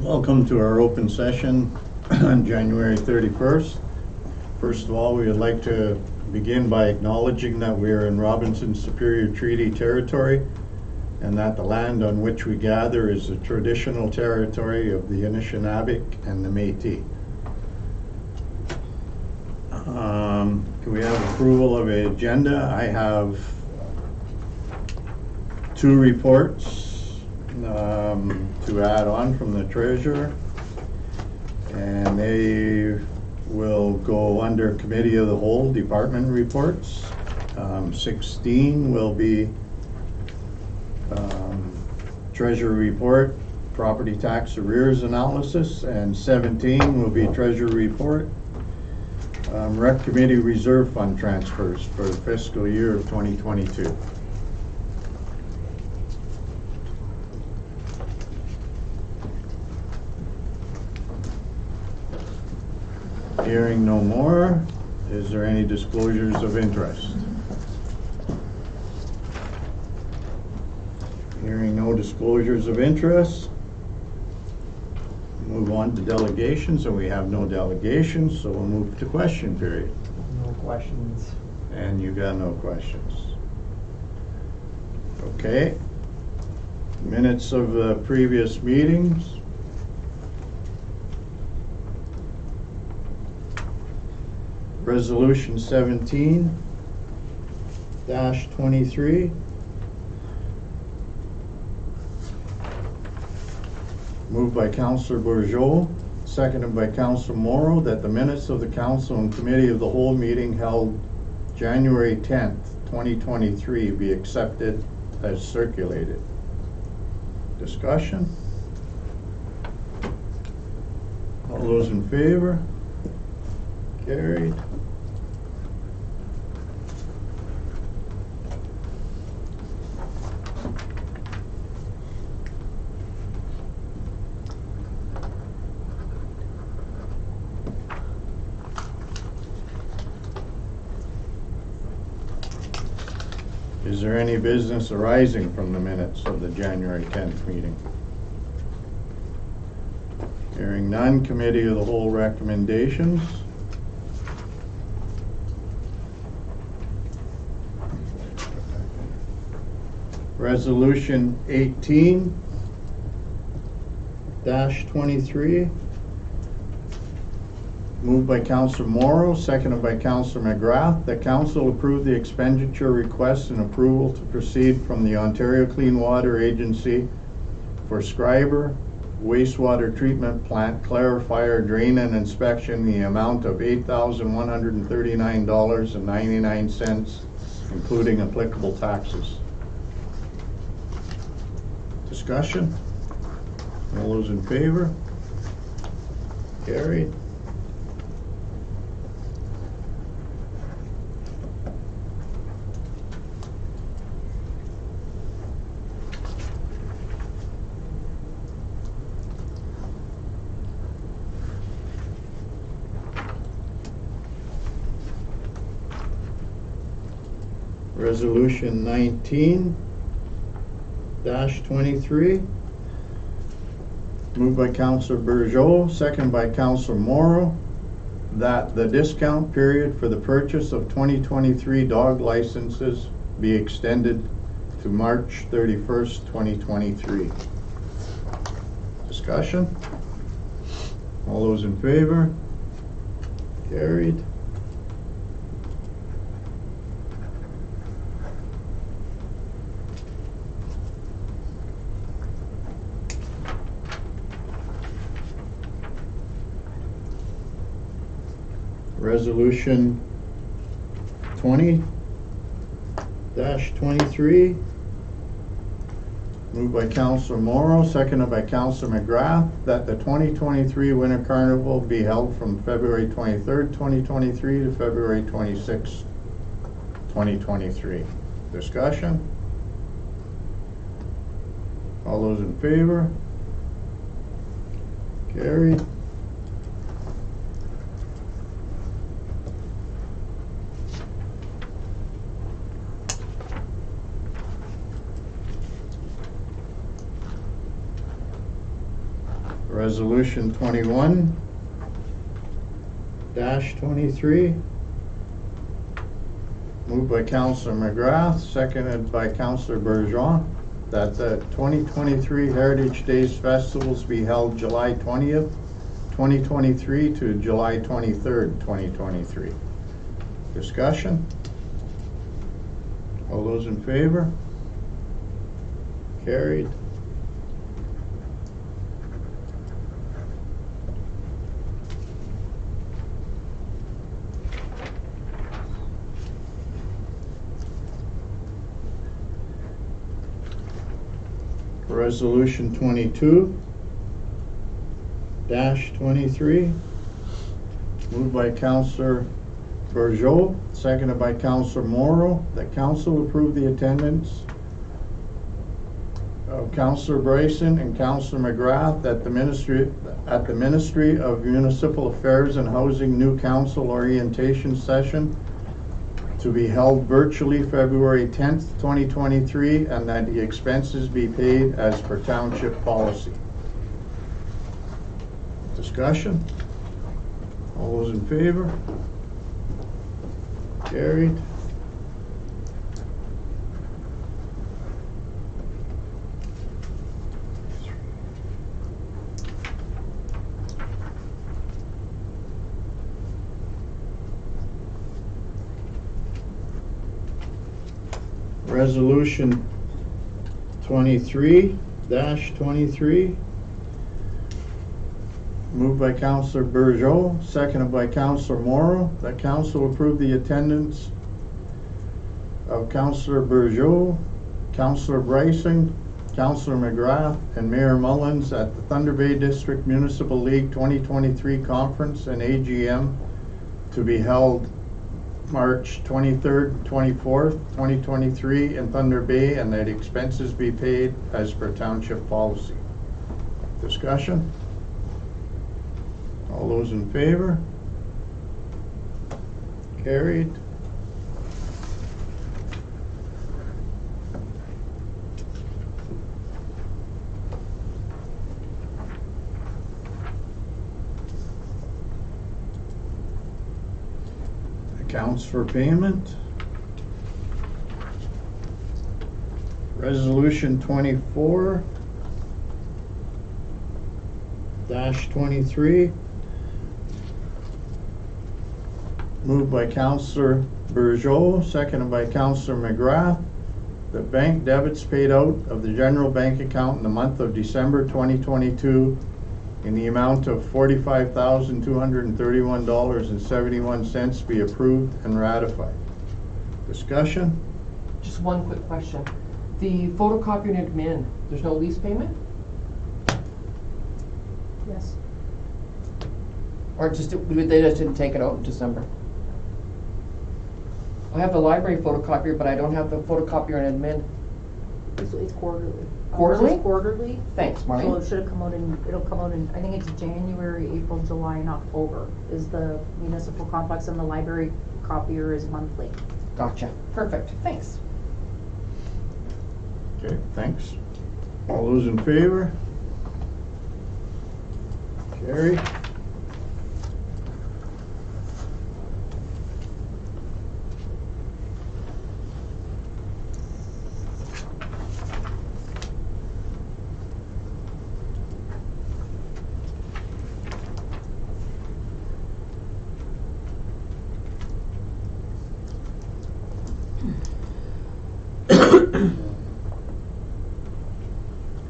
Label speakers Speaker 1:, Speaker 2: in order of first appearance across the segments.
Speaker 1: Welcome to our open session on January 31st. First of all, we would like to begin by acknowledging that we are in Robinson Superior Treaty Territory and that the land on which we gather is the traditional territory of the Anishinaabe and the Métis. Can we have approval of an agenda? I have two reports to add on from the treasurer, and they will go under committee of the whole department reports. 16 will be treasurer report, property tax arrears analysis, and 17 will be treasurer report, rec committee reserve fund transfers for the fiscal year of 2022. Hearing no more, is there any disclosures of interest? Hearing no disclosures of interest, move on to delegations, and we have no delegations, so we'll move to question period.
Speaker 2: No questions.
Speaker 1: And you got no questions. Okay. Minutes of the previous meetings. Resolution 17-23. Moved by Councillor Bourgeau, seconded by Councillor Morrow, that the minutes of the council and committee of the whole meeting held January 10th, 2023 be accepted as circulated. Discussion? All those in favor? Carried. Is there any business arising from the minutes of the January 10th meeting? Hearing none, committee of the whole recommendations. Resolution 18-23. Moved by Councillor Morrow, seconded by Councillor McGrath, that council approve the expenditure request and approval to proceed from the Ontario Clean Water Agency for Schreiber wastewater treatment plant clarifier drain and inspection, the amount of $8,139.99, including applicable taxes. Discussion? All those in favor? Carried. Resolution 19-23. Moved by Councillor Bourgeau, second by Councillor Morrow, that the discount period for the purchase of 2023 dog licenses be extended to March 31st, 2023. Discussion? All those in favor? Carried. Resolution 20-23. Moved by Councillor Morrow, seconded by Councillor McGrath, that the 2023 Winter Carnival be held from February 23rd, 2023 to February 26th, 2023. Discussion? All those in favor? Carried. Resolution 21-23, moved by Councillor McGrath, seconded by Councillor Bergeron, that the 2023 Heritage Days Festivals be held July 20th, 2023 to July 23rd, 2023. Discussion? All those in favor? Carried. Resolution 22-23, moved by Councillor Bergeau, seconded by Councillor Morrow, that council approve the attendance of Councillor Bryson and Councillor McGrath at the Ministry of Municipal Affairs and Housing new council orientation session to be held virtually February 10th, 2023, and that the expenses be paid as per township policy. Discussion? All those in favor? Carried. Resolution 23-23, moved by Councillor Bergeau, seconded by Councillor Morrow, that council approve the attendance of Councillor Bergeau, Councillor Bryson, Councillor McGrath, and Mayor Mullins at the Thunder Bay District Municipal League 2023 Conference and AGM to be held March 23rd, 24th, 2023 in Thunder Bay, and that expenses be paid as per township policy. Discussion? All those in favor? Carried. Accounts for payment. Resolution 24-23, moved by Councillor Bergeau, seconded by Councillor McGrath, the bank debits paid out of the general bank account in the month of December 2022 in the amount of $45,231.71 be approved and ratified. Discussion?
Speaker 2: Just one quick question. The photocopy and admin, there's no lease payment?
Speaker 3: Yes.
Speaker 2: Or they just didn't take it out in December? I have the library photocopier, but I don't have the photocopier and admin.
Speaker 3: It's quarterly.
Speaker 2: Quarterly?
Speaker 3: It's quarterly.
Speaker 2: Thanks, Marlene.
Speaker 3: So it should have come out it'll come out in, I think it's January, April, July, and October is the municipal complex, and the library copier is monthly.
Speaker 2: Gotcha. Perfect. Thanks.
Speaker 1: Okay, thanks. All those in favor? Carried.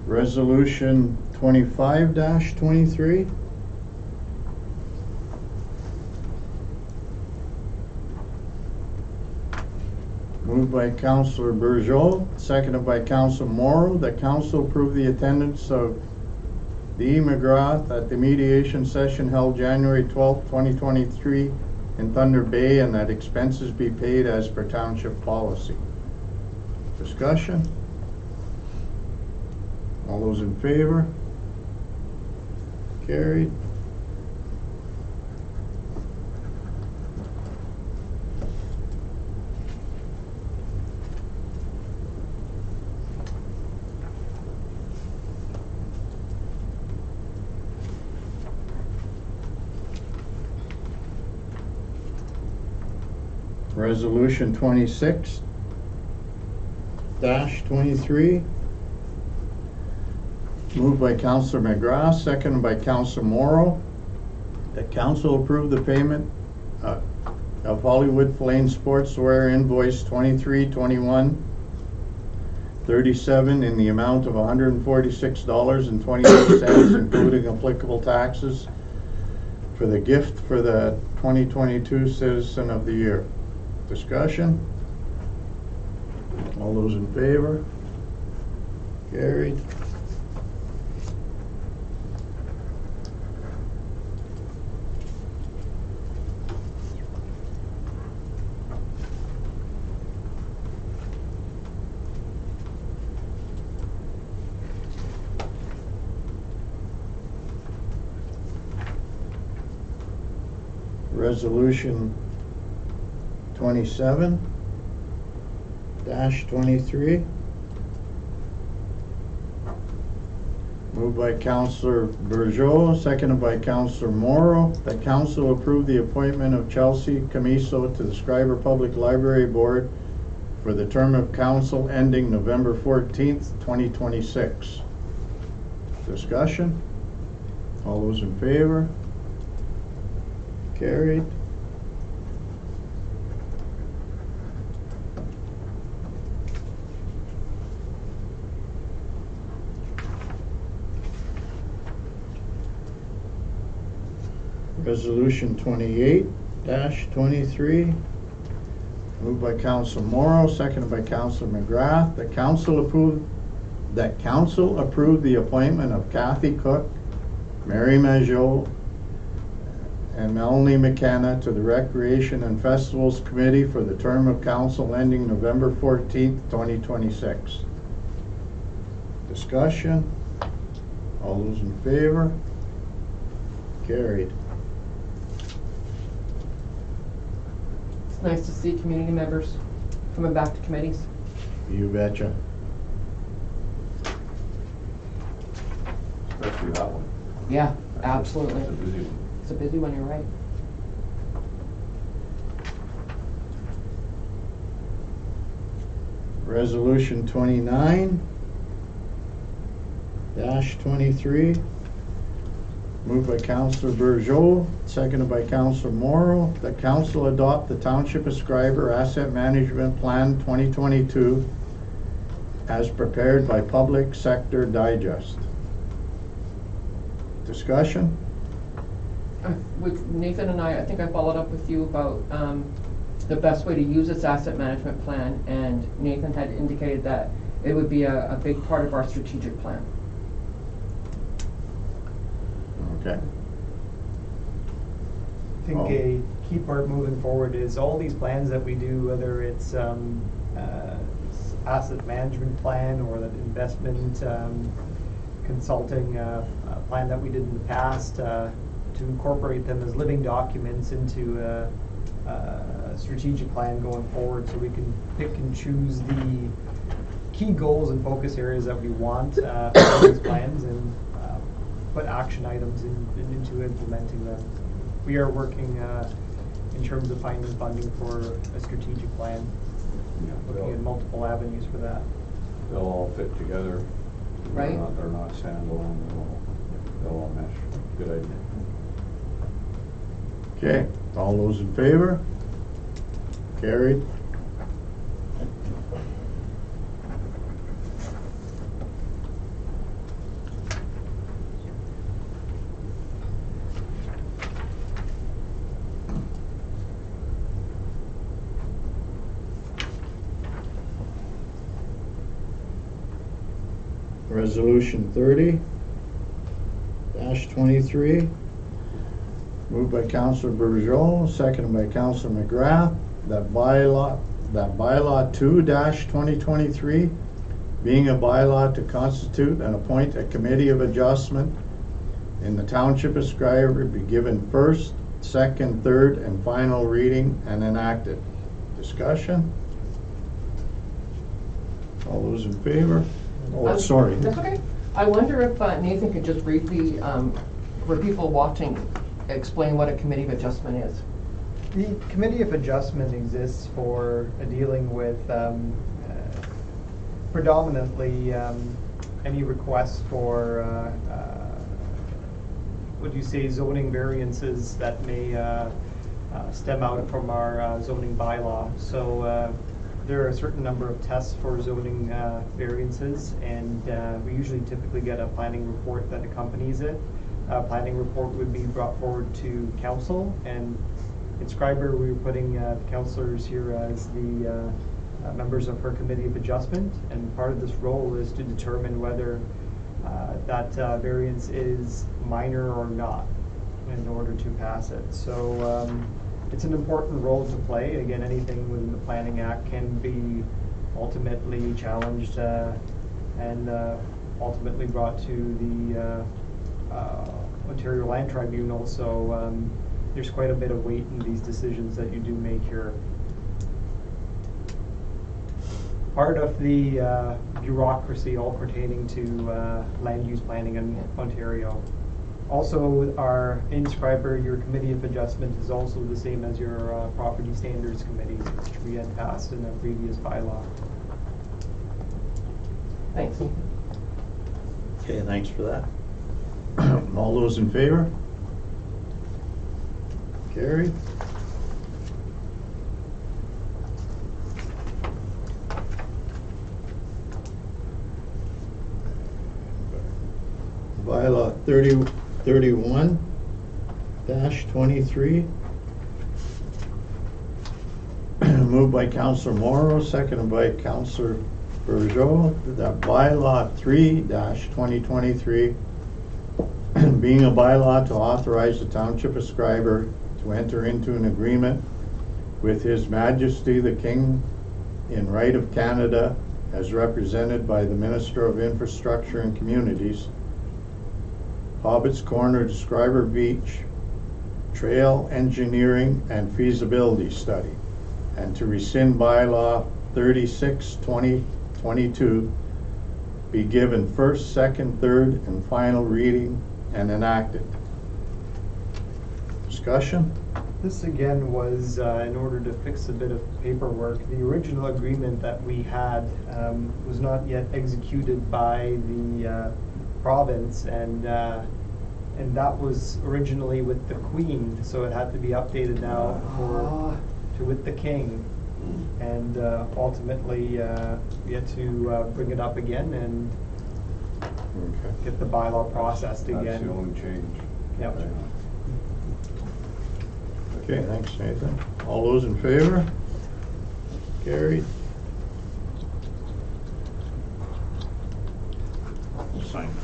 Speaker 1: Resolution 25-23. Moved by Councillor Bergeau, seconded by Councillor Morrow, that council approve the attendance of the E. McGrath at the mediation session held January 12th, 2023 in Thunder Bay, and that expenses be paid as per township policy. Discussion? All those in favor? Carried. Resolution 26-23. Moved by Councillor McGrath, seconded by Councillor Morrow. That council approve the payment of Hollywood Flame Sportswear invoice 2321-37 in the amount of $146.28, including applicable taxes, for the gift for the 2022 Citizen of the Year. Discussion? All those in favor? Carried. Resolution 27-23. Moved by Councillor Burgeot, seconded by Councillor Morrow, that council approve the appointment of Chelsea Camiso to the Schreiber Public Library Board for the term of council ending November 14th, 2026. Discussion? All those in favor? Carried. Resolution 28-23. Moved by Councillor Morrow, seconded by Councillor McGrath. That council approved the appointment of Kathy Cook, Mary Majot, and Melanie McKenna to the Recreation and Festivals Committee for the term of council ending November 14th, 2026. Discussion? All those in favor? Carried.
Speaker 2: It's nice to see community members coming back to committees.
Speaker 1: You betcha.
Speaker 4: Especially that one.
Speaker 2: Yeah, absolutely.
Speaker 4: It's a busy one.
Speaker 2: It's a busy one, you're right.
Speaker 1: Resolution 29-23. Moved by Councillor Burgeot, seconded by Councillor Morrow, that council adopt the Township of Schreiber Asset Management Plan 2022 as prepared by Public Sector Digest. Discussion?
Speaker 2: With Nathan and I think I followed up with you about the best way to use this asset management plan, and Nathan had indicated that it would be a big part of our strategic plan.
Speaker 1: Okay.
Speaker 5: I think a key part moving forward is all these plans that we do, whether it's asset management plan or that investment consulting plan that we did in the past, to incorporate them as living documents into a strategic plan going forward, so we can pick and choose the key goals and focus areas that we want for these plans, and put action items into implementing them. We are working in terms of finding funding for a strategic plan,
Speaker 4: Yeah,
Speaker 5: looking at multiple avenues for that.
Speaker 4: they'll all fit together.
Speaker 2: Right.
Speaker 4: They're not standalone, they'll all mesh. Good idea.
Speaker 1: Okay, all those in favor? Carried. Resolution 30-23. Moved by Councillor Burgeot, seconded by Councillor McGrath, that bylaw 2-2023, being a bylaw to constitute and appoint a committee of adjustment in the Township of Schreiber, be given first, second, third, and final reading and enacted. Discussion? All those in favor? Oh, sorry.
Speaker 2: That's okay. I wonder if Nathan could just briefly, for people watching, explain what a committee of adjustment is.
Speaker 5: The Committee of Adjustment exists for dealing with predominantly any requests for, would you say, zoning variances that may stem out from our zoning bylaw. So there are a certain number of tests for zoning variances, and we usually typically get a planning report that accompanies it. A planning report would be brought forward to council, and in Schreiber, we were putting the councillors here as the members of her Committee of Adjustment, and part of this role is to determine whether that variance is minor or not in order to pass it. So it's an important role to play. Again, anything within the Planning Act can be ultimately challenged and ultimately brought to the Ontario Land Tribunal. So there's quite a bit of weight in these decisions that you do make here. Part of the bureaucracy all pertaining to land use planning in Ontario. Also, in Schreiber, your Committee of Adjustment is also the same as your Property Standards Committee, which we had passed in a previous bylaw.
Speaker 2: Thanks.
Speaker 1: Okay, thanks for that. All those in favor? Carried. Bylaw 3031-23. Moved by Councillor Morrow, seconded by Councillor Bergeau, that bylaw 3-2023 being a bylaw to authorize the Township of Schreiber to enter into an agreement with His Majesty the King in right of Canada as represented by the Minister of Infrastructure and Communities, Hobbit's Corner to Schreiber Beach Trail Engineering and Feasibility Study, and to rescind bylaw 36-2022 be given first, second, third, and final reading and enacted. Discussion?
Speaker 5: This again was in order to fix a bit of paperwork. The original agreement that we had was not yet executed by the province, and that was originally with the Queen, so it had to be updated now to with the King. And ultimately we had to bring it up again and get the bylaw processed again.
Speaker 4: That's the only change.
Speaker 5: Yep.
Speaker 1: Okay, thanks, Nathan. All those in favor? Carried. We'll sign that.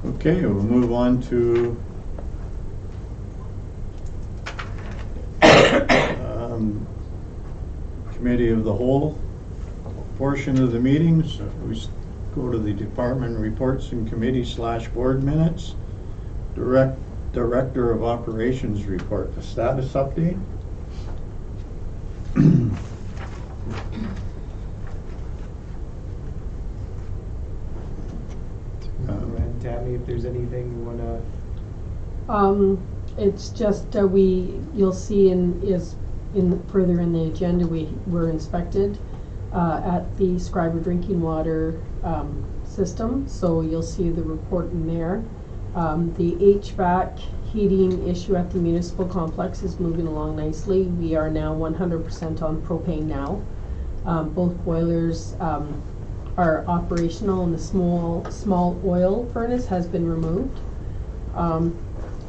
Speaker 1: Okay, we'll move on to Committee of the Whole portion of the meetings. We go to the department reports and committee / board minutes. Director of Operations report, the status update.
Speaker 5: And Tammy, if there's anything you wanna.
Speaker 6: It's just you'll see further in the agenda, we were inspected at the Schreiber drinking water system, so you'll see the report in there. The HVAC heating issue at the municipal complex is moving along nicely. We are now 100% on propane now. Both boilers are operational, and the small oil furnace has been removed.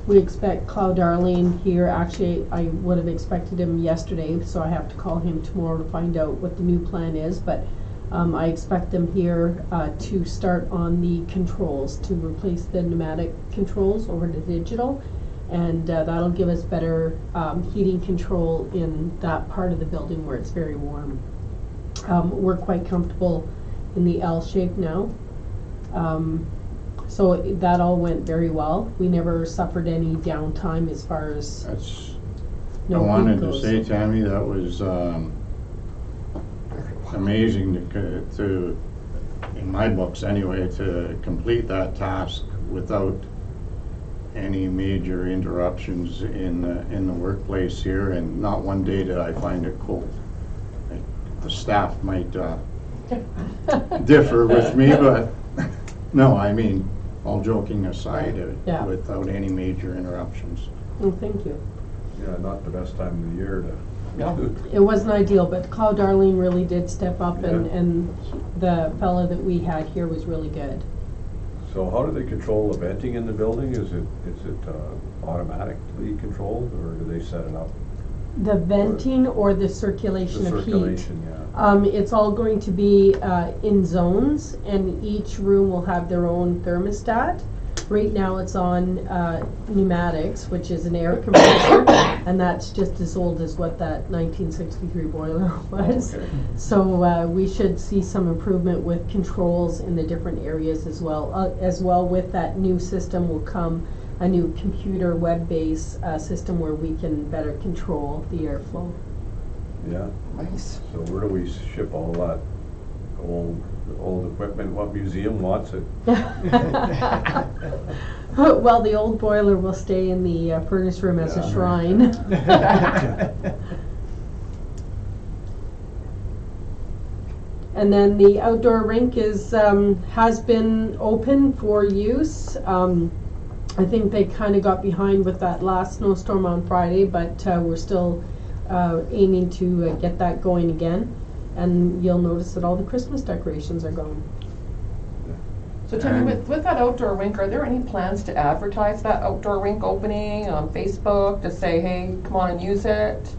Speaker 6: We expect Cloud Darling here. Actually, I would have expected him yesterday, so I have to call him tomorrow to find out what the new plan is. But I expect them here to start on the controls, to replace the pneumatic controls over to digital, and that'll give us better heating control in that part of the building where it's very warm. We're quite comfortable in the L shape now. So that all went very well. We never suffered any downtime as far as
Speaker 1: That's, I
Speaker 6: no
Speaker 1: wanted
Speaker 6: heat
Speaker 1: to
Speaker 6: goes.
Speaker 1: say, Tammy, that was amazing to, in my books anyway, to complete that task without any major interruptions in the workplace here, and not one day did I find it cold. The staff might differ with me, but no, I mean, all joking aside,
Speaker 6: Yeah.
Speaker 1: without any major interruptions.
Speaker 6: Oh, thank you.
Speaker 4: Yeah, not the best time of the year to.
Speaker 2: No.
Speaker 6: It wasn't ideal, but Cloud Darlene really did step up, and,
Speaker 4: Yeah.
Speaker 6: and the fella that we had here was really good.
Speaker 4: So how do they control the venting in the building? Is it automatically controlled, or do they set it up?
Speaker 6: The venting or the circulation
Speaker 4: The
Speaker 6: of heat?
Speaker 4: circulation, yeah.
Speaker 6: It's all going to be in zones, and each room will have their own thermostat. Right now it's on pneumatics, which is an air compressor, and that's just as old as what that 1963 boiler was.
Speaker 4: Okay.
Speaker 6: So we should see some improvement with controls in the different areas as well. As well, with that new system will come a new computer web-based system where we can better control the airflow.
Speaker 4: Yeah,
Speaker 2: Nice.
Speaker 4: so where do we ship all that old equipment? What museum wants it?
Speaker 6: Well, the old boiler will stay in the furnace room as a
Speaker 4: Yeah.
Speaker 6: shrine. And then the outdoor rink is has been open for use. I think they kind of got behind with that last snowstorm on Friday, but we're still aiming to get that going again. And you'll notice that all the Christmas decorations are gone.
Speaker 2: So Tammy,
Speaker 1: And-
Speaker 2: with that outdoor rink, are there any plans to advertise that outdoor rink opening on Facebook to say, hey, come on and use it?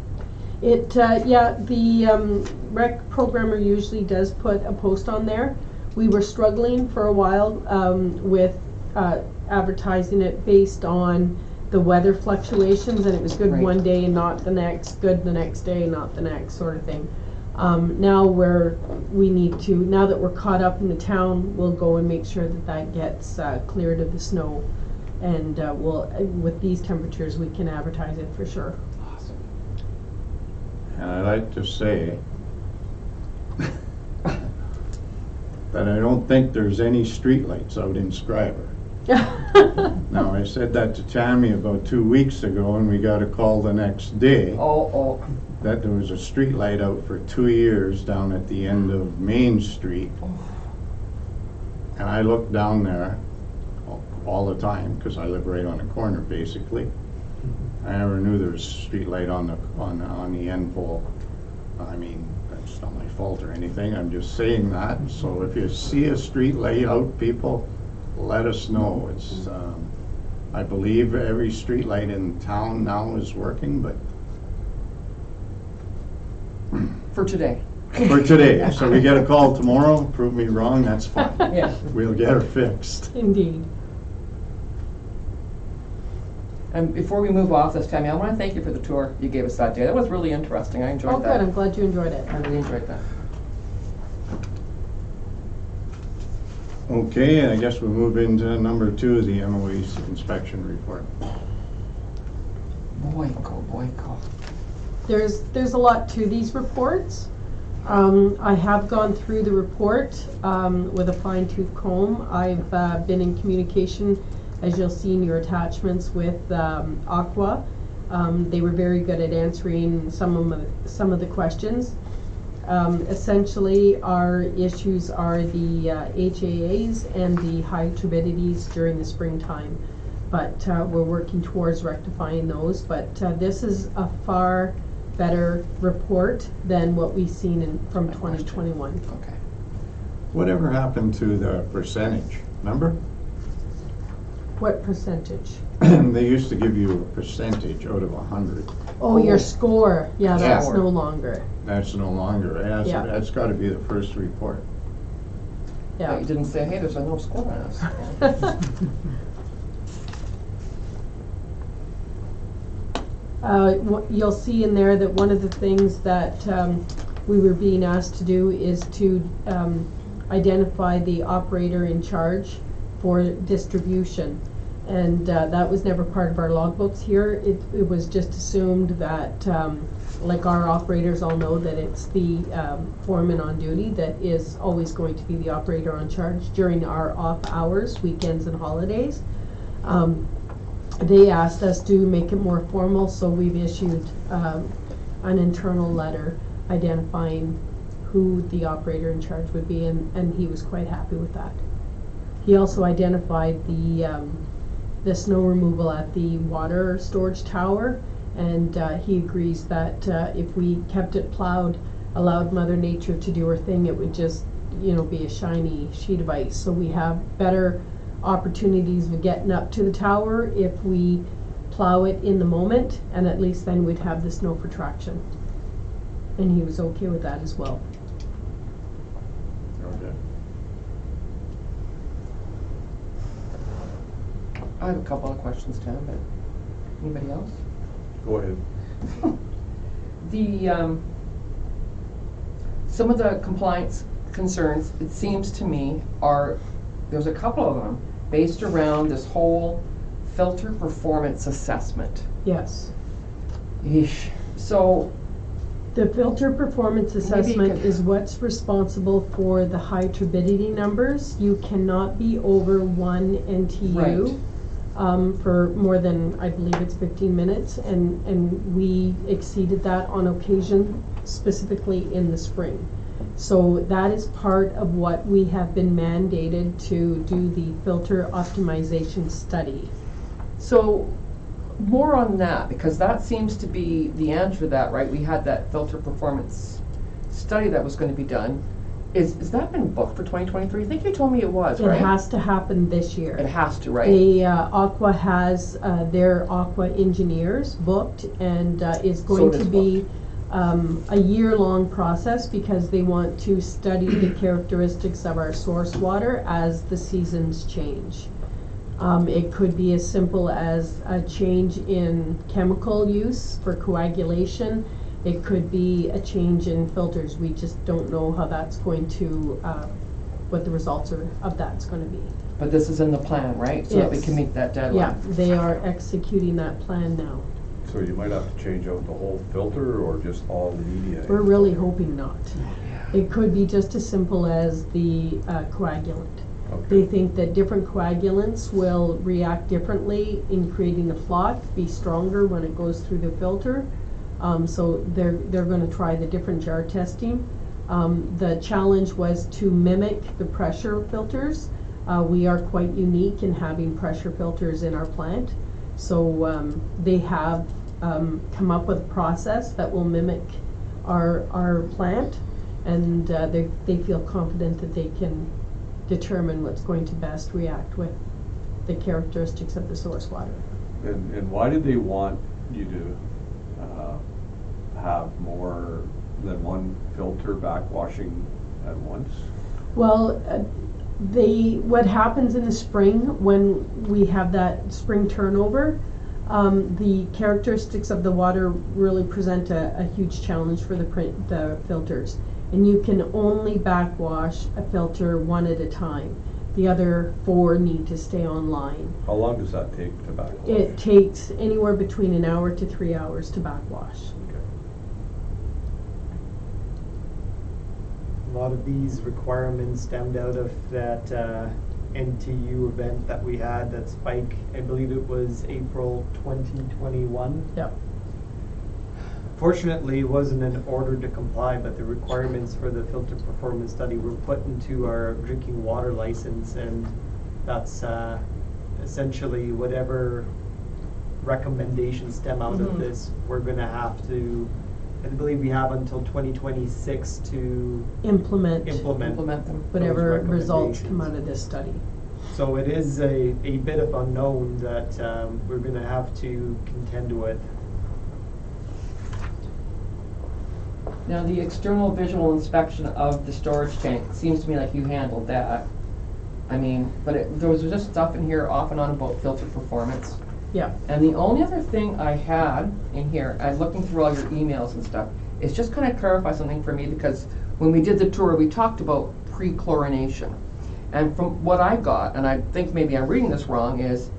Speaker 6: It, yeah, the rec programmer usually does put a post on there. We were struggling for a while with advertising it based on the weather fluctuations, and it was good
Speaker 2: Right.
Speaker 6: one day and not the next, good the next day, not the next, sort of thing. Now we need to, now that we're caught up in the town, we'll go and make sure that that gets cleared of the snow. And we'll, with these temperatures, we can advertise it for sure.
Speaker 2: Awesome.
Speaker 1: And I like to say that I don't think there's any streetlights out in Schreiber. Now, I said that to Tammy about 2 weeks ago, and we got a call the next day
Speaker 2: Oh,
Speaker 1: that there was a street light out for 2 years down at the end of Main Street. And I looked down there all the time, because I live right on the corner, basically. I never knew there was a street light on the end pole. I mean, that's not my fault or anything, I'm just saying that. So if you see a street light out, people, let us know. It's, I believe every street light in town now is working, but
Speaker 2: for today.
Speaker 1: for today. So we get a call tomorrow, prove me wrong, that's fine.
Speaker 2: Yeah.
Speaker 1: We'll get her fixed.
Speaker 6: Indeed.
Speaker 2: And before we move off this, Tammy, I want to thank you for the tour you gave us that day. That was really interesting. I enjoyed
Speaker 6: Oh,
Speaker 2: that.
Speaker 6: good, I'm glad you enjoyed it.
Speaker 2: I really enjoyed that.
Speaker 1: Okay, and I guess we'll move into number 2, the MOE's inspection report.
Speaker 2: Boyko.
Speaker 6: There's a lot to these reports. I have gone through the report with a fine-tooth comb. I've been in communication, as you'll see in your attachments, with Aqua. They were very good at answering some of the questions. Essentially, our issues are the HAAs and the high turbidities during the springtime. But we're working towards rectifying those. But this is a far better report than what we've seen from 2021.
Speaker 2: Okay.
Speaker 1: Whatever happened to the percentage, remember?
Speaker 6: What percentage?
Speaker 1: They used to give you a percentage out of 100.
Speaker 6: Oh, your score. Yeah, that's
Speaker 1: Yeah.
Speaker 6: no longer.
Speaker 1: That's no longer,
Speaker 6: Yeah.
Speaker 1: that's gotta be the first report.
Speaker 2: But
Speaker 6: Yeah.
Speaker 2: you didn't say, hey, there's a no score on us.
Speaker 6: You'll see in there that one of the things that we were being asked to do is to identify the operator in charge for distribution. And that was never part of our logbooks here. It was just assumed that, like our operators all know, that it's the foreman on duty that is always going to be the operator on charge during our off hours, weekends and holidays. They asked us to make it more formal, so we've issued an internal letter identifying who the operator in charge would be, and he was quite happy with that. He also identified the snow removal at the water storage tower, and he agrees that if we kept it plowed, allowed Mother Nature to do her thing, it would just, be a shiny sheet of ice. So we have better opportunities of getting up to the tower if we plow it in the moment, and at least then we'd have the snow for traction. And he was okay with that as well.
Speaker 4: Okay.
Speaker 2: I have a couple of questions, Tim, but anybody else?
Speaker 4: Go ahead.
Speaker 2: Some of the compliance concerns, it seems to me, there's a couple of them based around this whole filter performance assessment.
Speaker 6: Yes.
Speaker 2: Yeesh. So,
Speaker 6: The filter performance
Speaker 2: Maybe you
Speaker 6: assessment
Speaker 2: could-
Speaker 6: is what's responsible for the high turbidity numbers. You cannot be over 1 NTU.
Speaker 2: Right.
Speaker 6: For more than, I believe it's 15 minutes, and we exceeded that on occasion, specifically in the spring. So that is part of what we have been mandated to do the filter optimization study.
Speaker 2: so more on that, because that seems to be the answer to that, right? We had that filter performance study that was going to be done. Is that been booked for 2023? I think you told me it was,
Speaker 6: It
Speaker 2: right?
Speaker 6: has to happen this year.
Speaker 2: It has to, right?
Speaker 6: The Aqua has their Aqua engineers booked, and is going
Speaker 2: it
Speaker 6: to
Speaker 2: is
Speaker 6: be a year-long process because they want to study the characteristics of our source water as the seasons change. It could be as simple as a change in chemical use for coagulation. It could be a change in filters. We just don't know how that's going to, what the results of that's going to be.
Speaker 2: But this is in the plan, right? So that we
Speaker 6: Yes.
Speaker 2: can meet that
Speaker 6: Yeah,
Speaker 2: deadline.
Speaker 6: they are executing that plan now.
Speaker 4: So you might have to change out the whole filter or just all media?
Speaker 6: We're really hoping not. It could be just as simple as the coagulant. They
Speaker 4: Okay.
Speaker 6: think that different coagulants will react differently in creating the floc, be stronger when it goes through the filter. So they're gonna try the different jar testing. The challenge was to mimic the pressure filters. We are quite unique in having pressure filters in our plant. So they have come up with a process that will mimic our plant, and they feel confident that they can determine what's going to best react with the characteristics of the source water.
Speaker 4: And why did they want you to have more than one filter backwashing at once?
Speaker 6: Well, what happens in the spring when we have that spring turnover, the characteristics of the water really present a huge challenge for the filters. And you can only backwash a filter one at a time. The other 4 need to stay online.
Speaker 4: How long does that take to backwash?
Speaker 6: It takes anywhere between an hour to 3 hours to backwash.
Speaker 4: Okay.
Speaker 5: A lot of these requirements stemmed out of that NTU event that we had, that spike, I believe it was April 2021.
Speaker 6: Yep.
Speaker 5: Fortunately, it wasn't an order to comply, but the requirements for the filter performance study were put into our drinking water license, and that's essentially whatever recommendations stem out of
Speaker 2: Mhm.
Speaker 5: this, we're gonna have to, I believe we have until 2026 to
Speaker 6: Implement
Speaker 2: Implement them.
Speaker 6: whatever
Speaker 5: those
Speaker 6: results come
Speaker 5: recommendations.
Speaker 6: out of this study.
Speaker 5: So it is a bit of unknown that we're gonna have to contend with.
Speaker 2: Now, the external visual inspection of the storage tank, seems to me like you handled that. I mean, but there was just stuff in here off and on about filter performance.
Speaker 6: Yeah.
Speaker 2: And the only other thing I had in here, I'm looking through all your emails and stuff, is just kind of clarify something for me, because when we did the tour, we talked about pre-chlorination. And from what I got, and I think maybe I'm reading this wrong, is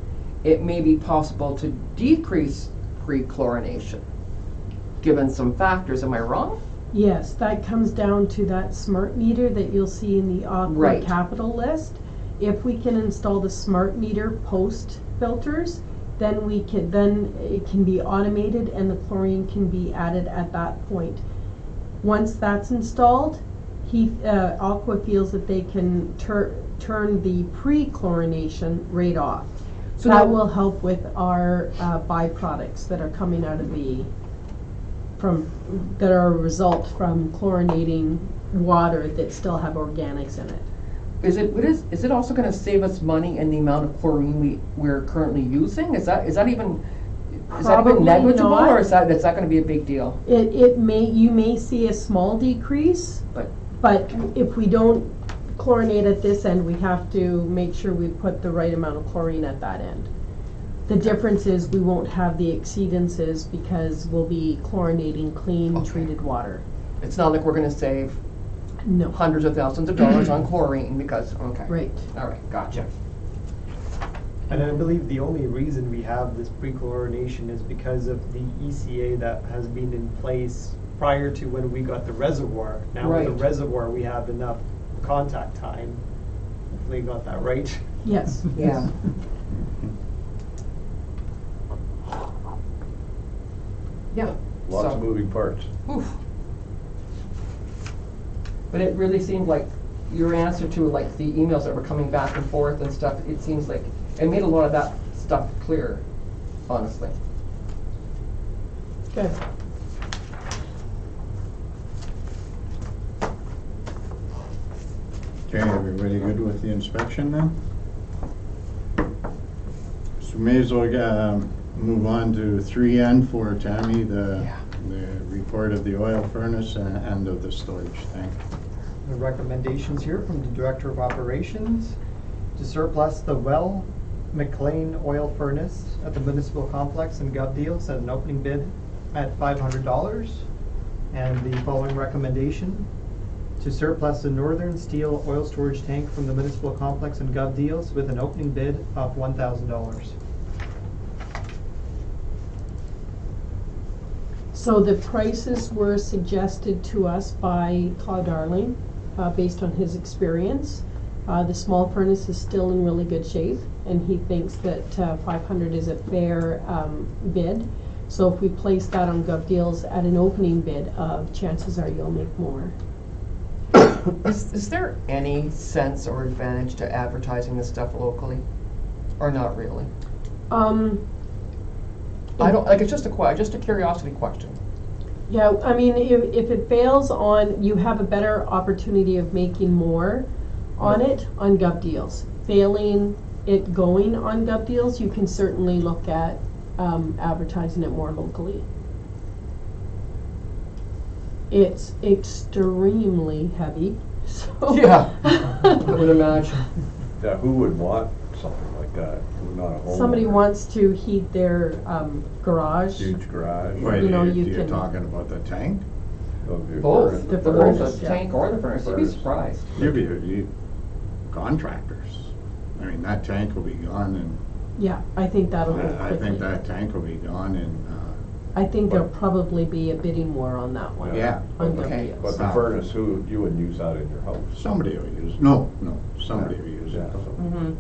Speaker 2: it may be possible to decrease pre-chlorination, given some factors. Am I wrong?
Speaker 6: Yes, that comes down to that smart meter that you'll see in the Aqua
Speaker 2: Right.
Speaker 6: capital list. If we can install the smart meter post filters, then it can be automated and the chlorine can be added at that point. Once that's installed, Aqua feels that they can turn the pre-chlorination rate off.
Speaker 2: So
Speaker 6: that
Speaker 2: now-
Speaker 6: will help with our byproducts that are coming out of that are a result from chlorinating water that still have organics in it.
Speaker 2: Is it also gonna save us money in the amount of chlorine we're currently using? Is that even
Speaker 6: Probably
Speaker 2: negligible,
Speaker 6: not.
Speaker 2: or is that gonna be a big deal?
Speaker 6: You may see a small decrease, but if we don't chlorinate at this end, we have to make sure we put the right amount of chlorine at that end. The difference is we won't have the exceedances because we'll be chlorinating clean,
Speaker 2: Okay.
Speaker 6: treated water.
Speaker 2: It's not like we're gonna save
Speaker 6: No.
Speaker 2: hundreds of thousands of dollars on chlorine because, okay.
Speaker 6: Right.
Speaker 2: All right, gotcha.
Speaker 5: And I believe the only reason we have this pre-chlorination is because of the ECA that has been in place prior to when we got the reservoir. Now with
Speaker 2: Right.
Speaker 5: the reservoir, we have enough contact time. Hopefully you got that right.
Speaker 6: Yes.
Speaker 2: Yeah. Yeah.
Speaker 4: Lots
Speaker 2: so-
Speaker 4: of moving parts.
Speaker 2: Oof. But it really seemed like your answer to like the emails that were coming back and forth and stuff, it seems like it made a lot of that stuff clear, honestly.
Speaker 6: Good.
Speaker 1: Okay, everybody good with the inspection now? So we may as well move on to 3N for Tammy, the report of the oil furnace and of the storage tank.
Speaker 5: The recommendations here from the Director of Operations to surplus the McLean oil furnace at the municipal complex in Gov Deals at an opening bid at $500. And the following recommendation, to surplus the Northern Steel oil storage tank from the municipal complex in Gov Deals with an opening bid of $1,000.
Speaker 6: So the prices were suggested to us by Todd Darling, based on his experience. The small furnace is still in really good shape, and he thinks that 500 is a fair bid. So if we place that on Gov Deals at an opening bid, chances are you'll make more.
Speaker 2: Is there any sense or advantage to advertising this stuff locally, or not really? I don't, like, it's just a curiosity question.
Speaker 6: Yeah, I mean, if it fails on, you have a better opportunity of making more on it on Gov Deals. Failing it going on Gov Deals, you can certainly look at advertising it more locally. It's extremely heavy, so.
Speaker 2: Yeah, I would imagine.
Speaker 4: Yeah, who would want something like that? Not a home.
Speaker 6: Somebody wants to heat their garage.
Speaker 4: Huge garage.
Speaker 1: Wait,
Speaker 6: You know,
Speaker 1: you're
Speaker 6: can-
Speaker 1: talking about the tank?
Speaker 4: of your
Speaker 2: Both,
Speaker 4: furnace.
Speaker 6: The
Speaker 2: both
Speaker 6: furnace,
Speaker 2: the
Speaker 6: yeah.
Speaker 2: tank or the furnace, you'd be
Speaker 4: Furnace.
Speaker 2: surprised.
Speaker 1: You contractors. I mean, that tank will be gone in,
Speaker 6: Yeah, I think that'll go quickly.
Speaker 1: I think that tank will be gone in,
Speaker 6: I think there'll probably be a bidding war on that one.
Speaker 1: yeah.
Speaker 6: On Gov
Speaker 2: Okay.
Speaker 6: Deals.
Speaker 4: But the furnace, you wouldn't use that in your house.
Speaker 1: Somebody will use, no, somebody will use it.
Speaker 4: Yeah, so-
Speaker 2: Mm-hmm.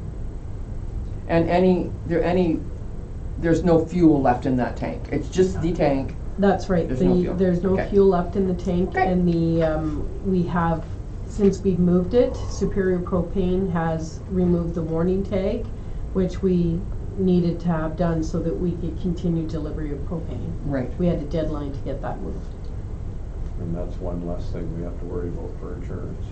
Speaker 2: And there's no fuel left in that tank. It's just the tank.
Speaker 6: That's right.
Speaker 2: There's no fuel.
Speaker 6: There's no
Speaker 2: Okay.
Speaker 6: fuel left in the tank,
Speaker 2: Okay.
Speaker 6: and we have, since we've moved it, Superior Propane has removed the warning tag, which we needed to have done so that we could continue delivery of propane.
Speaker 2: Right.
Speaker 6: We had a deadline to get that moved.
Speaker 4: And that's one less thing we have to worry about for insurance.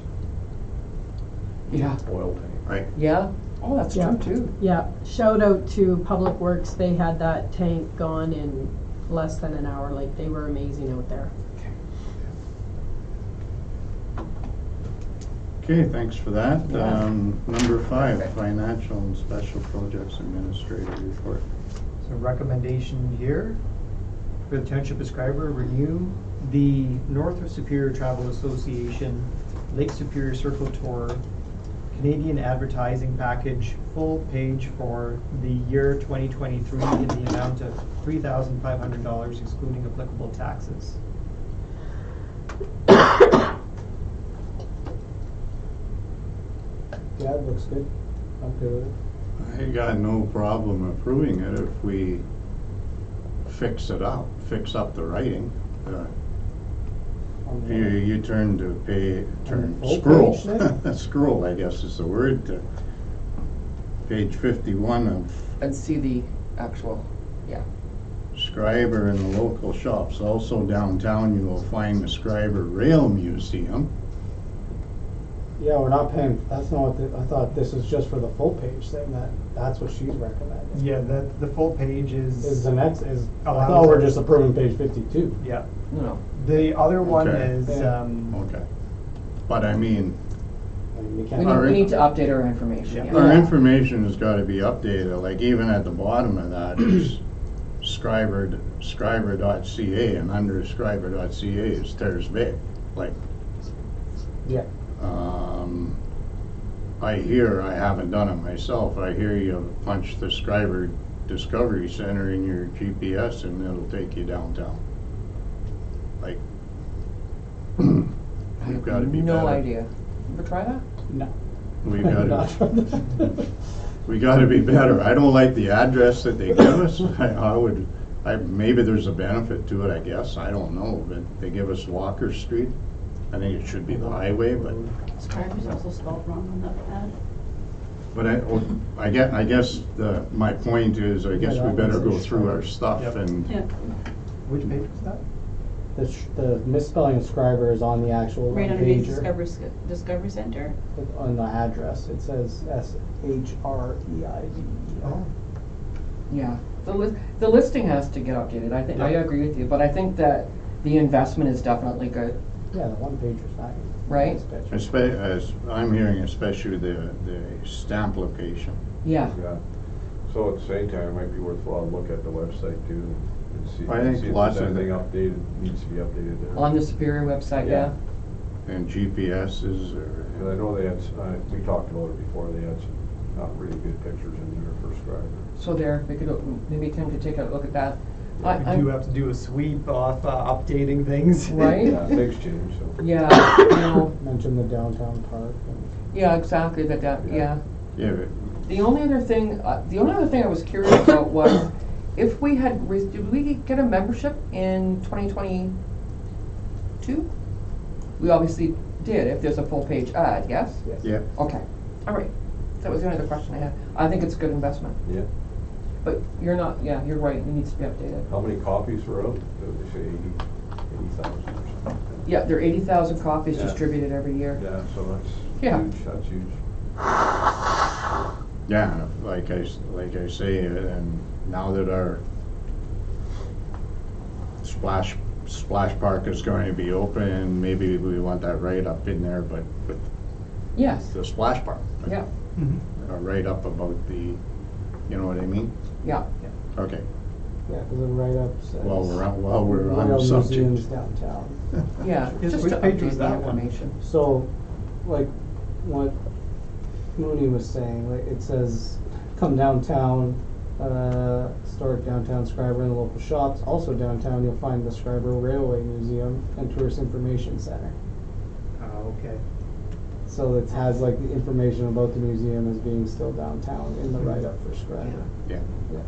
Speaker 2: Yeah.
Speaker 4: Oil tank.
Speaker 1: Right,
Speaker 2: Yeah? Oh, that's
Speaker 6: Yeah.
Speaker 2: true too.
Speaker 6: Yeah, shout out to Public Works. They had that tank gone in less than an hour. Like, they were amazing out there.
Speaker 1: okay, thanks for that.
Speaker 2: Yeah.
Speaker 1: Number 5,
Speaker 2: Okay.
Speaker 1: Financial and Special Projects Administrator Report.
Speaker 5: So recommendation here for the Township of Schreiber, renew the North of Superior Travel Association Lake Superior Circle Tour, Canadian advertising package, full page for the year 2023 in the amount of $3,500 excluding applicable taxes.
Speaker 7: Yeah, it looks good. I'm good with it.
Speaker 1: I got no problem approving it if we fix it up, fix up the writing.
Speaker 7: On
Speaker 1: If
Speaker 7: the-
Speaker 1: you turn to
Speaker 7: full
Speaker 1: scroll,
Speaker 7: page then?
Speaker 1: scroll, I guess is the word, to page 51 of
Speaker 2: And see the actual, yeah.
Speaker 1: Schreiber and the local shops. Also downtown, you will find the Schreiber Rail Museum.
Speaker 7: Yeah, we're not paying, that's not what, I thought this was just for the full page thing, that's what she's recommending.
Speaker 5: Yeah, the full page
Speaker 7: Is the next, I
Speaker 5: Allows
Speaker 7: thought we're
Speaker 5: it.
Speaker 7: just approving page 52.
Speaker 5: Yeah.
Speaker 2: No.
Speaker 5: The other one
Speaker 1: Okay.
Speaker 5: is,
Speaker 7: Yeah.
Speaker 1: Okay. But I mean,
Speaker 7: I mean, you
Speaker 2: We
Speaker 7: can't.
Speaker 2: need,
Speaker 1: All right.
Speaker 2: we need to update our information,
Speaker 5: Yeah.
Speaker 1: our
Speaker 2: yeah.
Speaker 1: information has got to be updated, like even at the bottom of that is Schreiber.ca, and under Schreiber.ca is Terrace Bay. Like,
Speaker 7: Yeah,
Speaker 1: I haven't done it myself, I hear you punch the Schreiber Discovery Center in your GPS and it'll take you downtown. Like,
Speaker 2: I
Speaker 1: we've got to be
Speaker 2: have no
Speaker 1: better.
Speaker 2: idea. Ever try that?
Speaker 7: no.
Speaker 1: We've got to, we got to be better. I don't like the address that they give us. Maybe there's a benefit to it, I guess, I don't know, but they give us Walker Street. I think it should be the highway, but
Speaker 8: Schreiber's also spelled wrong on that pad.
Speaker 1: I guess my point is, I guess we better go through our stuff
Speaker 5: Yep.
Speaker 1: and,
Speaker 8: Yeah,
Speaker 5: which page was that?
Speaker 7: The misspelling of Schreiber is on the actual
Speaker 8: right underneath
Speaker 7: pager.
Speaker 8: Discovery Center.
Speaker 7: On the address, it says SHREIB.
Speaker 5: Oh.
Speaker 2: Yeah. The listing has to get updated, I think, I
Speaker 5: Yeah.
Speaker 2: agree with you, but I think that the investment is definitely good.
Speaker 7: Yeah, the one pager's fine.
Speaker 2: Right.
Speaker 7: Nice picture.
Speaker 1: as I'm hearing, especially the stamp location.
Speaker 2: Yeah.
Speaker 4: Yeah. So at the same time, it might be worthwhile to look at the website too and see,
Speaker 1: I think
Speaker 4: see if
Speaker 1: lots
Speaker 4: there's
Speaker 1: of
Speaker 4: anything
Speaker 1: the-
Speaker 4: updated, needs to be updated there.
Speaker 2: On the Superior website, yeah.
Speaker 1: And GPSs
Speaker 4: And I
Speaker 1: or,
Speaker 4: know they had, we talked about it before, they had some not really good pictures in there for Schreiber.
Speaker 2: So there, maybe Tim could take a look at that. I-
Speaker 5: We
Speaker 2: I'm-
Speaker 5: do have to do a sweep off updating things.
Speaker 2: Right?
Speaker 4: Yeah, things change, so.
Speaker 2: Yeah, you know,
Speaker 7: Mention the downtown park.
Speaker 2: yeah, exactly, yeah.
Speaker 1: yeah, but
Speaker 2: The only other thing I was curious about was if we had, did we get a membership in 2022? We obviously did, if there's a full page ad, yes?
Speaker 7: Yes.
Speaker 1: yeah.
Speaker 2: Okay, all right. That was the only other question I had. I think it's a good investment,
Speaker 4: Yeah.
Speaker 2: but you're not, yeah, you're right, it needs to be updated.
Speaker 4: How many copies were out? Did they say 80,000 or something?
Speaker 2: Yeah, there are 80,000 copies
Speaker 4: Yeah.
Speaker 2: distributed every year.
Speaker 4: Yeah, so that's
Speaker 2: Yeah.
Speaker 4: huge, that's huge.
Speaker 1: Yeah, and like I say, and now that our splash park is going to be open, maybe we want that right up in there, but with
Speaker 2: Yes,
Speaker 1: the splash park.
Speaker 2: yeah,
Speaker 5: Mhm.
Speaker 1: Right up about the, you know what I mean?
Speaker 2: yeah.
Speaker 1: Okay,
Speaker 7: Yeah, because the write-up says.
Speaker 1: while we're on
Speaker 7: Royal
Speaker 1: the subject.
Speaker 7: Museums downtown.
Speaker 2: Yeah,
Speaker 5: Yes,
Speaker 2: just
Speaker 5: which
Speaker 2: to
Speaker 5: page
Speaker 2: update
Speaker 5: was
Speaker 2: the
Speaker 5: that one?
Speaker 2: information.
Speaker 7: So, like, what Mooney was saying, like, it says, come downtown, historic downtown Schreiber and the local shops. Also downtown, you'll find the Schreiber Railway Museum and Tourist Information Center.
Speaker 5: Okay.
Speaker 7: So it has like the information about the museum as being still downtown in the write-up for Schreiber.
Speaker 1: Yeah,
Speaker 7: Yeah.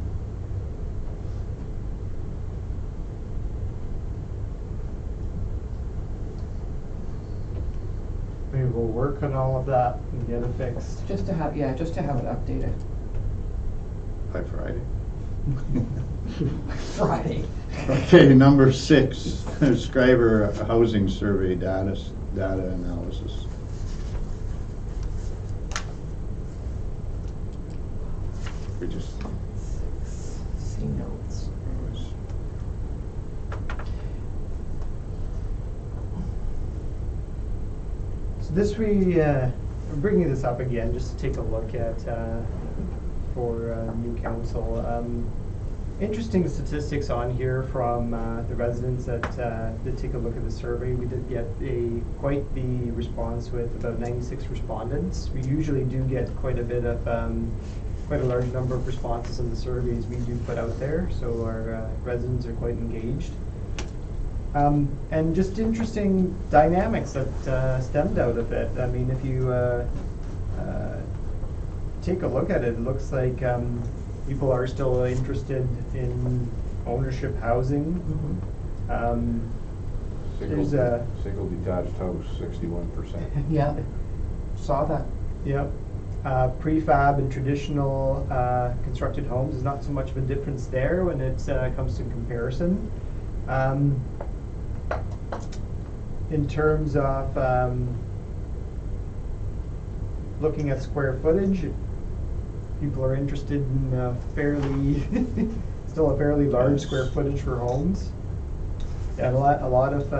Speaker 5: We will work on all of that and get it fixed.
Speaker 2: Just to have it updated.
Speaker 1: by Friday.
Speaker 2: Friday.
Speaker 1: Okay, number 6, Schreiber Housing Survey data analysis. We just,
Speaker 2: See notes.
Speaker 5: So this we're bringing this up again just to take a look at for new council. interesting statistics on here from the residents that take a look at the survey. We did get quite the response with about 96 respondents. We usually do get quite a bit of quite a large number of responses in the surveys we do put out there, so our residents are quite engaged. And just interesting dynamics that stemmed out of it. I mean, if you take a look at it, it looks like people are still interested in ownership housing. There's a
Speaker 4: Single detached house, 61%.
Speaker 2: Yeah, saw that.
Speaker 5: Yep. Prefab and traditional constructed homes is not so much of a difference there when it comes to comparison. In terms of looking at square footage, people are interested in still a fairly large square footage for homes. Yeah, a lot of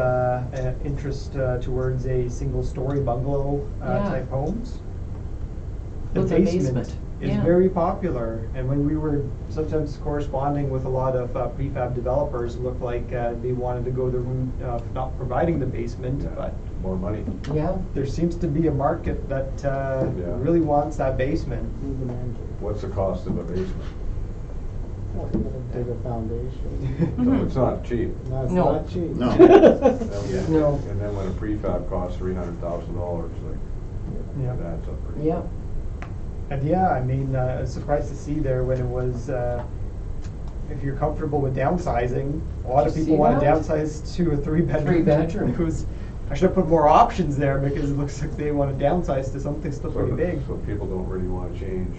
Speaker 5: interest towards a single-story bungalow type homes. The
Speaker 2: With a basement.
Speaker 5: is
Speaker 2: Yeah.
Speaker 5: very popular, and when we were sometimes corresponding with a lot of prefab developers, it looked like they wanted to go the route of not providing the basement,
Speaker 4: Yeah.
Speaker 5: but
Speaker 4: More money.
Speaker 2: Yeah.
Speaker 5: there seems to be a market that really wants that basement.
Speaker 4: What's the cost of a basement?
Speaker 7: Well, you gotta dig a foundation.
Speaker 4: So it's not cheap.
Speaker 7: No, it's
Speaker 2: No.
Speaker 7: not cheap.
Speaker 1: No.
Speaker 2: No.
Speaker 4: And then when a prefab costs $300,000, like,
Speaker 5: Yeah.
Speaker 4: it adds up pretty.
Speaker 2: Yeah.
Speaker 5: And yeah, I mean, I was surprised to see there when it was, if you're comfortable with downsizing, a lot of
Speaker 2: Did you
Speaker 5: people
Speaker 2: see
Speaker 5: want to
Speaker 2: that?
Speaker 5: downsize to a 3-bedroom.
Speaker 2: 3-bedroom.
Speaker 5: It was, I should have put more options there because it looks like they want to downsize to something still pretty big.
Speaker 4: So people don't really want to change.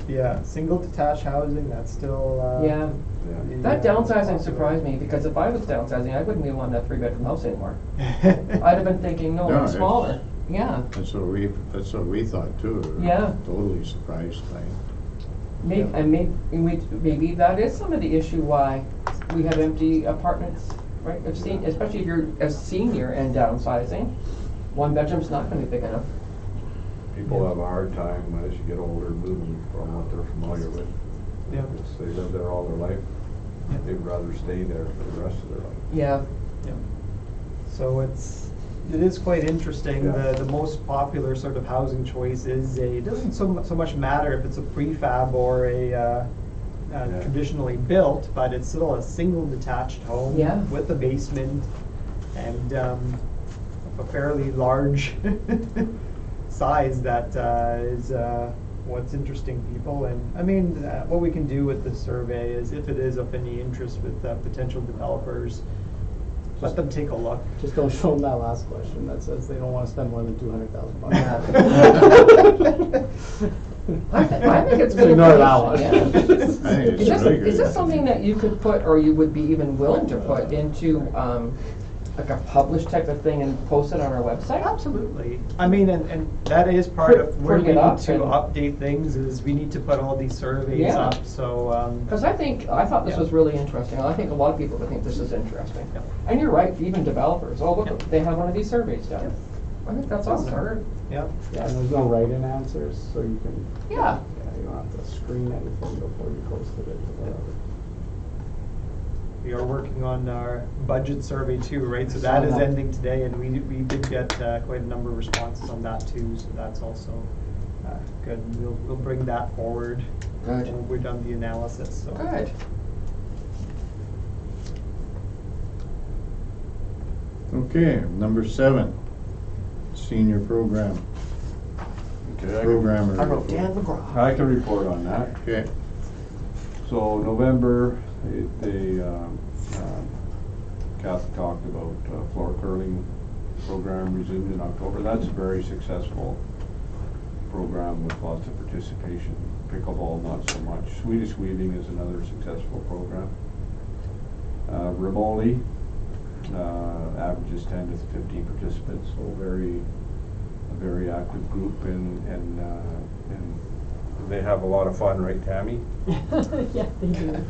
Speaker 5: Yeah, single detached housing, that's still.
Speaker 2: Yeah.
Speaker 4: Yeah.
Speaker 2: That downsizing surprised me, because if I was downsizing, I wouldn't even want that 3-bedroom house anymore. I'd have been thinking, no,
Speaker 1: No,
Speaker 2: it's smaller. Yeah.
Speaker 1: That's what we thought too. We were
Speaker 2: Yeah.
Speaker 1: Totally surprised by it.
Speaker 2: Maybe that is some of the issue why we have empty apartments, right? Especially if you're a senior and downsizing, 1 bedroom's not gonna be big enough.
Speaker 4: People have a hard time as you get older moving from what they're familiar with.
Speaker 5: Yeah.
Speaker 4: Because they live there all their life.
Speaker 5: Yeah.
Speaker 4: They'd rather stay there for the rest of their life.
Speaker 2: Yeah.
Speaker 5: Yeah. So it is quite interesting.
Speaker 4: Yeah.
Speaker 5: The most popular sort of housing choice is it doesn't so much matter if it's a prefab or a traditionally built, but it's still a single detached home
Speaker 2: Yeah.
Speaker 5: with a basement and a fairly large size that is what's interesting people. And I mean, what we can do with this survey is, if it is of any interest with potential developers, let them take a look.
Speaker 7: Just don't show them that last question that says they don't wanna spend more than $200,000.
Speaker 2: I think it's good
Speaker 7: Ignore that one.
Speaker 2: information, yeah.
Speaker 1: I think it's really good.
Speaker 2: Is this something that you could put, or you would be even willing to put into, like a published type of thing and post it on our website?
Speaker 5: Absolutely. I mean, and that is part of where we
Speaker 2: Putting
Speaker 5: need
Speaker 2: it up
Speaker 5: to
Speaker 2: and-
Speaker 5: update things, is we need to put all these surveys
Speaker 2: Yeah.
Speaker 5: up, so.
Speaker 2: Because I thought this
Speaker 5: Yeah.
Speaker 2: was really interesting. I think a lot of people would think this is interesting.
Speaker 5: Yeah.
Speaker 2: And you're right, even developers, oh, look,
Speaker 5: Yeah.
Speaker 2: they have one of these surveys done.
Speaker 5: Yeah.
Speaker 2: I think that's awesome.
Speaker 5: Yeah.
Speaker 7: Yeah, and there's no write-in answers, so you can.
Speaker 2: Yeah.
Speaker 7: Yeah, you don't have to screen anything before you posted it or whatever.
Speaker 5: We are working on our budget survey too, right? So
Speaker 2: I
Speaker 5: that
Speaker 2: saw
Speaker 5: is
Speaker 2: that.
Speaker 5: ending today, and we did get quite a number of responses on that too, so that's also good. We'll bring that forward
Speaker 2: Good.
Speaker 5: when we're done the analysis, so.
Speaker 2: Good.
Speaker 1: Okay, number 7, senior program,
Speaker 4: Okay,
Speaker 1: programmer.
Speaker 2: I wrote Dan McGraw.
Speaker 4: I can report on that.
Speaker 1: Okay,
Speaker 4: So November, Kathy talked about floor curling program resumed in October. That's a very successful program with lots of participation. Pickleball, not so much. Swedish weaving is another successful program. Remotely, averages 10 to 15 participants, so a very active group, and they have a lot of fun, right, Tammy?
Speaker 6: Yeah, they do.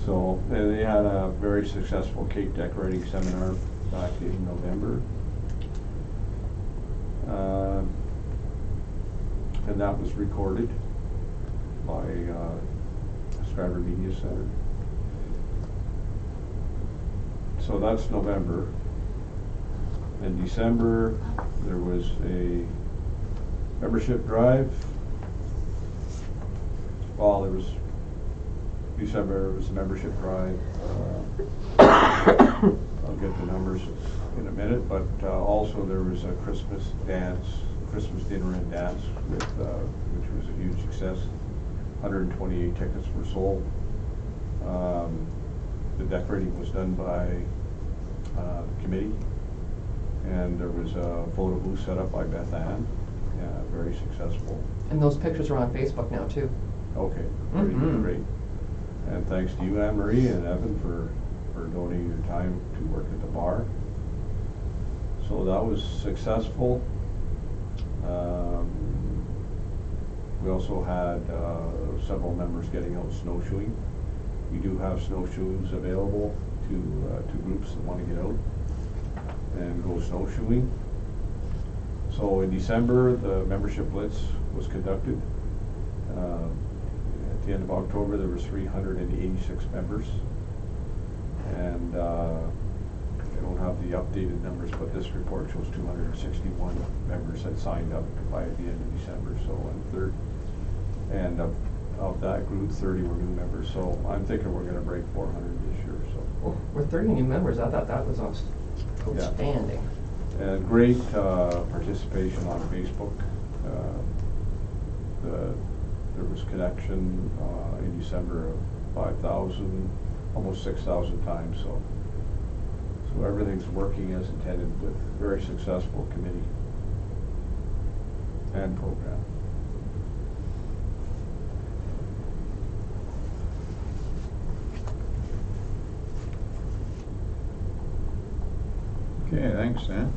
Speaker 4: So they had a very successful cake decorating seminar back in November. And that was recorded by Schreiber Media Center. so that's November. In December, there was a membership drive. Well, there was, December was a membership drive. I'll get the numbers in a minute, but also there was a Christmas dance, Christmas dinner and dance with, which was a huge success. 128 tickets were sold. The decorating was done by the committee, and there was a photo booth set up by Beth Ann. Very successful.
Speaker 2: And those pictures are on Facebook now too.
Speaker 4: Okay, very good, great. And thanks to you, Anne Marie and Evan, for donating your time to work at the bar. So that was successful. We also had several members getting out snowshoeing. We do have snowshoes available to groups that want to get out and go snowshoeing. So in December, the membership blitz was conducted. At the end of October, there was 386 members. And I don't have the updated numbers, but this report shows 261 members had signed up by the end of December. So of that group, 30 were new members. So I'm thinking we're going to break 400 this year. So
Speaker 2: Oh, we're 30 new members. I thought that was outstanding.
Speaker 4: And great participation on Facebook. There was connection in December of 5,000, almost 6,000 times. So everything's working as intended with very successful committee and program.
Speaker 1: Okay, thanks, Dan.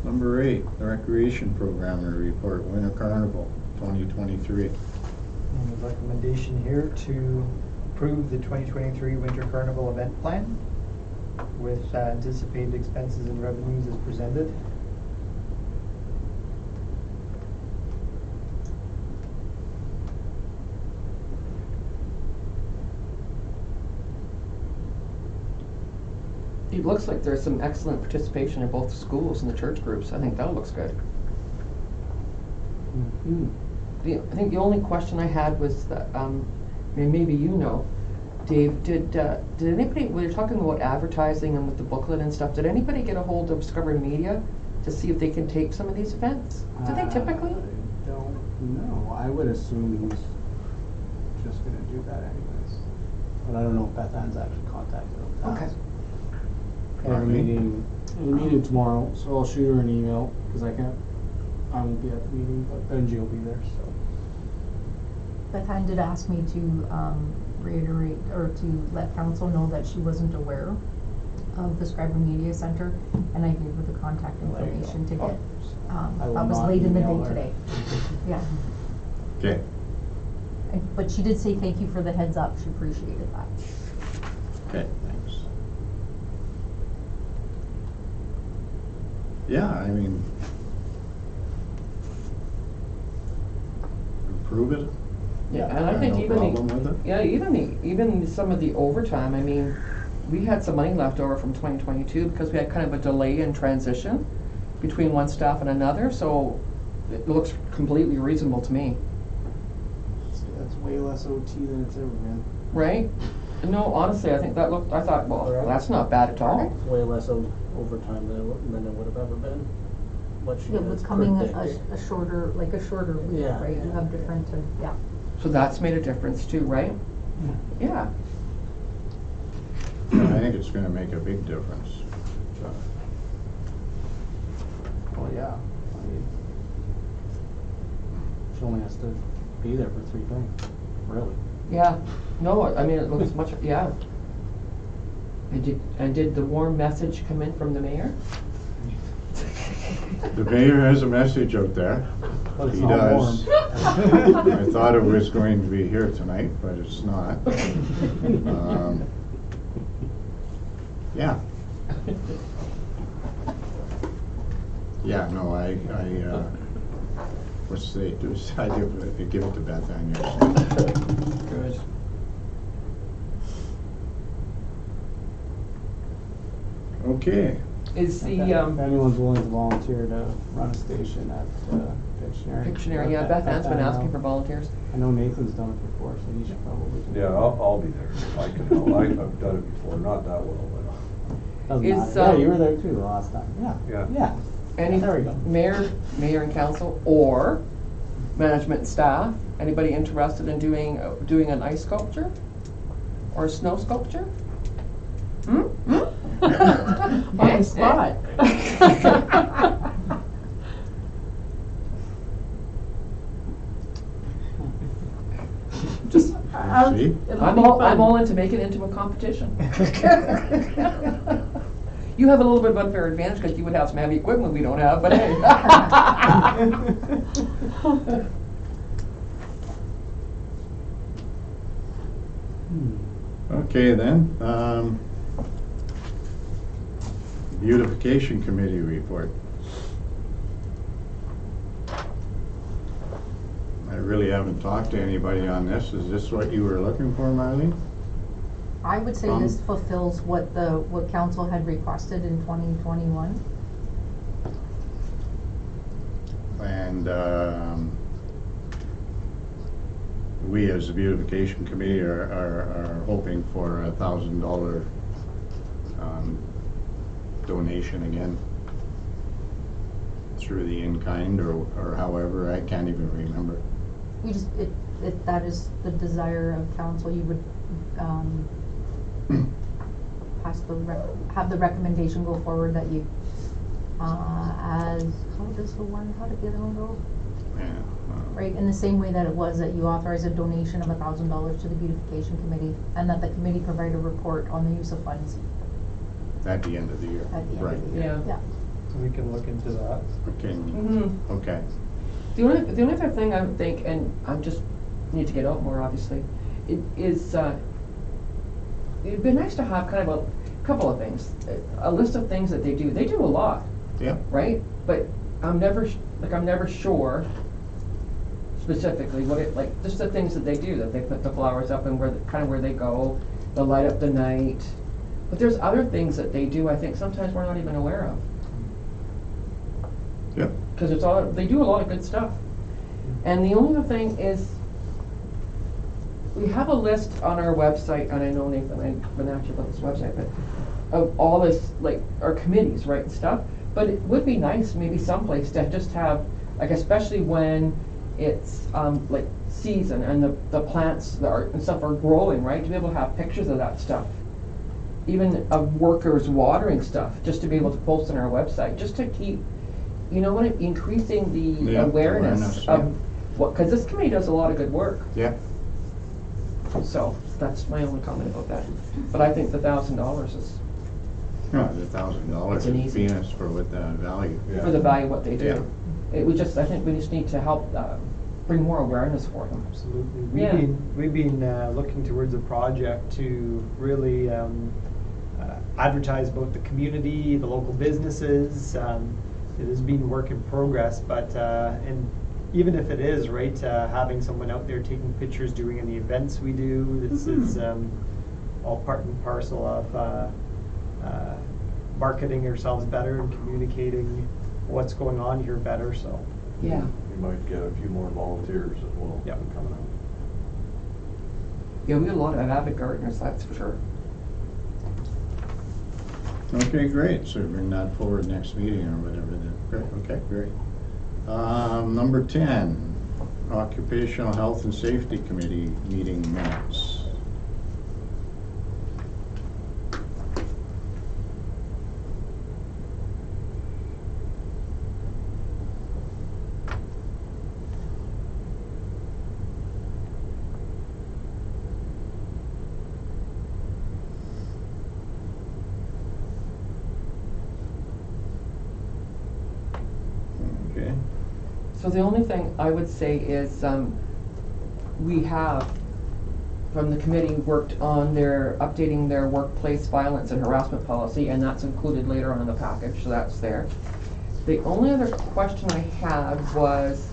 Speaker 1: Number 8, the Recreation Programmer Report, Winter Carnival 2023.
Speaker 5: And the recommendation here to approve the 2023 Winter Carnival event plan with anticipated expenses and revenues as presented.
Speaker 2: It looks like there's some excellent participation in both the schools and the church groups. I think that looks good. I think the only question I had was that, maybe you know, Dave, did anybody, we were talking about advertising and with the booklet and stuff, did anybody get a hold of Discovery Media to see if they can tape some of these events? Do they typically?
Speaker 7: I don't know. I would assume he's just gonna do that anyways. But I don't know if Beth Ann's actually contacted him.
Speaker 2: Okay.
Speaker 7: I have a meeting tomorrow, so I'll shoot her an email, because I won't be at the meeting, but Benji will be there, so.
Speaker 3: Beth Ann did ask me to reiterate, or to let council know that she wasn't aware of the Schreiber Media Center, and I gave her the contact information to get,
Speaker 7: I will
Speaker 3: that was
Speaker 7: not
Speaker 3: late in the
Speaker 7: email
Speaker 3: day
Speaker 7: her.
Speaker 3: today. Yeah.
Speaker 1: Okay.
Speaker 3: But she did say thank you for the heads up, she appreciated that.
Speaker 1: Okay, thanks. Yeah, I mean, approve it.
Speaker 2: Yeah, and I think
Speaker 1: no
Speaker 2: even
Speaker 1: problem with it.
Speaker 2: yeah, even some of the overtime, I mean, we had some money left over from 2022 because we had kind of a delay in transition between one staff and another, so it looks completely reasonable to me.
Speaker 7: That's way less OT than it's ever been.
Speaker 2: Right? No, honestly, I think I thought, well,
Speaker 7: Right.
Speaker 2: that's not bad at all.
Speaker 7: It's way less overtime than it would have ever been.
Speaker 3: Yeah, but coming a shorter week,
Speaker 7: Yeah,
Speaker 3: right, you
Speaker 7: yeah,
Speaker 3: have
Speaker 7: yeah.
Speaker 3: different, yeah.
Speaker 2: So that's made a difference too, right? Yeah.
Speaker 1: I think it's gonna make a big difference.
Speaker 7: Well, yeah. I mean, she only has to be there for 3 things, really.
Speaker 2: Yeah. No, I mean, it looks much, yeah. And did the warm message come in from the mayor?
Speaker 1: The mayor has a message out there.
Speaker 7: But it's
Speaker 1: He
Speaker 7: not
Speaker 1: does.
Speaker 7: warm.
Speaker 1: I thought it was going to be here tonight, but it's not. Yeah. Yeah, no, what's the, I give it to Beth Ann.
Speaker 2: Good.
Speaker 1: Okay,
Speaker 2: Is the,
Speaker 7: If anyone's willing to volunteer to run a station at Pictionary.
Speaker 2: Pictionary, yeah, Beth Ann's been asking for volunteers.
Speaker 7: I know Nathan's done it before, so he should probably do it.
Speaker 4: Yeah, I'll be there. I can help. I've done it before, not that well, but,
Speaker 7: Doesn't
Speaker 2: Is,
Speaker 7: matter. Yeah, you were
Speaker 2: um,
Speaker 7: there too the last time. Yeah.
Speaker 4: Yeah.
Speaker 2: Any
Speaker 7: There we go.
Speaker 2: mayor and council or management and staff, anybody interested in doing an ice sculpture or a snow sculpture? Hmm?
Speaker 6: On the spot.
Speaker 2: Just,
Speaker 1: see?
Speaker 2: I'm all in to make it into a competition. You have a little bit of unfair advantage because you would have some heavy equipment we don't have, but hey.
Speaker 1: Okay then, beautification committee report. I really haven't talked to anybody on this. Is this what you were looking for, Marlene?
Speaker 3: I would say this fulfills what council had requested in 2021.
Speaker 1: And we as the beautification committee are hoping for $1,000 donation again through the in-kind or however, I can't even remember.
Speaker 3: We just, if that is the desire of council, you would have the recommendation go forward that you, how did the other one go?
Speaker 1: Yeah.
Speaker 3: Right, in the same way that it was that you authorize a donation of $1,000 to the beautification committee, and that the committee provide a report on the use of funds
Speaker 1: At the end of the year.
Speaker 3: at the end
Speaker 1: Right.
Speaker 3: of the year.
Speaker 2: Yeah.
Speaker 5: We can look into that.
Speaker 1: Okay,
Speaker 2: Mhm.
Speaker 1: okay.
Speaker 2: The only other thing I would think, and I just need to get out more obviously, it is, it'd be nice to have kind of a couple of things, a list of things that they do. They do a lot,
Speaker 1: Yeah,
Speaker 2: right? But I'm never sure specifically what it, like, just the things that they do, that they put the flowers up and where they go, they'll light up the night. But there's other things that they do I think sometimes we're not even aware of.
Speaker 1: yeah.
Speaker 2: Because they do a lot of good stuff. And the only other thing is, we have a list on our website, and I know Nathan, I've been at you about this website, but of all this, like, our committees, right, and stuff. But it would be nice, maybe someplace to just have, like, especially when it's, like, season and the plants and stuff are growing, right, to be able to have pictures of that stuff. Even of workers watering stuff, just to be able to post on our website, just to keep, you know what, increasing the
Speaker 1: Yeah,
Speaker 2: awareness
Speaker 1: yeah.
Speaker 2: of what, because this committee does a lot of good work.
Speaker 1: Yeah.
Speaker 2: So that's my only comment about that. But I think the $1,000 is
Speaker 1: No, the $1,000
Speaker 2: It's an
Speaker 1: is
Speaker 2: easy-
Speaker 1: Venus for what the value.
Speaker 2: for the value of what they do.
Speaker 1: Yeah.
Speaker 2: It would just, I think we just need to help bring more awareness for them.
Speaker 5: Absolutely.
Speaker 2: Yeah.
Speaker 5: We've been looking towards a project to really advertise about the community, the local businesses. It has been work in progress, but and even if it is, right, having someone out there taking pictures during any events we do, this is all part and parcel of marketing ourselves better and communicating what's going on here better, so.
Speaker 2: Yeah.
Speaker 4: we might get a few more volunteers as well
Speaker 5: Yep.
Speaker 4: coming out.
Speaker 2: Yeah, we have a lot of avid gardeners, that's for sure.
Speaker 1: Okay, great, so bring that forward next meeting or whatever then. Great, okay, great. Number 10, Occupational Health and Safety Committee meeting minutes. Okay,
Speaker 2: So the only thing I would say is, we have, from the committee, worked on updating their workplace violence and harassment policy, and that's included later on in the package, so that's there. The only other question I had was,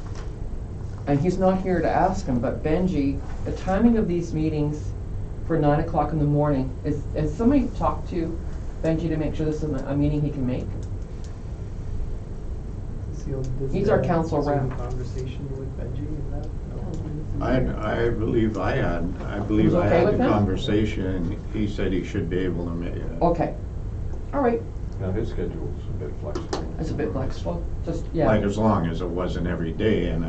Speaker 2: and he's not here to ask him, but Benji, the timing of these meetings for 9 o'clock in the morning, has somebody talked to Benji to make sure this is a meeting he can make?
Speaker 5: Does
Speaker 2: He's
Speaker 5: the
Speaker 2: our council
Speaker 5: Zoom
Speaker 2: rep.
Speaker 5: Conversation with Benji, is that? No.
Speaker 1: I believe I
Speaker 2: was okay
Speaker 1: had
Speaker 2: with
Speaker 1: the
Speaker 2: that?
Speaker 1: conversation, and he said he should be able to make it.
Speaker 2: Okay, all right,
Speaker 4: Now, his schedule's a bit flexible.
Speaker 2: it's a bit flexible, just, yeah.
Speaker 1: Like as long as it wasn't every day, and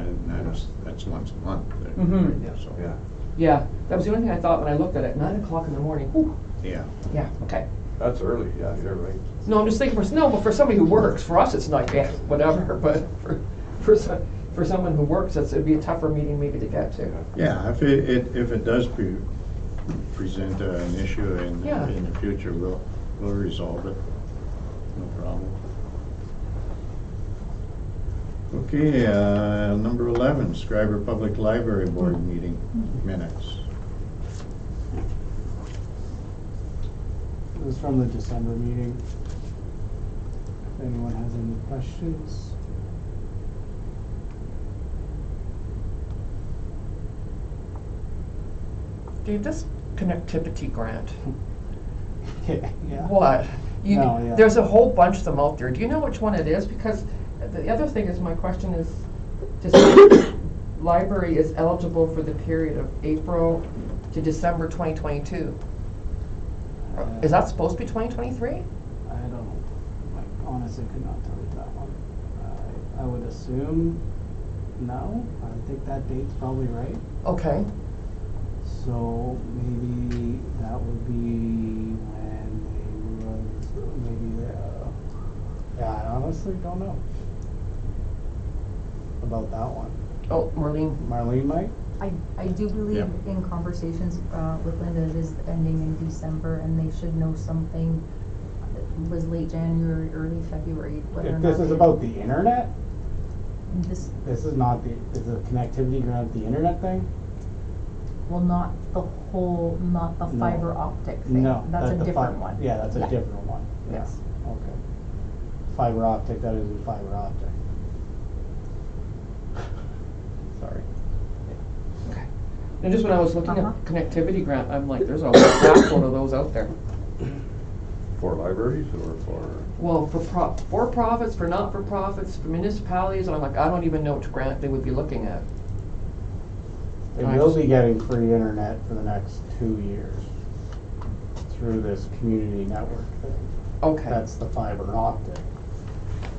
Speaker 1: that's once a month.
Speaker 2: Mhm.
Speaker 1: Yeah, so,
Speaker 4: Yeah,
Speaker 2: Yeah, that was the only thing I thought when I looked at it, 9 o'clock in the morning, whew,
Speaker 1: yeah.
Speaker 2: yeah, okay.
Speaker 4: that's early, yeah, you're right.
Speaker 2: No, I'm just thinking but for somebody who works, for us, it's like, yeah, whatever, but for someone who works, it'd be a tougher meeting maybe to get to.
Speaker 1: Yeah, if it does present an issue
Speaker 2: Yeah.
Speaker 1: in the future, we'll resolve it. No problem. Okay, number 11, Schreiber Public Library Board meeting minutes.
Speaker 7: It was from the December meeting. If anyone has any questions.
Speaker 2: Dave, this connectivity grant,
Speaker 7: Yeah.
Speaker 2: what?
Speaker 7: No, yeah.
Speaker 2: There's a whole bunch of them out there. Do you know which one it is? Because the other thing is, my question is, just library is eligible for the period of April to December 2022. Is that supposed to be 2023?
Speaker 7: I don't, I honestly could not tell you that one. I would assume no. I think that date's probably right.
Speaker 2: Okay.
Speaker 7: So maybe that would be when they was, maybe, yeah, I honestly don't know about that one.
Speaker 2: Oh, Marlene.
Speaker 7: Marlene might?
Speaker 3: I do believe
Speaker 1: Yeah.
Speaker 3: in conversations with Linda, it is ending in December, and they should know something. It was late January, early February, whether or
Speaker 7: If
Speaker 3: not
Speaker 7: this is
Speaker 3: they-
Speaker 7: about the internet,
Speaker 3: This,
Speaker 7: this is not is the connectivity grant the internet thing?
Speaker 3: well, not the whole, not the
Speaker 7: No.
Speaker 3: fiber optic thing.
Speaker 7: No.
Speaker 3: That's a
Speaker 7: the
Speaker 3: different
Speaker 7: fi-
Speaker 3: one.
Speaker 7: Yeah, that's a different one. Yeah.
Speaker 3: Yes.
Speaker 7: Okay. Fiber optic, that isn't fiber optic. Sorry.
Speaker 2: Okay. And just when I was looking
Speaker 3: Uh-huh.
Speaker 2: at connectivity grant, I'm like, there's a backload of those out there.
Speaker 4: For libraries or for?
Speaker 2: Well, for profits, for not-for-profits, for municipalities, and I'm like, I don't even know which grant they would be looking at.
Speaker 7: They
Speaker 2: I
Speaker 7: will
Speaker 2: just-
Speaker 7: be getting free internet for the next 2 years through this community network thing.
Speaker 2: Okay.
Speaker 7: That's the fiber optic.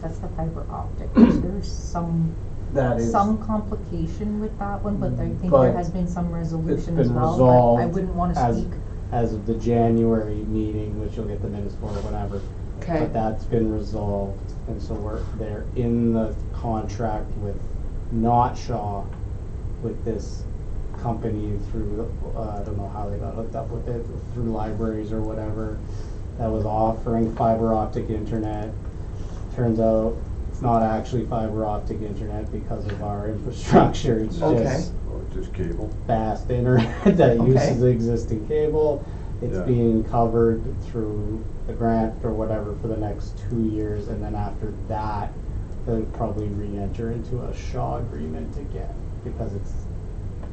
Speaker 3: That's the fiber optic. There's some
Speaker 7: That
Speaker 3: complication with that one, but I think
Speaker 7: But
Speaker 3: there has been some
Speaker 7: It's
Speaker 3: resolution as
Speaker 7: been
Speaker 3: well,
Speaker 7: resolved.
Speaker 3: but I wouldn't wanna
Speaker 7: as-
Speaker 3: speak.
Speaker 7: As of the January meeting, which you'll get the minutes for or whatever.
Speaker 2: Okay.
Speaker 7: But that's been resolved, and so they're in the contract with not Shaw, with this company through, I don't know how they got hooked up with it, through libraries or whatever, that was offering fiber optic internet. Turns out it's not actually fiber optic internet because of our infrastructure, it's
Speaker 2: Okay.
Speaker 7: just
Speaker 4: Or just cable?
Speaker 7: fast internet that
Speaker 2: Okay.
Speaker 7: uses the existing cable. It's
Speaker 4: Yeah.
Speaker 7: being covered through the grant or whatever for the next 2 years, and then after that, they'll probably re-enter into a Shaw agreement again, because it's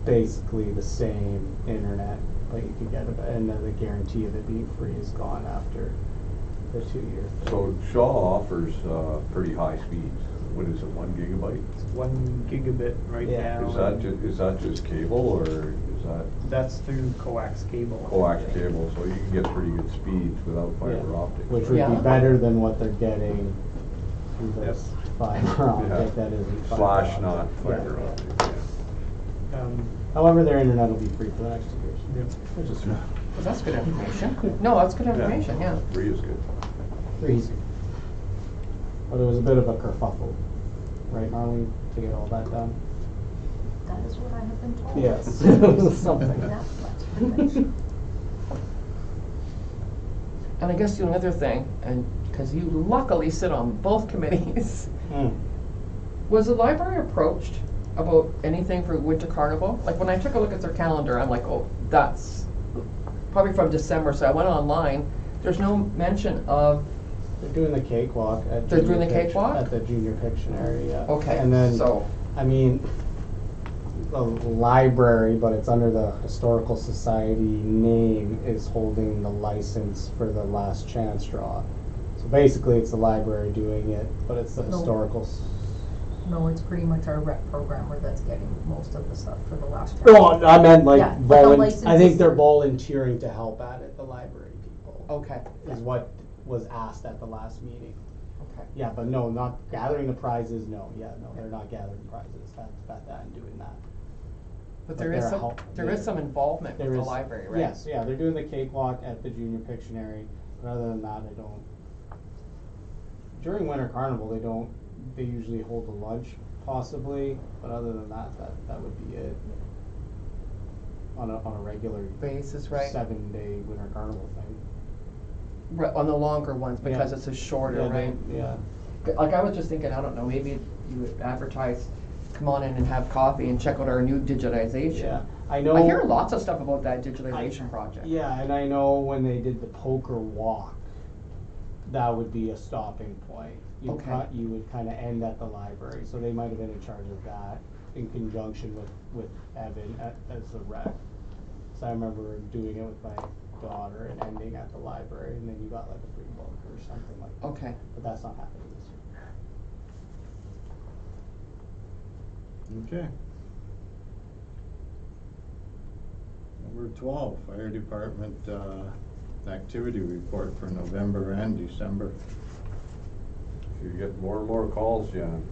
Speaker 7: basically the same internet, but you could get it, and then the guarantee of it being free is gone after the 2 years.
Speaker 4: So Shaw offers pretty high speeds. What is it, 1 gigabyte?
Speaker 5: It's 1 gigabit right
Speaker 7: Yeah.
Speaker 5: now.
Speaker 4: Is that just cable, or is that
Speaker 5: That's through coax cable.
Speaker 4: coax cable? So you can get pretty good speeds without fiber
Speaker 7: Yeah.
Speaker 4: optic.
Speaker 7: Which would
Speaker 2: Yeah.
Speaker 7: be better than what they're getting through
Speaker 5: Yep.
Speaker 7: this fiber optic that isn't fiber
Speaker 4: Slash
Speaker 7: optic.
Speaker 4: not fiber
Speaker 7: Yeah.
Speaker 4: optic, yeah.
Speaker 7: However, their internet will be free for the next 2 years.
Speaker 5: Yep.
Speaker 7: Which is
Speaker 2: Well, that's good information. No, that's good information, yeah.
Speaker 4: Free is good.
Speaker 7: pretty easy. But it was a bit of a kerfuffle, right, Marlene, to get all that done?
Speaker 3: That is what I have been told.
Speaker 7: Yes, something.
Speaker 3: Yeah, that's pretty much.
Speaker 2: And I guess the other thing, and because you luckily sit on both committees,
Speaker 7: Hmm.
Speaker 2: was the library approached about anything for Winter Carnival? Like, when I took a look at their calendar, I'm like, oh, that's probably from December, so I went online. There's no mention of,
Speaker 7: They're doing the cakewalk at
Speaker 2: They're doing
Speaker 7: Junior
Speaker 2: the cakewalk?
Speaker 7: At the Junior Pictionary, yeah.
Speaker 2: okay,
Speaker 7: And then,
Speaker 2: so,
Speaker 7: I mean, the library, but it's under the Historical Society name, is holding the license for the last chance draw. So basically, it's the library doing it, but it's the
Speaker 3: No.
Speaker 7: historical.
Speaker 3: No, it's pretty much our rec programmer that's getting most of the stuff for the last time.
Speaker 7: No, I meant like
Speaker 3: Yeah, but the
Speaker 7: I
Speaker 3: license
Speaker 7: think
Speaker 3: is-
Speaker 7: they're volunteering to help at it. The library people
Speaker 2: Okay,
Speaker 7: is what was asked at the last meeting.
Speaker 2: okay.
Speaker 7: Yeah, but no, not gathering the prizes. No, yeah, no, they're not gathering prizes. That and doing that.
Speaker 2: But
Speaker 7: But
Speaker 2: there is
Speaker 7: they're
Speaker 2: some,
Speaker 7: help-
Speaker 2: there is
Speaker 7: they-
Speaker 2: some involvement with
Speaker 7: There
Speaker 2: the
Speaker 7: is-
Speaker 2: library, right?
Speaker 7: Yes, yeah, they're doing the cakewalk at the Junior Pictionary, but other than that, I don't. During Winter Carnival, they usually hold a lunch, possibly, but other than that, that would be it. On a regular
Speaker 2: Basis, right?
Speaker 7: 7-day Winter Carnival thing.
Speaker 2: Right, on the longer ones, because
Speaker 7: Yeah.
Speaker 2: it's a shorter,
Speaker 7: Yeah,
Speaker 2: right?
Speaker 7: Yeah.
Speaker 2: Like, I was just thinking, I don't know, maybe you would advertise, come on in and have coffee and check out our new digitization.
Speaker 7: Yeah, I know.
Speaker 2: I hear lots of stuff about that digitalization project.
Speaker 7: Yeah, and I know when they did the poker walk, that would be a stopping point.
Speaker 2: Okay.
Speaker 7: You would kind of end at the library, so they might have been in charge of that in conjunction with Evan as the rec. So I remember doing it with my daughter and ending at the library, and then you got like a free book or something like that.
Speaker 2: Okay.
Speaker 7: But that's not happening this year.
Speaker 1: Okay. Number 12, Fire Department activity report for November and December.
Speaker 4: You get more and more calls, Jan.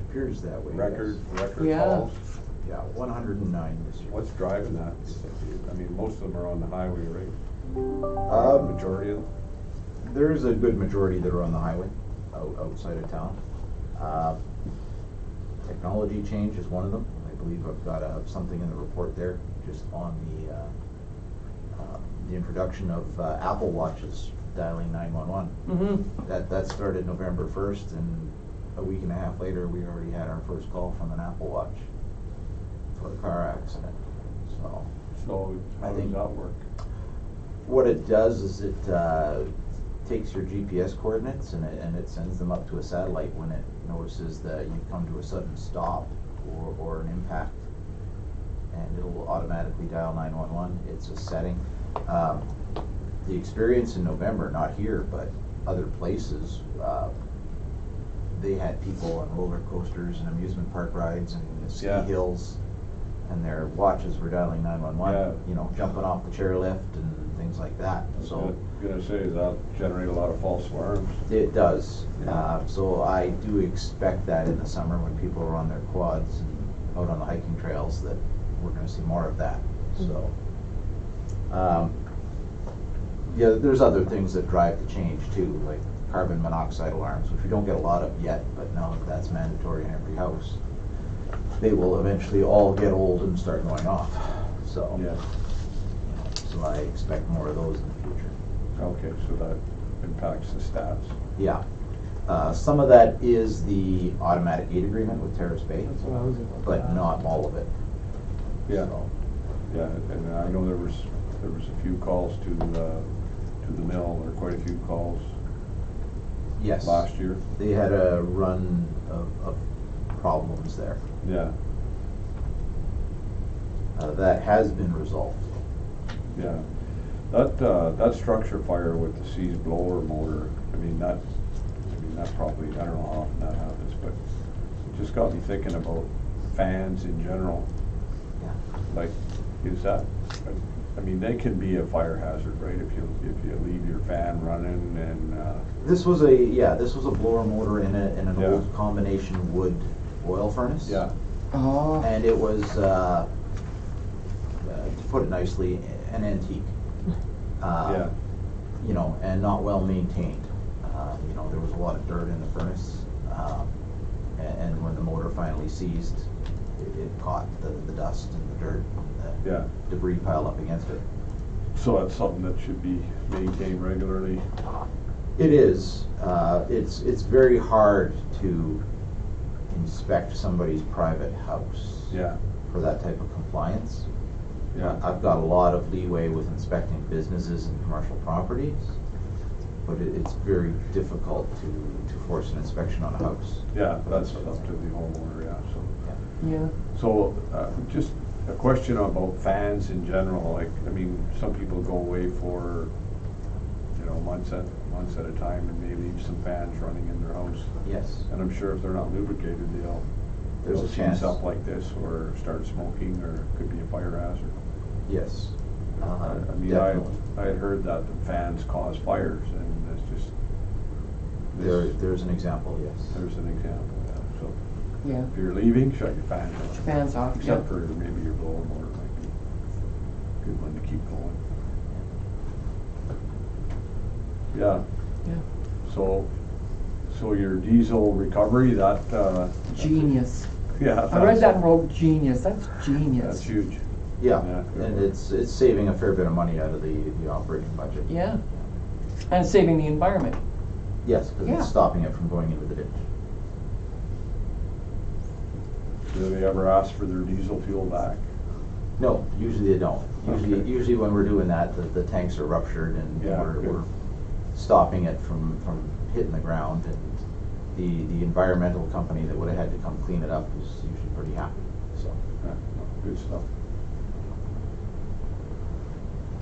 Speaker 9: Appears that way.
Speaker 4: Record
Speaker 2: Yeah.
Speaker 4: calls.
Speaker 9: Yes. Yeah, 109 this year.
Speaker 4: What's driving that? I mean, most of them are on the highway, right? Majority of them?
Speaker 9: There's a good majority that are on the highway, outside of town. Technology change is one of them. I believe I've got something in the report there, just on the introduction of Apple Watches dialing 911.
Speaker 2: Mm-hmm.
Speaker 9: That started November 1st, and a week and a half later, we already had our first call from an Apple Watch for a car accident. So
Speaker 4: How does that work?
Speaker 9: what it does is it takes your GPS coordinates and it sends them up to a satellite when it notices that you come to a sudden stop or an impact, and it'll automatically dial 911. It's a setting. The experience in November, not here, but other places, they had people on roller coasters and amusement park rides and ski
Speaker 4: Yeah.
Speaker 9: hills, and their watches were dialing 911,
Speaker 4: Yeah.
Speaker 9: you know, jumping off the chairlift and things like that. So
Speaker 4: I was gonna say, does that generate a lot of false alarms?
Speaker 9: it does.
Speaker 4: Yeah.
Speaker 9: So I do expect that in the summer when people are on their quads and out on the hiking trails that we're gonna see more of that, so. Yeah, there's other things that drive the change too, like carbon monoxide alarms, which we don't get a lot of yet, but now that that's mandatory in every house, they will eventually all get old and start going off, so.
Speaker 4: Yeah.
Speaker 9: So I expect more of those in the future.
Speaker 4: Okay, so that impacts the stats.
Speaker 9: Yeah. Some of that is the automatic gate agreement with Terrace Bay,
Speaker 7: That's what I was about to
Speaker 9: but
Speaker 7: ask.
Speaker 9: not all of it.
Speaker 4: Yeah.
Speaker 9: So,
Speaker 4: Yeah, and I know there was a few calls to the mill, or quite a few calls
Speaker 9: yes.
Speaker 4: last year.
Speaker 9: They had a run of problems there.
Speaker 4: Yeah,
Speaker 9: That has been resolved.
Speaker 4: yeah. That structure fire with the C's blower motor, I mean, that probably, I don't know how often that happens, but it just got me thinking about fans in general.
Speaker 9: Yeah.
Speaker 4: Like, is that, I mean, they can be a fire hazard, right, if you leave your fan running and,
Speaker 9: This was a blower motor in an
Speaker 4: Yeah.
Speaker 9: old combination wood oil furnace.
Speaker 4: yeah,
Speaker 2: Oh,
Speaker 9: And it was, to put it nicely, an antique.
Speaker 4: yeah,
Speaker 9: You know, and not well maintained. You know, there was a lot of dirt in the furnace, and when the motor finally seized, it caught the dust and the dirt and the
Speaker 4: yeah.
Speaker 9: debris piled up against it.
Speaker 4: So that's something that should be maintained regularly.
Speaker 9: It is. It's very hard to inspect somebody's private house
Speaker 4: Yeah,
Speaker 9: for that type of compliance.
Speaker 4: yeah,
Speaker 9: I've got a lot of leeway with inspecting businesses and commercial properties, but it's very difficult to force an inspection on a house.
Speaker 4: yeah, that's up to the homeowner, yeah, so.
Speaker 2: Yeah.
Speaker 4: So, just a question about fans in general, like, I mean, some people go away for, you know, months at a time and they leave some fans running in their house.
Speaker 9: Yes,
Speaker 4: And I'm sure if they're not lubricated,
Speaker 9: There's
Speaker 4: they'll
Speaker 9: a chance.
Speaker 4: seize up like this or start smoking, or it could be a fire hazard.
Speaker 9: yes.
Speaker 4: I mean,
Speaker 9: Definitely.
Speaker 4: I had heard that the fans cause fires, and it's just.
Speaker 9: There's an example, yes.
Speaker 4: There's an example, yeah, so
Speaker 2: Yeah.
Speaker 4: if you're leaving, shut your fans off.
Speaker 2: Fans off,
Speaker 4: Except
Speaker 2: yeah.
Speaker 4: for maybe your blower motor might be a good one to keep going. Yeah,
Speaker 2: Yeah.
Speaker 4: so your diesel recovery, that,
Speaker 2: Genius.
Speaker 4: yeah.
Speaker 2: I read that and wrote genius. That's genius.
Speaker 4: That's huge.
Speaker 9: Yeah,
Speaker 4: Yeah.
Speaker 9: and it's saving a fair bit of money out of the operating budget.
Speaker 2: Yeah. And saving the environment.
Speaker 9: Yes, because
Speaker 2: Yeah.
Speaker 9: it's stopping it from going into the ditch.
Speaker 4: Do they ever ask for their diesel fuel back?
Speaker 9: No, usually they don't.
Speaker 4: Okay.
Speaker 9: Usually when we're doing that, the tanks are ruptured and
Speaker 4: Yeah,
Speaker 9: we're
Speaker 4: good.
Speaker 9: stopping it from hitting the ground. And the environmental company that would have had to come clean it up is usually pretty happy, so.
Speaker 4: Yeah, no, good stuff.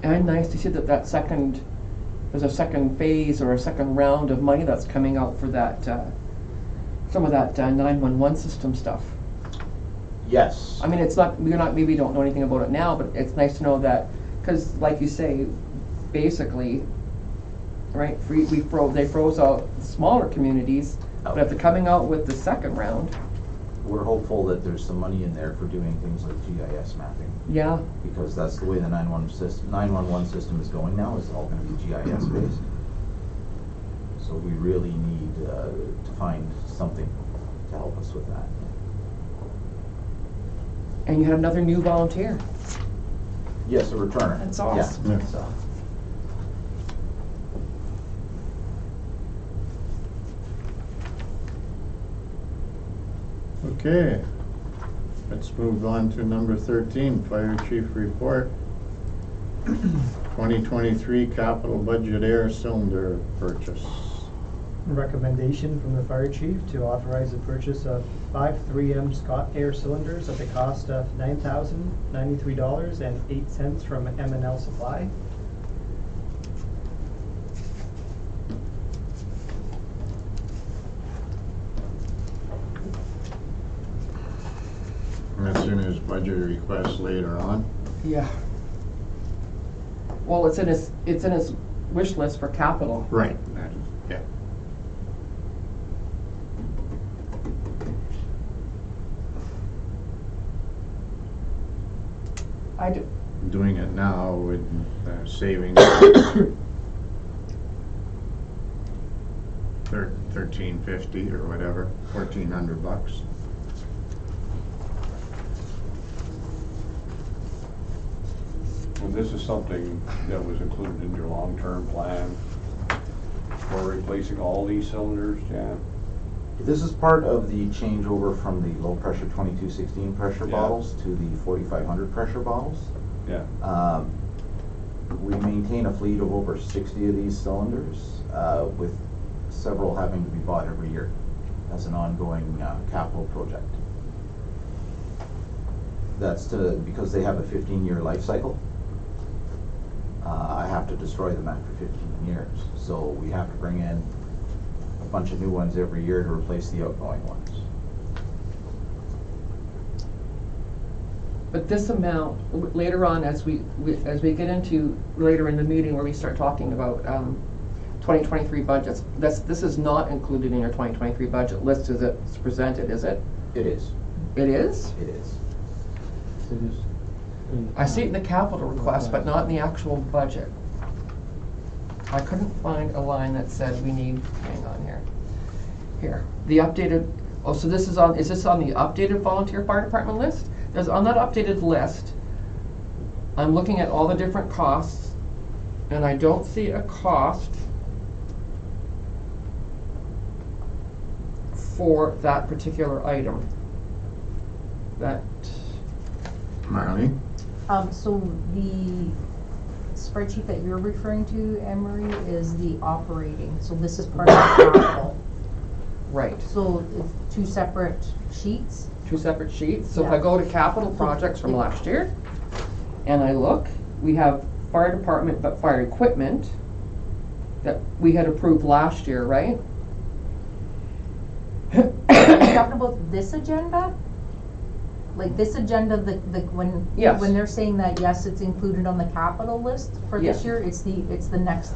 Speaker 2: And nice to see that there's a second phase or a second round of money that's coming out for that, some of that 911 system stuff.
Speaker 9: Yes.
Speaker 2: I mean, maybe don't know anything about it now, but it's nice to know that, because like you say, basically, right, they froze out smaller communities, but if they're coming out with the second round,
Speaker 9: We're hopeful that there's some money in there for doing things like GIS mapping,
Speaker 2: yeah,
Speaker 9: because that's the way the 911 system is going now, is all gonna be GIS based. So we really need to find something to help us with that.
Speaker 2: and you had another new volunteer.
Speaker 9: Yes, a returner.
Speaker 2: That's
Speaker 9: Yeah,
Speaker 2: awesome.
Speaker 1: Yeah.
Speaker 9: so.
Speaker 1: Okay, let's move on to number 13, Fire Chief Report. 2023 capital budget air cylinder purchase.
Speaker 5: Recommendation from the fire chief to authorize the purchase of 5 3M Scott air cylinders at the cost of $9,093.08 from M&L Supply.
Speaker 1: And that's in his budget request later on.
Speaker 2: Yeah. Well, it's in his wish list for capital.
Speaker 1: Right. Yeah. Doing it now with saving $1,350 or whatever, $1,400.
Speaker 4: Well, this is something that was included in your long-term plan for replacing all these cylinders, Jan?
Speaker 9: This is part of the changeover from the low-pressure 2216 pressure
Speaker 4: Yeah.
Speaker 9: bottles to the 4500 pressure bottles.
Speaker 4: Yeah.
Speaker 9: We maintain a fleet of over 60 of these cylinders, with several having to be bought every year as an ongoing capital project. That's because they have a 15-year life cycle. I have to destroy them after 15 years. So we have to bring in a bunch of new ones every year to replace the outgoing ones.
Speaker 2: But this amount, later on, as we get into, later in the meeting where we start talking about 2023 budgets, this is not included in your 2023 budget list as it's presented, is it?
Speaker 9: It is.
Speaker 2: It is?
Speaker 9: It is.
Speaker 7: So just-
Speaker 2: I see it in the capital request, but not in the actual budget. I couldn't find a line that said we need, hang on here. Here, the updated, oh, so is this on the updated volunteer fire department list? There's, on that updated list, I'm looking at all the different costs, and I don't see a cost for that particular item. That,
Speaker 1: Marlene?
Speaker 3: So the spreadsheet that you're referring to, Anne Marie, is the operating, so this is part of the capital.
Speaker 2: right.
Speaker 3: So it's two separate sheets.
Speaker 2: two separate sheets. So if I
Speaker 3: Yeah.
Speaker 2: go to capital projects from last year, and I look, we have fire department, but fire equipment that we had approved last year, right?
Speaker 3: Are you talking about this agenda? Like this agenda, when,
Speaker 2: Yes.
Speaker 3: when they're saying that, yes, it's included on the capital list for this
Speaker 2: Yes.
Speaker 3: year, it's the next,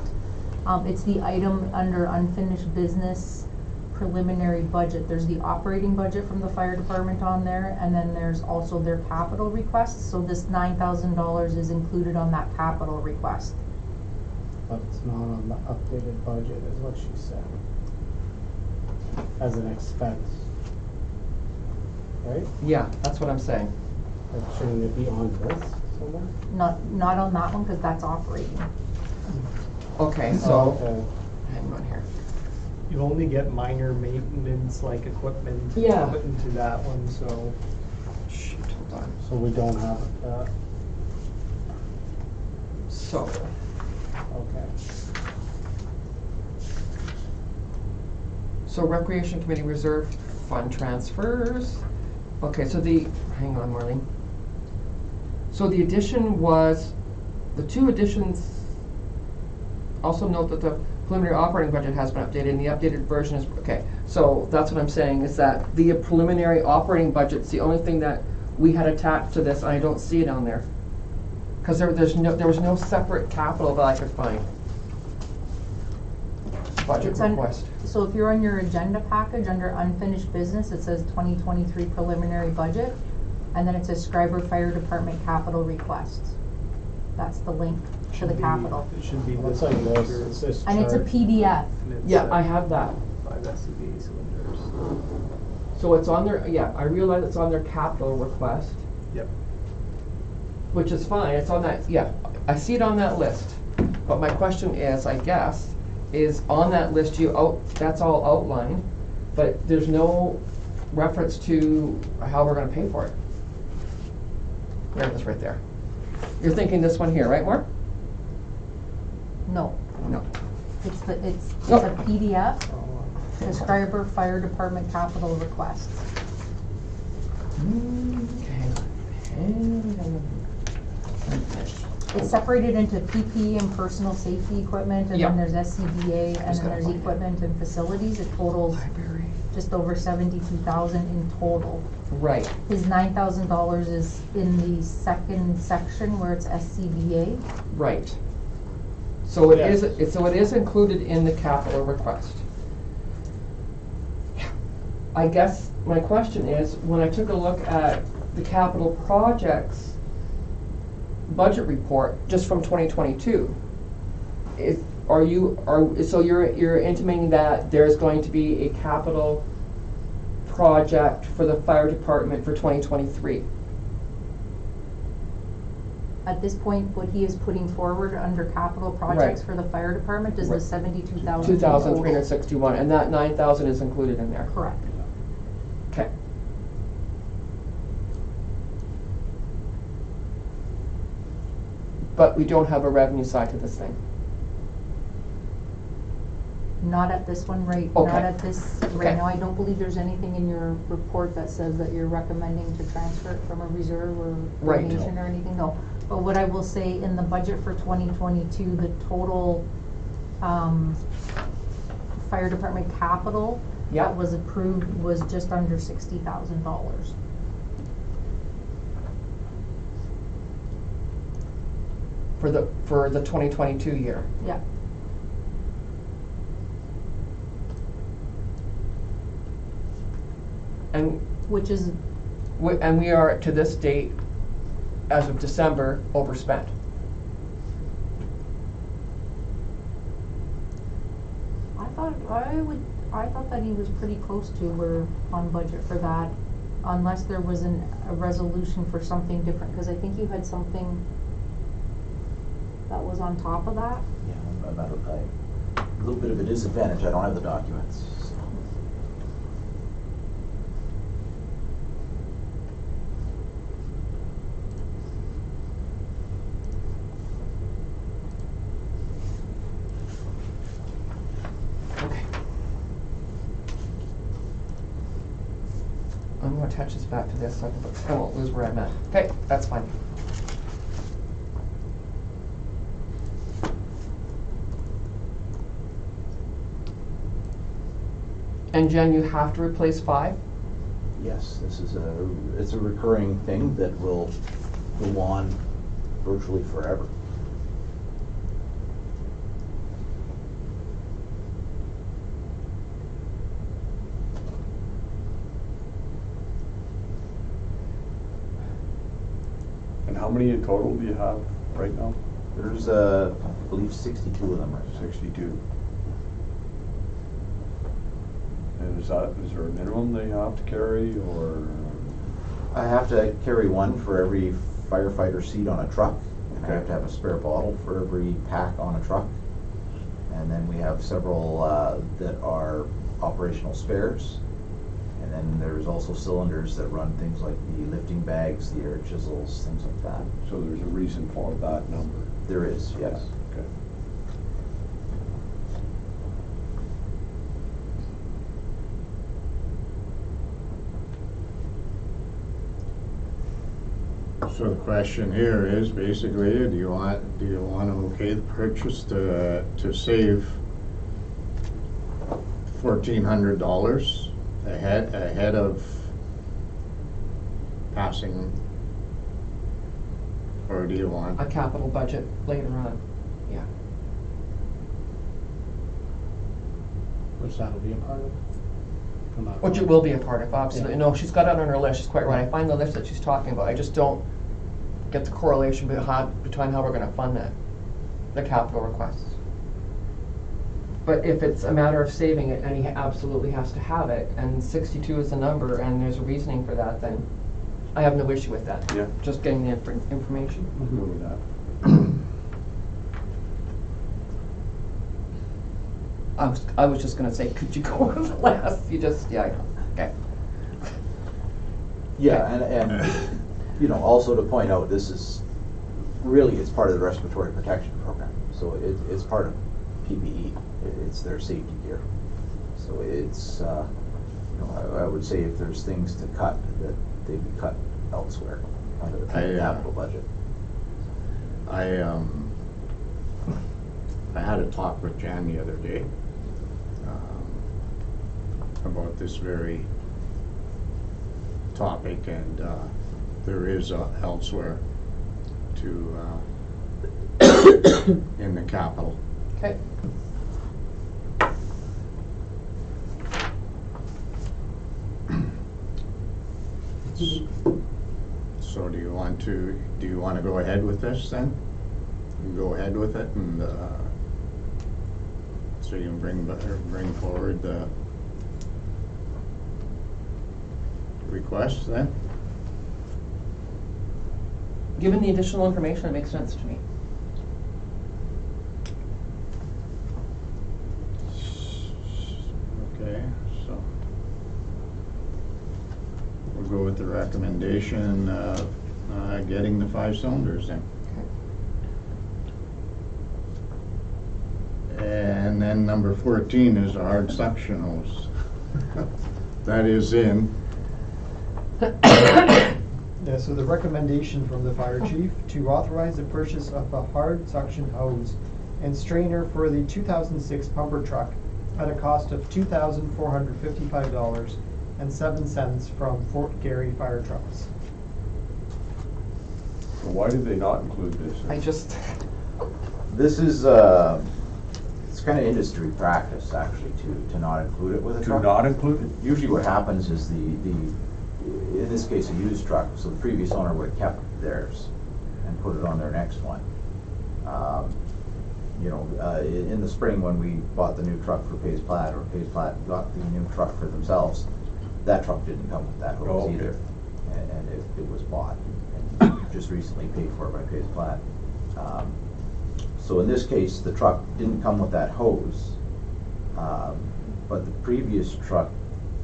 Speaker 3: it's the item under unfinished business preliminary budget. There's the operating budget from the fire department on there, and then there's also their capital requests, so this $9,000 is included on that capital request.
Speaker 7: But it's not on the updated budget, is what she said. As an expense. Right?
Speaker 2: Yeah, that's what I'm saying.
Speaker 7: Like, shouldn't it be on this somewhere?
Speaker 3: Not on that one, cause that's operating.
Speaker 2: Okay,
Speaker 7: Oh,
Speaker 2: so,
Speaker 7: okay.
Speaker 2: hang on here.
Speaker 5: You only get minor maintenance, like equipment,
Speaker 2: Yeah.
Speaker 5: put into that one, so.
Speaker 2: Shoot, hold on.
Speaker 7: So we don't have that,
Speaker 2: So,
Speaker 7: okay.
Speaker 2: so Recreation Committee Reserve Fund transfers. Okay, so hang on, Marlene. So the addition was, the two additions, also note that the preliminary operating budget has been updated, and the updated version is, okay. So that's what I'm saying, is that the preliminary operating budget's the only thing that we had attached to this, and I don't see it on there. Cause there was no separate capital that I could find. Budget
Speaker 3: It's un-
Speaker 2: request.
Speaker 3: So if you're on your agenda package, under unfinished business, it says 2023 preliminary budget, and then it says Schreiber Fire Department capital requests. That's the link to
Speaker 5: should
Speaker 3: the
Speaker 5: be-
Speaker 3: capital.
Speaker 5: It should be
Speaker 7: Looks
Speaker 5: this
Speaker 7: like this,
Speaker 5: picture,
Speaker 7: it's this
Speaker 3: And it's a
Speaker 7: chart.
Speaker 3: PDF.
Speaker 5: and it's,
Speaker 2: Yeah, I have that.
Speaker 5: 5 SCBA cylinders.
Speaker 2: So it's on their, yeah, I realize it's on their capital request,
Speaker 5: Yep.
Speaker 2: which is fine, it's on that, yeah, I see it on that list. But my question is, I guess, is on that list, that's all outlined, but there's no reference to how we're gonna pay for it. There it is, right there. You're thinking this one here, right, Mark?
Speaker 3: No,
Speaker 2: No.
Speaker 3: it's
Speaker 2: No.
Speaker 3: a PDF,
Speaker 5: Oh,
Speaker 3: the Schreiber Fire Department capital requests. It's separated into PP and personal safety equipment, and
Speaker 2: Yeah.
Speaker 3: then there's SCBA, and
Speaker 2: just
Speaker 3: then
Speaker 2: gotta
Speaker 3: there's
Speaker 2: find it.
Speaker 3: equipment and facilities. It totals
Speaker 2: Library.
Speaker 3: just over 72,000 in total.
Speaker 2: Right,
Speaker 3: His $9,000 is in the second section where it's SCBA.
Speaker 2: right. So it
Speaker 7: Yes.
Speaker 2: is included in the capital request. I guess my question is, when I took a look at the capital projects budget report, just from 2022, so you're intimating that there's going to be a capital project for the fire department for 2023?
Speaker 3: At this point, what he is putting forward under capital projects
Speaker 2: Right.
Speaker 3: for the fire department is the
Speaker 2: Right.
Speaker 3: 72,000.
Speaker 2: 2,361, and that 9,000 is included in there?
Speaker 3: Correct.
Speaker 2: Okay. But we don't have a revenue side to this thing.
Speaker 3: Not at this one, right,
Speaker 2: Okay.
Speaker 3: not at this,
Speaker 2: Okay.
Speaker 3: right now, I don't believe there's anything in your report that says that you're recommending to transfer it from a reserve or
Speaker 2: Right.
Speaker 3: donation or anything, no. But what I will say, in the budget for 2022, the total, fire department capital
Speaker 2: Yeah.
Speaker 3: that was approved was just under $60,000.
Speaker 2: For the 2022 year.
Speaker 3: Yeah,
Speaker 2: And
Speaker 3: which is,
Speaker 2: we are, to this date, as of December, overspent.
Speaker 3: I thought that he was pretty close to, we're on budget for that, unless there was a resolution for something different, cause I think you had something that was on top of that.
Speaker 9: Yeah, a little bit of a disadvantage, I don't have the documents, so.
Speaker 2: Okay. I'm gonna attach this back to this so I won't lose where I'm at. Okay, that's fine. And Jen, you have to replace 5?
Speaker 9: Yes, it's a recurring thing that will go on virtually forever.
Speaker 4: And how many in total do you have right now?
Speaker 9: There's, I believe 62 of them right now.
Speaker 4: 62. And is there a minimum they have to carry, or?
Speaker 9: I have to carry one for every firefighter seat on a truck, and I have
Speaker 4: Okay.
Speaker 9: to have a spare bottle for every pack on a truck. And then we have several that are operational spares. And then there's also cylinders that run things like the lifting bags, the air chisels, things like that.
Speaker 4: So there's a reason for that number?
Speaker 9: There is, yes.
Speaker 4: Okay.
Speaker 1: So the question here is basically, do you want to okay the purchase to save $1,400 ahead of passing, or do you want?
Speaker 2: A capital budget later on, yeah.
Speaker 7: Which that'll be a part of. Come out.
Speaker 2: Which it will be a part of, absolutely.
Speaker 7: Yeah.
Speaker 2: No, she's got it on her list, she's quite right. I find the list that she's talking about, I just don't get the correlation between how we're gonna fund that, the capital requests. But if it's a matter of saving it, and he absolutely has to have it, and 62 is the number, and there's a reasoning for that, then I have no issue with that.
Speaker 4: Yeah.
Speaker 2: Just getting the information.
Speaker 4: I'm good with that.
Speaker 2: I was just gonna say, could you go with less? You just, yeah, I know. Okay.
Speaker 9: Yeah, and you know, also to point out, this is really, it's part of the respiratory protection program. So it's part of PPE. It's their safety gear. So it's, you know, I would say if there's things to cut, that they be cut elsewhere under the capital budget.
Speaker 1: I had a talk with Jan the other day about this very topic, and there is elsewhere to in the capital.
Speaker 2: Okay.
Speaker 1: So do you want to go ahead with this then? You can go ahead with it, and so you can bring forward the request then?
Speaker 2: Given the additional information, it makes sense to me.
Speaker 1: Okay, so we'll go with the recommendation of getting the 5 cylinders then. And then number 14 is a hard suction hose. That is in.
Speaker 5: Yeah, so the recommendation from the fire chief to authorize the purchase of a hard suction hose and strainer for the 2006 pumper truck at a cost of $2,455.07 from Fort Garry Fire Trucks.
Speaker 4: So why did they not include this?
Speaker 2: I just,
Speaker 9: This is, it's kind of industry practice actually to not include it with a
Speaker 4: To
Speaker 9: truck.
Speaker 4: not include it?
Speaker 9: Usually what happens is in this case, a used truck, so the previous owner would have kept theirs and put it on their next one. You know, in the spring when we bought the new truck for Pays Plat, or Pays Plat got the new truck for themselves, that truck didn't come with that hose
Speaker 4: Oh, okay.
Speaker 9: either. And it was bought and just recently paid for by Pays Plat. So in this case, the truck didn't come with that hose, but the previous truck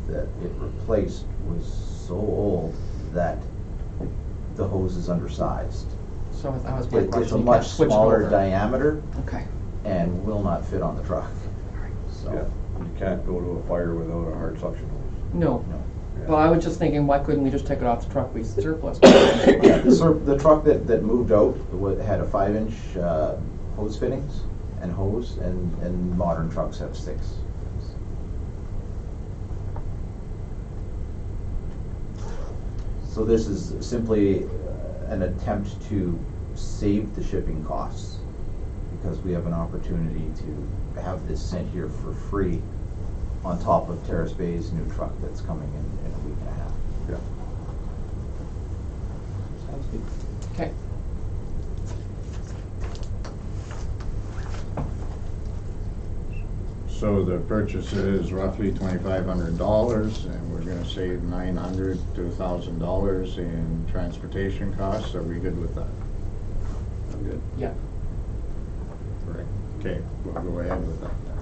Speaker 9: that it replaced was so old that the hose is undersized.
Speaker 2: so that was my
Speaker 9: It's
Speaker 2: question.
Speaker 9: a
Speaker 2: You
Speaker 9: much
Speaker 2: can't switch it
Speaker 9: smaller
Speaker 2: over.
Speaker 9: diameter
Speaker 2: Okay.
Speaker 9: and will not fit on the truck.
Speaker 4: Yeah,
Speaker 9: So,
Speaker 4: you can't go to a fire without a hard suction hose.
Speaker 2: No.
Speaker 9: no.
Speaker 2: Well, I was just thinking, why couldn't we just take it off the truck we surplus?
Speaker 9: The truck that moved out had a 5-inch hose fittings and hose, and modern trucks have 6. So this is simply an attempt to save the shipping costs, because we have an opportunity to have this sent here for free on top of Terrace Bay's new truck that's coming in a week and a half.
Speaker 1: Yeah.
Speaker 7: Sounds good.
Speaker 2: Okay.
Speaker 1: So the purchase is roughly $2,500, and we're gonna save $900 to $1,000 in transportation costs. Are we good with that? I'm good.
Speaker 2: Yeah.
Speaker 1: Correct. Okay, we'll go ahead with that then.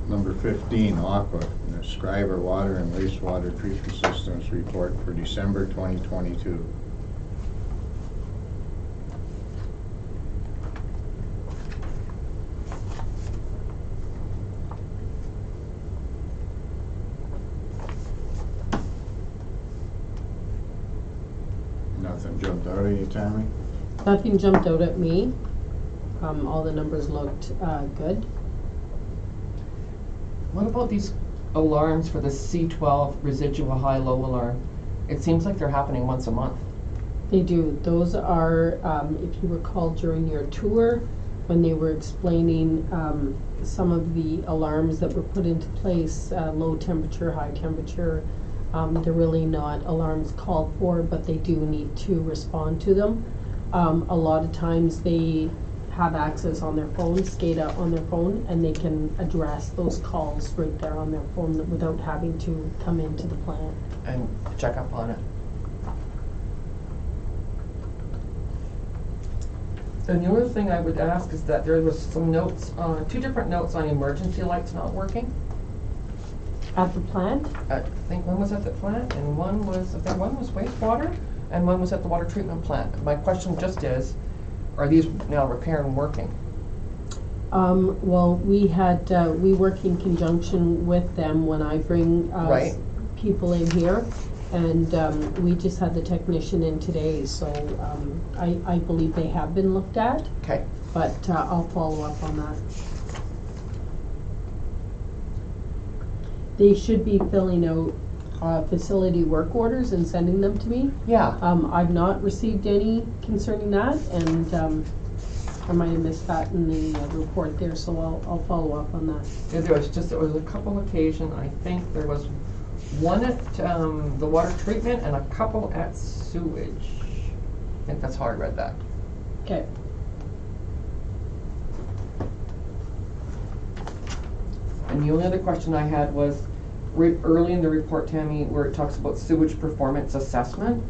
Speaker 1: Number 15, Aqua, the Schreiber Water and Wastewater Treatment Systems Report for December 2022. Nothing jumped out at you, Tammy?
Speaker 6: Nothing jumped out at me. All the numbers looked good.
Speaker 2: What about these alarms for the C12 residual high-low alarm? It seems like they're happening once a month.
Speaker 6: They do. Those are, if you recall during your tour, when they were explaining some of the alarms that were put into place, low temperature, high temperature, they're really not alarms called for, but they do need to respond to them. A lot of times they have access on their phone, SCADA on their phone, and they can address those calls right there on their phone without having to come into the plant.
Speaker 2: And check up on it. And the other thing I would ask is that there was some notes, 2 different notes on emergency lights not working.
Speaker 6: At the plant?
Speaker 2: I think one was at the plant, and one was, I think one was wastewater, and one was at the water treatment plant. My question just is, are these now repair and working?
Speaker 6: Well, we work in conjunction with them when I bring
Speaker 2: Right.
Speaker 6: people in here, and we just had the technician in today, so I believe they have been looked at,
Speaker 2: Okay.
Speaker 6: but I'll follow up on that. They should be filling out facility work orders and sending them to me.
Speaker 2: Yeah.
Speaker 6: I've not received any concerning that, and I might have missed that in the report there, so I'll follow up on that.
Speaker 2: Yeah, there was a couple occasions, I think there was one at the water treatment and a couple at sewage. I think that's how I read that.
Speaker 6: Okay.
Speaker 2: And the only other question I had was, early in the report, Tammy, where it talks about sewage performance assessment.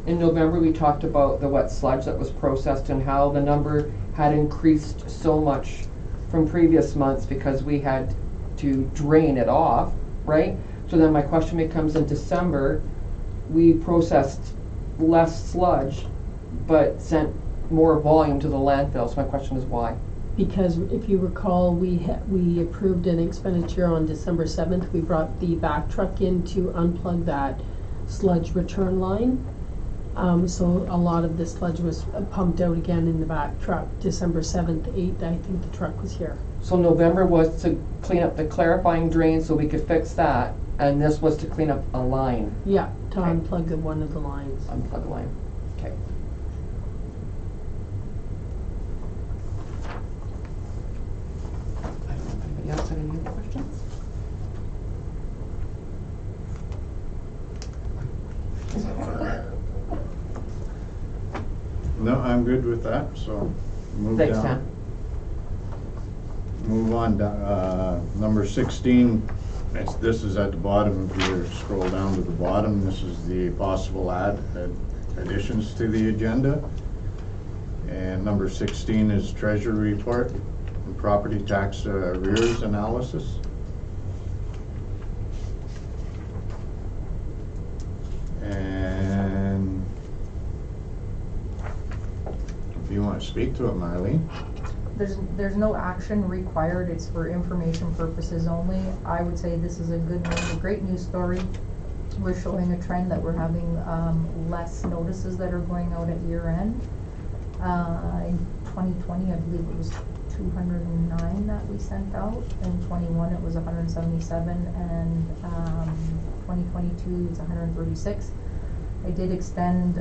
Speaker 2: In November, we talked about the wet sludge that was processed and how the number had increased so much from previous months because we had to drain it off, right? So then my question becomes, in December, we processed less sludge, but sent more volume to the landfill. So my question is why?
Speaker 6: Because if you recall, we approved an expenditure on December 7th. We brought the back truck in to unplug that sludge return line. So a lot of the sludge was pumped out again in the back truck. December 7th, 8th, I think the truck was here.
Speaker 2: So November was to clean up the clarifying drain so we could fix that, and this was to clean up a line.
Speaker 6: Yeah, to
Speaker 2: Okay.
Speaker 6: unplug one of the lines.
Speaker 2: Unplug a line. Okay. I don't know if anybody else had any other questions?
Speaker 1: No, I'm good with that, so move
Speaker 2: Thanks,
Speaker 1: down.
Speaker 2: Tam.
Speaker 1: Move on to number 16. This is at the bottom. If you scroll down to the bottom, this is the possible additions to the agenda. And number 16 is treasury report and property tax arrears analysis. And if you want to speak to it, Marlene.
Speaker 3: there's no action required, it's for information purposes only. I would say this is a great news story. We're showing a trend that we're having, less notices that are going out at year end. In 2020, I believe it was 209 that we sent out. In 21, it was 177, and 2022, it's 136. I did extend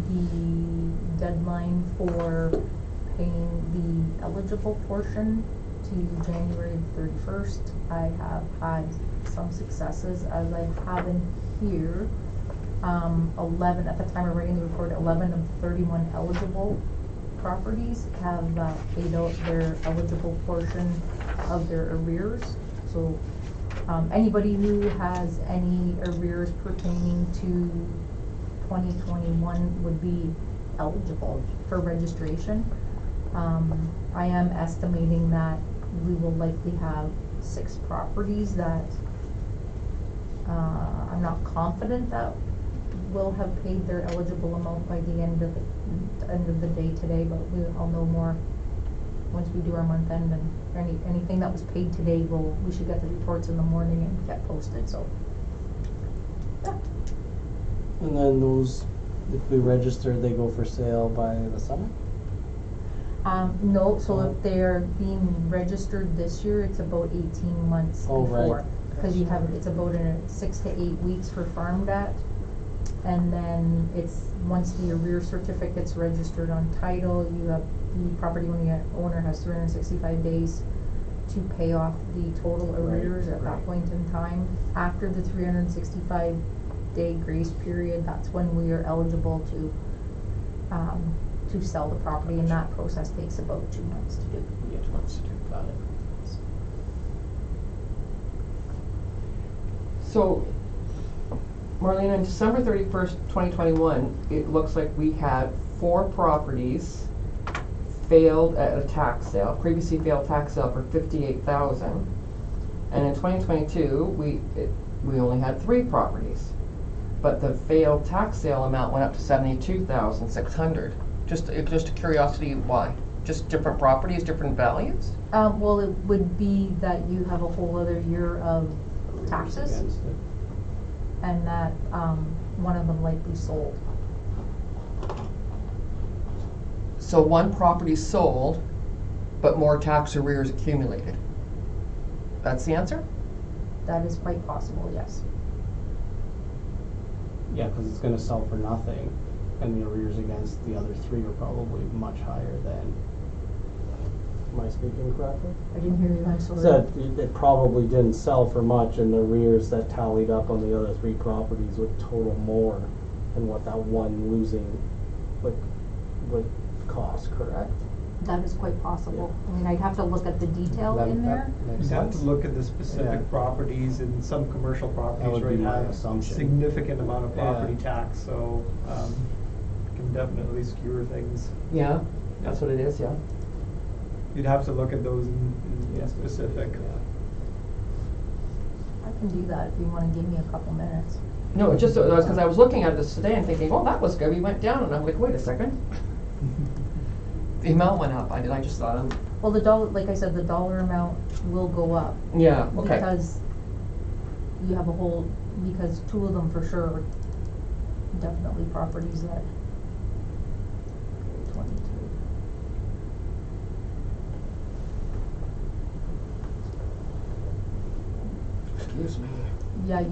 Speaker 3: the deadline for paying the eligible portion to January 31st. I have had some successes, as I have in here. 11, at the time of writing the report, 11 of 31 eligible properties have paid out their eligible portion of their arrears. So anybody who has any arrears pertaining to 2021 would be eligible for registration. I am estimating that we will likely have 6 properties that I'm not confident that will have paid their eligible amount by the end of the day today, but I'll know more once we do our month end, and anything that was paid today we should get the reports in the morning and get posted, so. Yeah.
Speaker 7: And then those, if we register, they go for sale by the summer?
Speaker 3: No, so if they're being registered this year, it's about 18 months
Speaker 7: Oh,
Speaker 3: before.
Speaker 7: right.
Speaker 3: Because it's about 6 to 8 weeks for farm debt. And then once the arrear certificate's registered on title, the property owner has 365 days to pay off the total arrears at that point in time. After the 365-day grace period, that's when we are eligible to sell the property, and that process takes about 2 months to do.
Speaker 2: Yeah, 2 months to do, got it. So, Marlene, on December 31st, 2021, it looks like we had 4 properties failed at a tax sale, previously failed tax sale for $58,000. And in 2022, we only had 3 properties. But the failed tax sale amount went up to $72,600. Just a curiosity, why? Just different properties, different values?
Speaker 3: Well, it would be that you have a whole other year of taxes,
Speaker 7: Against it.
Speaker 3: and that one of them likely sold.
Speaker 2: So one property sold, but more tax arrears accumulated. That's the answer?
Speaker 3: That is quite possible, yes.
Speaker 7: Yeah, because it's gonna sell for nothing, and the arrears against the other 3 are probably much higher than, am I speaking correctly?
Speaker 3: I didn't hear you, I'm sorry.
Speaker 7: Said it probably didn't sell for much, and the arrears that tallied up on the other 3 properties would total more than what that one losing would cost, correct?
Speaker 3: That is quite possible. I mean, I'd have to look at the detail in there.
Speaker 7: Makes
Speaker 5: You'd have to
Speaker 7: sense.
Speaker 5: look at the specific
Speaker 7: Yeah.
Speaker 5: properties, and some commercial properties
Speaker 7: would be
Speaker 5: right
Speaker 7: my
Speaker 5: have
Speaker 7: assumption.
Speaker 5: significant amount of property
Speaker 7: Yeah.
Speaker 5: tax, so, can definitely skewer things.
Speaker 2: Yeah, that's what it is, yeah.
Speaker 5: You'd have to look at those in specific.
Speaker 3: I can do that if you wanna give me a couple minutes.
Speaker 2: No, just because I was looking at this today and thinking, oh, that was good, we went down, and I'm like, wait a second. The amount went up, I just thought,
Speaker 3: Well, like I said, the dollar amount will go up.
Speaker 2: yeah, okay.
Speaker 3: Because you have because 2 of them for sure are definitely properties that. 22.
Speaker 2: Excuse me.
Speaker 3: Yeah,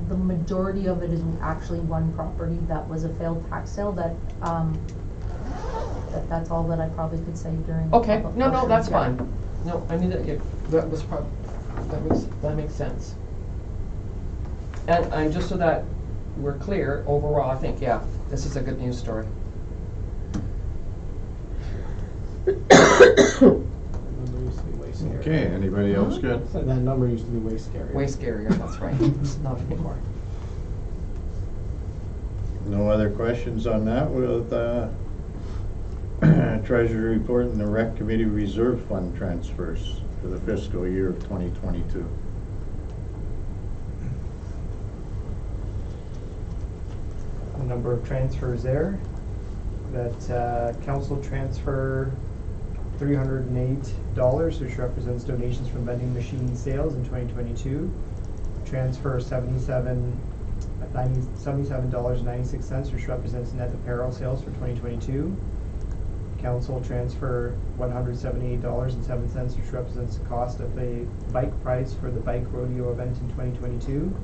Speaker 3: the majority of it is actually one property that was a failed tax sale that's all that I probably could say during.
Speaker 2: Okay,
Speaker 3: public
Speaker 2: no,
Speaker 3: portion,
Speaker 2: that's
Speaker 3: yeah.
Speaker 2: fine. No, I knew that, that makes sense. And just so that we're clear, overall, I think, yeah, this is a good news story.
Speaker 7: That number used to be way scarier.
Speaker 1: Okay, anybody else good?
Speaker 7: So that number used to be way scarier.
Speaker 2: Way scarier, that's right. It's not anymore.
Speaker 1: No other questions on that with Treasury report and the Rec Committee Reserve Fund transfers for the fiscal year of 2022.
Speaker 5: A number of transfers there. that council transfer $308, which represents donations from vending machine sales in 2022. Transfer $77.96, which represents net apparel sales for 2022. Council transfer $178.07, which represents the cost of the bike price for the bike rodeo event in 2022.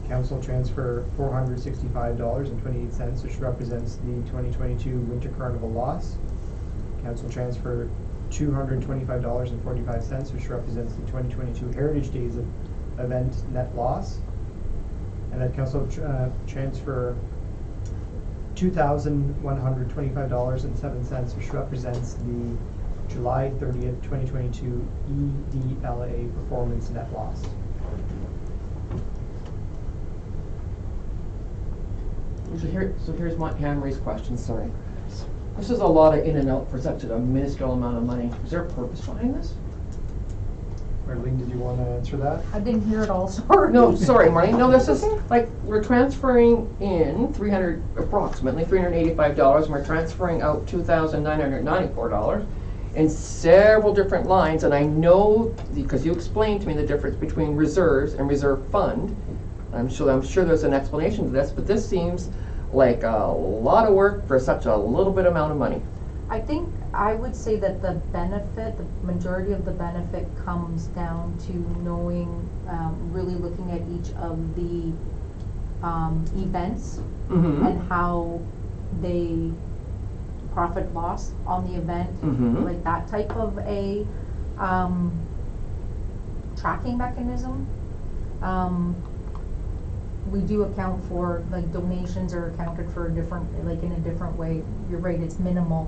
Speaker 5: Council transfer $465.28, which represents the 2022 Winter Carnival loss. Council transfer $225.45, which represents the 2022 Heritage Days event net loss. And then council transfer $2,125.07, which represents the July 30th, 2022 EDLA performance net loss.
Speaker 2: So here's my hand raised question, sorry. This is a lot of in and out for such a minuscule amount of money. Is there a purpose behind this?
Speaker 5: Marlene, did you want to answer that?
Speaker 3: I didn't hear it all, sorry.
Speaker 2: No, sorry, Marty. No, this is like we're transferring in approximately $385, and we're transferring out $2,994 in several different lines. And I know because you explained to me the difference between reserves and reserve fund. I'm sure there's an explanation to this, but this seems like a lot of work for such a little bit amount of money.
Speaker 3: I think I would say that the majority of the benefit comes down to knowing, really looking at each of the events
Speaker 2: Mm-hmm.
Speaker 3: and how they profit loss on the event,
Speaker 2: Mhm.
Speaker 3: like that type of a tracking mechanism. We do account for, like, donations are accounted for in a different way. You're right, it's minimal.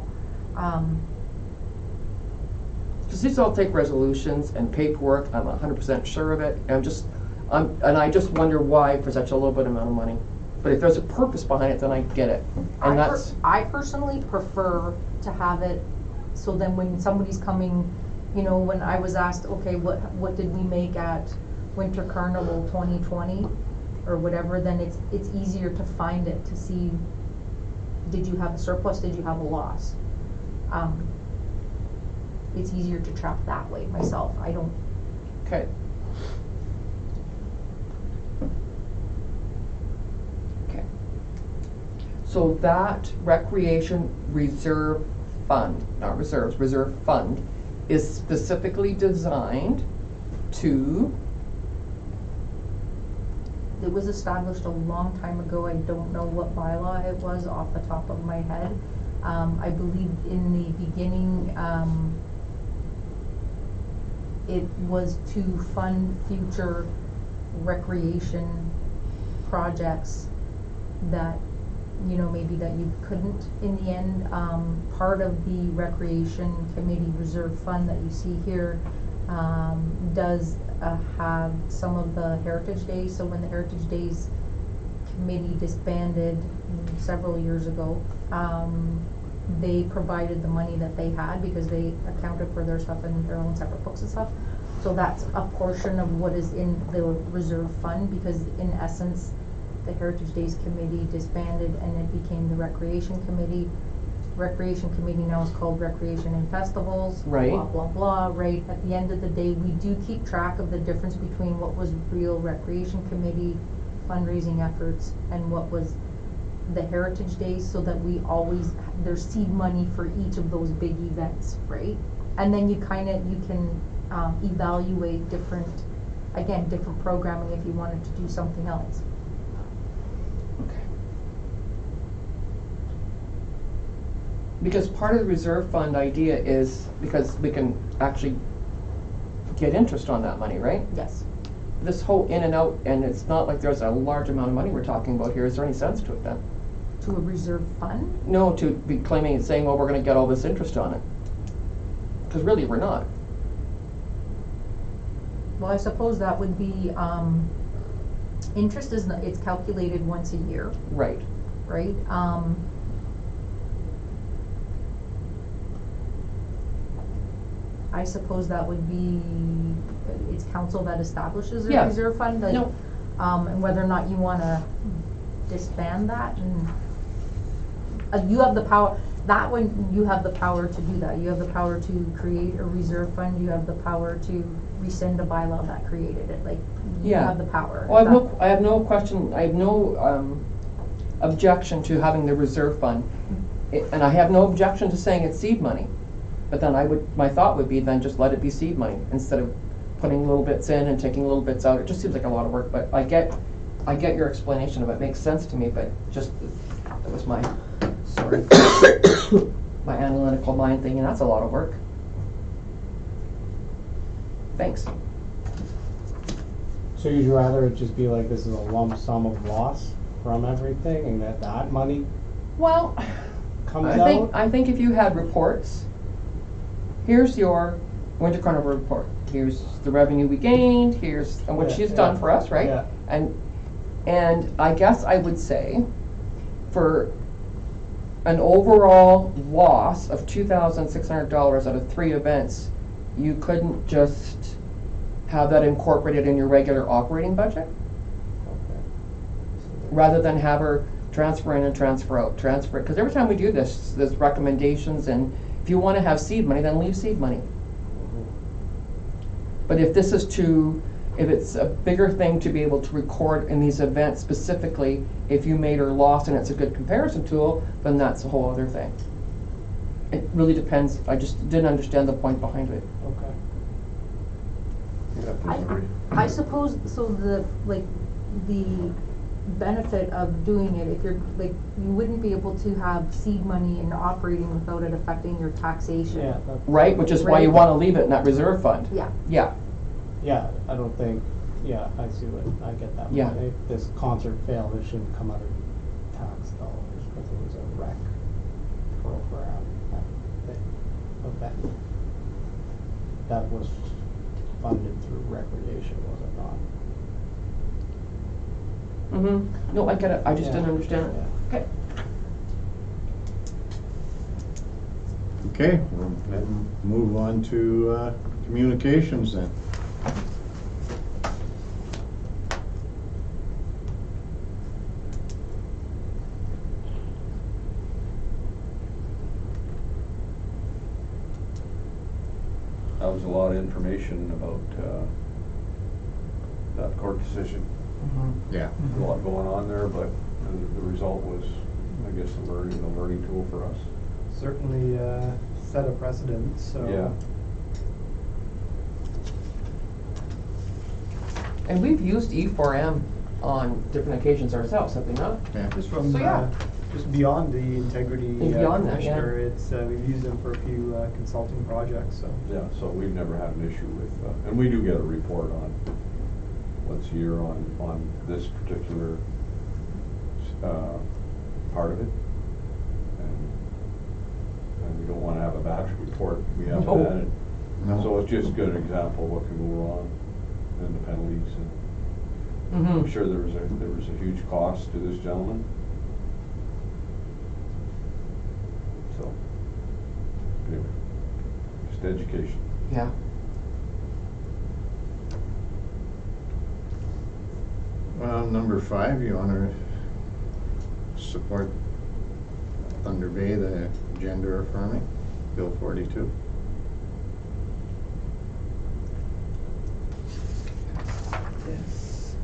Speaker 2: Because these all take resolutions and paperwork. I'm 100% sure of it. And I just wonder why for such a little bit amount of money. But if there's a purpose behind it, then I get it. And
Speaker 3: I personally prefer to have it so then when somebody's coming, when I was asked, okay, what did we make at Winter Carnival 2020 or whatever, then it's easier to find it, to see, did you have a surplus, did you have a loss? It's easier to track that way myself. I don't.
Speaker 2: Okay. Okay. So that recreation reserve fund, not reserves, reserve fund, is specifically designed to.
Speaker 3: It was established a long time ago. I don't know what bylaw it was off the top of my head. I believe in the beginning, it was to fund future recreation projects that, maybe that you couldn't in the end. Part of the Recreation Committee Reserve Fund that you see here does have some of the Heritage Days. So when the Heritage Days Committee disbanded several years ago, they provided the money that they had because they accounted for their stuff in their own separate books and stuff. So that's a portion of what is in the reserve fund, because in essence, the Heritage Days Committee disbanded and it became the Recreation Committee. Recreation Committee now is called Recreation and Festivals,
Speaker 2: Right.
Speaker 3: blah, blah, blah, right? At the end of the day, we do keep track of the difference between what was real Recreation Committee fundraising efforts and what was the Heritage Days, so that we always, there's seed money for each of those big events, right? And then you can evaluate different programming if you wanted to do something else.
Speaker 2: Okay. Because part of the reserve fund idea is because we can actually get interest on that money, right?
Speaker 3: Yes.
Speaker 2: This whole in and out, and it's not like there's a large amount of money we're talking about here. Is there any sense to it then?
Speaker 3: To a reserve fund?
Speaker 2: No, to be claiming and saying, well, we're going to get all this interest on it. Because really, we're not.
Speaker 3: Well, I suppose that would be, interest it's calculated once a year,
Speaker 2: Right.
Speaker 3: right? I suppose that would be, it's council that establishes a
Speaker 2: Yeah.
Speaker 3: reserve fund, like,
Speaker 2: No.
Speaker 3: and whether or not you wanna disband that and you have the power, that one, you have the power to do that. You have the power to create a reserve fund, you have the power to rescind a bylaw that created it, like, you
Speaker 2: Yeah.
Speaker 3: have the power.
Speaker 2: Well, I have no question, I have no, objection to having the reserve fund. And I have no objection to saying it's seed money. But then my thought would be then just let it be seed money instead of putting little bits in and taking little bits out. It just seems like a lot of work, but I get your explanation of it. It makes sense to me, but just, that was my, sorry, my analytical mind thinking, that's a lot of work. Thanks.
Speaker 7: So you'd rather it just be like this is a lump sum of loss from everything and that money
Speaker 2: Well,
Speaker 7: comes
Speaker 2: I think if you had reports, here's your winter carnival report. Here's the revenue we gained, and what
Speaker 7: Yeah,
Speaker 2: she's
Speaker 7: yeah.
Speaker 2: done for us, right?
Speaker 7: Yeah.
Speaker 2: And I guess I would say for an overall loss of $2,600 out of 3 events, you couldn't just have that incorporated in your regular operating budget? Rather than have her transfer in and transfer out, because every time we do this, there's recommendations, and if you want to have seed money, then leave seed money. But if this is if it's a bigger thing to be able to record in these events specifically, if you made her loss and it's a good comparison tool, then that's a whole other thing. It really depends. I just didn't understand the point behind it.
Speaker 7: Okay.
Speaker 3: I suppose, so the benefit of doing it, if you're, like, you wouldn't be able to have seed money and operating without it affecting your taxation.
Speaker 7: Yeah.
Speaker 2: Right, which is why you want to leave it in that reserve fund.
Speaker 3: Yeah.
Speaker 2: Yeah.
Speaker 7: Yeah, I don't think, yeah, I see I get that.
Speaker 2: Yeah.
Speaker 7: If this concert failed, it shouldn't come out of tax dollars, because it was a rec program, event. That was funded through recreation, was it not?
Speaker 2: Mm-hmm. No, I get it. I just
Speaker 7: Yeah.
Speaker 2: didn't understand it.
Speaker 7: Yeah.
Speaker 2: Okay.
Speaker 1: Okay, we'll then move on to communications then.
Speaker 4: That was a lot of information about that court decision.
Speaker 1: Yeah.
Speaker 4: A lot going on there, but the result was, I guess, a learning tool for us.
Speaker 5: Certainly set a precedent, so.
Speaker 4: Yeah.
Speaker 2: And we've used E4M on different occasions ourselves, have we not?
Speaker 1: Yeah.
Speaker 5: Just from,
Speaker 2: So, yeah.
Speaker 5: just beyond the integrity
Speaker 2: Beyond that, yeah.
Speaker 5: commissioner, it's, we've used them for a few consulting projects, so.
Speaker 4: Yeah, so we've never had an issue with, and we do get a report on once a year on this particular part of it. And we don't want to have a bad report. We haven't
Speaker 2: No.
Speaker 4: had it.
Speaker 1: No.
Speaker 4: So it's just a good example of what can go wrong and the penalties. And
Speaker 2: Mm-hmm.
Speaker 4: I'm sure there was a huge cost to this gentleman. So, anyway, just education.
Speaker 2: Yeah.
Speaker 1: Well, number 5, you want to support Thunder Bay, the gender affirming, Bill 42.
Speaker 2: Yes.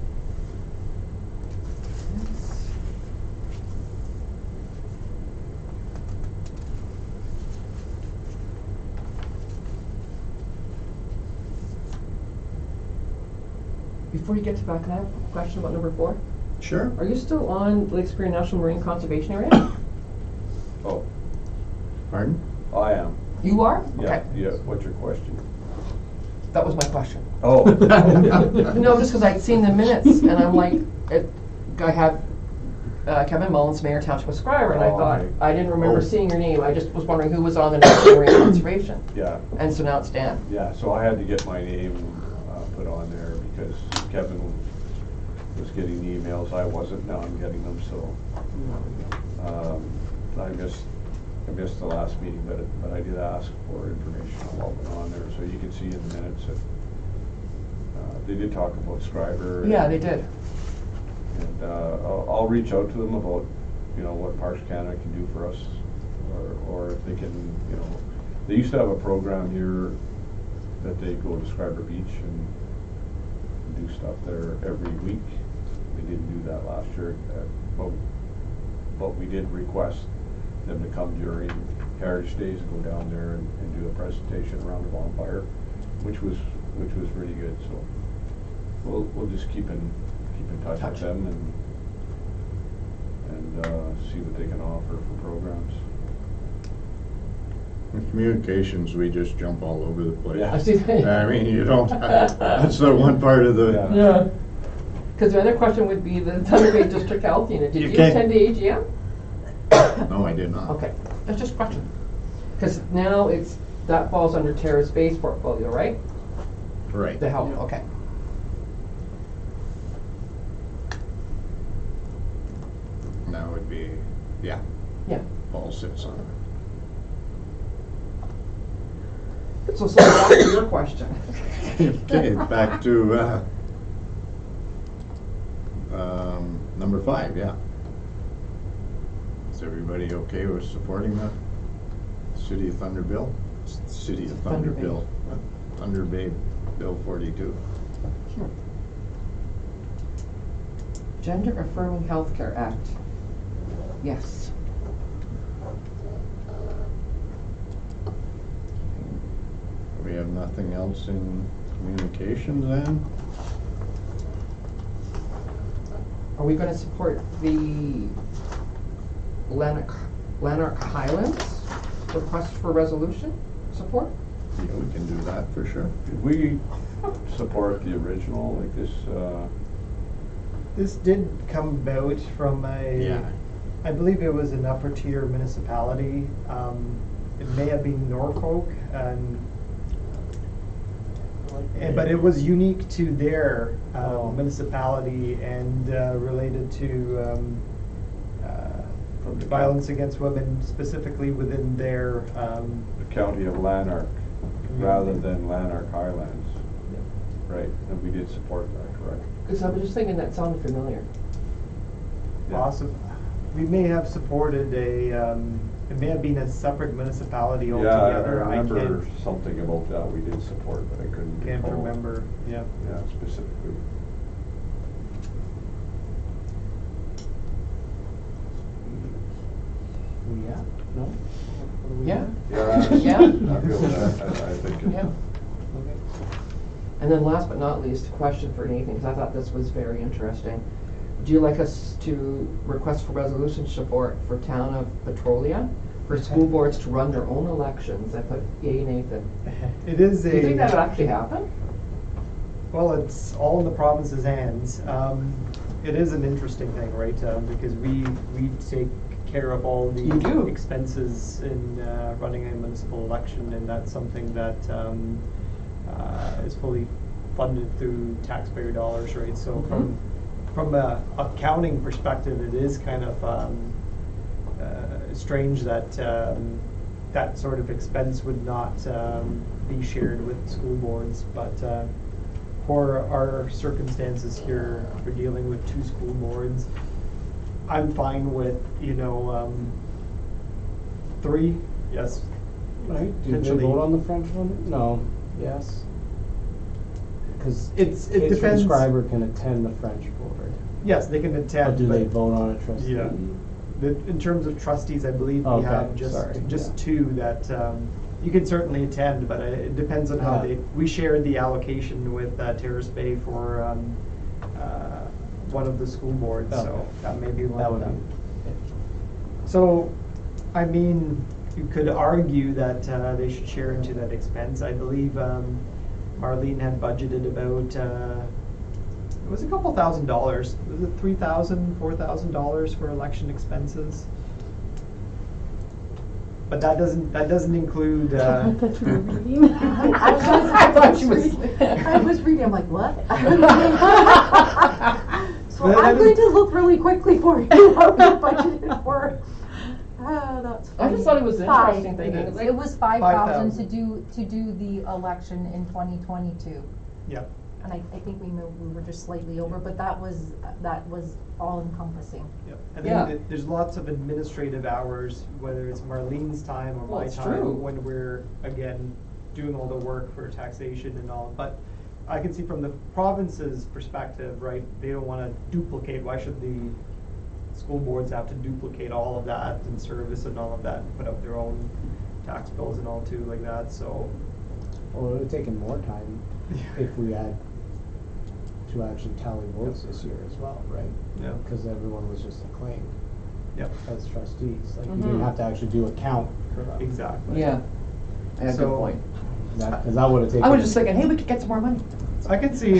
Speaker 2: Before you get to that, can I have a question about number 4?
Speaker 1: Sure.
Speaker 2: Are you still on Lake Superior National Marine Conservation Area?
Speaker 4: Oh,
Speaker 1: Pardon?
Speaker 4: I am.
Speaker 2: You are?
Speaker 4: Yeah,
Speaker 2: Okay.
Speaker 4: yeah. What's your question?
Speaker 2: That was my question.
Speaker 4: Oh.
Speaker 2: No, just because I'd seen the minutes, and I'm like, I have Kevin Mullins, Mayor, Township of Schreiber, and I
Speaker 4: Oh,
Speaker 2: thought,
Speaker 4: okay.
Speaker 2: I didn't remember
Speaker 1: Oh.
Speaker 2: seeing your name. I just was wondering who was on the National Marine Conservation.
Speaker 4: Yeah.
Speaker 2: And so now it's Dan.
Speaker 4: Yeah, so I had to get my name put on there because Kevin was getting the emails, I wasn't, now I'm getting them, so. I missed the last meeting, but I did ask for information on what went on there, so you can see in the minutes that they did talk about Schreiber.
Speaker 2: Yeah, they did.
Speaker 4: And I'll reach out to them about you know, what Parks Canada can do for us, or if they can, you know, they used to have a program here that they go to Schreiber Beach and do stuff there every week. They didn't do that last year, but we did request them to come during Heritage Days and go down there and do a presentation around the bonfire, which was really good. So we'll just keep in touch with them and see what they can offer for programs.
Speaker 1: In communications, we just jump all over the place.
Speaker 4: Yeah.
Speaker 2: I see.
Speaker 1: I mean, you don't, that's the one part of the.
Speaker 2: Yeah. Because the other question would be the Thunder Bay District Health Unit. Did
Speaker 1: You
Speaker 2: you
Speaker 1: can't-
Speaker 2: attend the AGM?
Speaker 1: No, I did not.
Speaker 2: Okay, that's just a question. Because now that falls under Tara's base portfolio, right?
Speaker 1: Right.
Speaker 2: The health, okay.
Speaker 1: And that would be, yeah,
Speaker 2: Yeah.
Speaker 1: Paul sits on it.
Speaker 2: So back to your question.
Speaker 1: Okay, back to, number 5, yeah. Is everybody okay with supporting the City of Thunder Bill? City of Thunder
Speaker 2: Thunder Bay.
Speaker 1: Bill, Thunder Bay Bill 42.
Speaker 2: Sure. Gender Affirming Healthcare Act. Yes.
Speaker 1: We have nothing else in communications then?
Speaker 2: Are we going to support the Lanark Highlands request for resolution support?
Speaker 1: Yeah, we can do that for sure.
Speaker 4: Did we support the original, like this,
Speaker 5: This did come about from
Speaker 1: Yeah.
Speaker 5: I believe it was an upper tier municipality. It may have been Norfolk, but it was unique to their municipality and related to
Speaker 4: From the
Speaker 5: violence against women, specifically within their.
Speaker 4: the county of Lanark, rather than Lanark Highlands? Right, and we did support that, correct?
Speaker 2: Because I was just thinking that sounded familiar.
Speaker 4: Yeah.
Speaker 5: Awesome. We may have supported it may have been a separate municipality
Speaker 4: Yeah,
Speaker 5: altogether.
Speaker 4: I remember
Speaker 5: can't-
Speaker 4: something about that we did support, but I couldn't
Speaker 5: Can't
Speaker 4: recall.
Speaker 5: remember, yeah.
Speaker 4: Yeah, specifically.
Speaker 7: Yeah, no? What are we
Speaker 2: Yeah.
Speaker 7: doing?
Speaker 4: Yeah.
Speaker 2: Yeah.
Speaker 4: I feel that, I think.
Speaker 2: Yeah.
Speaker 7: Okay.
Speaker 2: And then last but not least, a question for Nathan, because I thought this was very interesting. Do you like us to request for resolution support for town of Petrolia for school boards to run their own elections? I put yay, Nathan.
Speaker 5: It is
Speaker 2: Do you think that would actually happen?
Speaker 5: Well, it's all in the province's hands. It is an interesting thing, right? Because we take care of all the
Speaker 2: You do.
Speaker 5: expenses in running a municipal election, and that's something that is fully funded through taxpayer dollars, right? So from a accounting perspective, it is kind of strange that that sort of expense would not be shared with school boards, but for our circumstances here, we're dealing with 2 school boards. I'm fine with, 3, yes.
Speaker 7: Right, do they
Speaker 5: Potentially.
Speaker 7: vote on the French one? No, yes. Because
Speaker 5: It
Speaker 7: kids from
Speaker 5: depends.
Speaker 7: Schreiber can attend the French board.
Speaker 5: Yes, they can attend.
Speaker 7: But do they vote on a trustee?
Speaker 5: Yeah. In terms of trustees, I believe we
Speaker 7: Okay,
Speaker 5: have
Speaker 7: sorry,
Speaker 5: just
Speaker 7: yeah.
Speaker 5: 2 that you can certainly attend, but it depends on how
Speaker 7: Yeah.
Speaker 5: we shared the allocation with Terrace Bay for one of the school boards, so
Speaker 7: Okay.
Speaker 5: that may be one
Speaker 7: That
Speaker 5: of
Speaker 7: would
Speaker 5: them.
Speaker 7: be,
Speaker 5: So, I mean, you could argue that they should share into that expense. I believe Marlene had budgeted about, it was a couple $1,000s. Was it $3,000, $4,000 for election expenses? But that doesn't include.
Speaker 6: I thought you were reading.
Speaker 3: I
Speaker 2: thought she was-
Speaker 3: I was reading, I'm like, what? So
Speaker 5: But
Speaker 3: I'm
Speaker 5: that
Speaker 3: going
Speaker 5: is-
Speaker 3: to look really quickly for you what we budgeted for. Oh, that's
Speaker 2: I just
Speaker 3: funny.
Speaker 2: thought it was an
Speaker 3: Five.
Speaker 2: interesting thing.
Speaker 3: It was 5,000 to
Speaker 5: 5,000.
Speaker 3: do the election in 2022.
Speaker 5: Yeah.
Speaker 3: and I think we were just slightly over, but that was all encompassing.
Speaker 5: Yep. And
Speaker 2: Yeah.
Speaker 5: then there's lots of administrative hours, whether it's Marlene's time or
Speaker 2: Well,
Speaker 5: my
Speaker 2: it's
Speaker 5: time,
Speaker 2: true.
Speaker 5: when we're, again, doing all the work for taxation and all. But I can see from the province's perspective, right, they don't wanna duplicate, why should the school boards have to duplicate all of that and service and all of that, and put up their own tax bills and all too, like that, so.
Speaker 7: Well, it would have taken more time if we had to actually tally votes this year as well, right?
Speaker 5: Yeah.
Speaker 7: Because everyone was just acclaimed
Speaker 5: Yep,
Speaker 7: as trustees, like you
Speaker 2: Mhm.
Speaker 7: didn't have to actually do a count for them.
Speaker 5: exactly.
Speaker 2: Yeah, I had a good
Speaker 5: So-
Speaker 2: point.
Speaker 7: Cause that would have taken.
Speaker 2: I was just thinking, hey, we could get some more money.
Speaker 5: I could see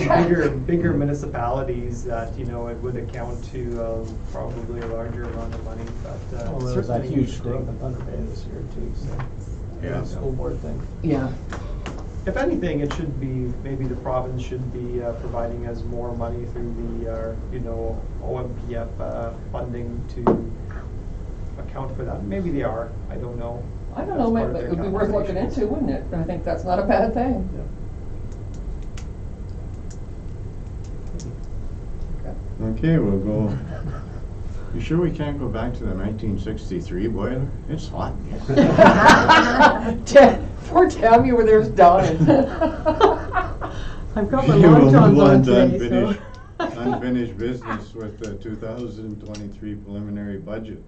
Speaker 5: bigger municipalities that, it would account to probably a larger amount of money, but
Speaker 7: Well, there was that
Speaker 5: certainly
Speaker 7: huge screw up in
Speaker 5: interesting.
Speaker 7: Thunder Bay this year too, so.
Speaker 1: Yeah.
Speaker 7: The school board thing.
Speaker 2: Yeah.
Speaker 5: If anything, it should be, maybe the province should be providing us more money through the, OMPF funding to account for that. Maybe they are, I don't know.
Speaker 2: I don't
Speaker 5: That's
Speaker 2: know,
Speaker 5: part
Speaker 2: but
Speaker 5: of their
Speaker 2: it would be worth looking
Speaker 5: calculations.
Speaker 2: into, wouldn't it? I think that's not a bad thing.
Speaker 5: Yeah.
Speaker 1: Okay, we'll go. You sure we can't go back to the 1963 boiler? It's hot.
Speaker 2: Poor Tammy over there's dying.
Speaker 6: I've got my
Speaker 1: Okay,
Speaker 6: long
Speaker 1: we'll
Speaker 6: johns
Speaker 1: move
Speaker 6: on
Speaker 1: to
Speaker 6: today, so.
Speaker 1: unfinished business with the 2023 preliminary budget.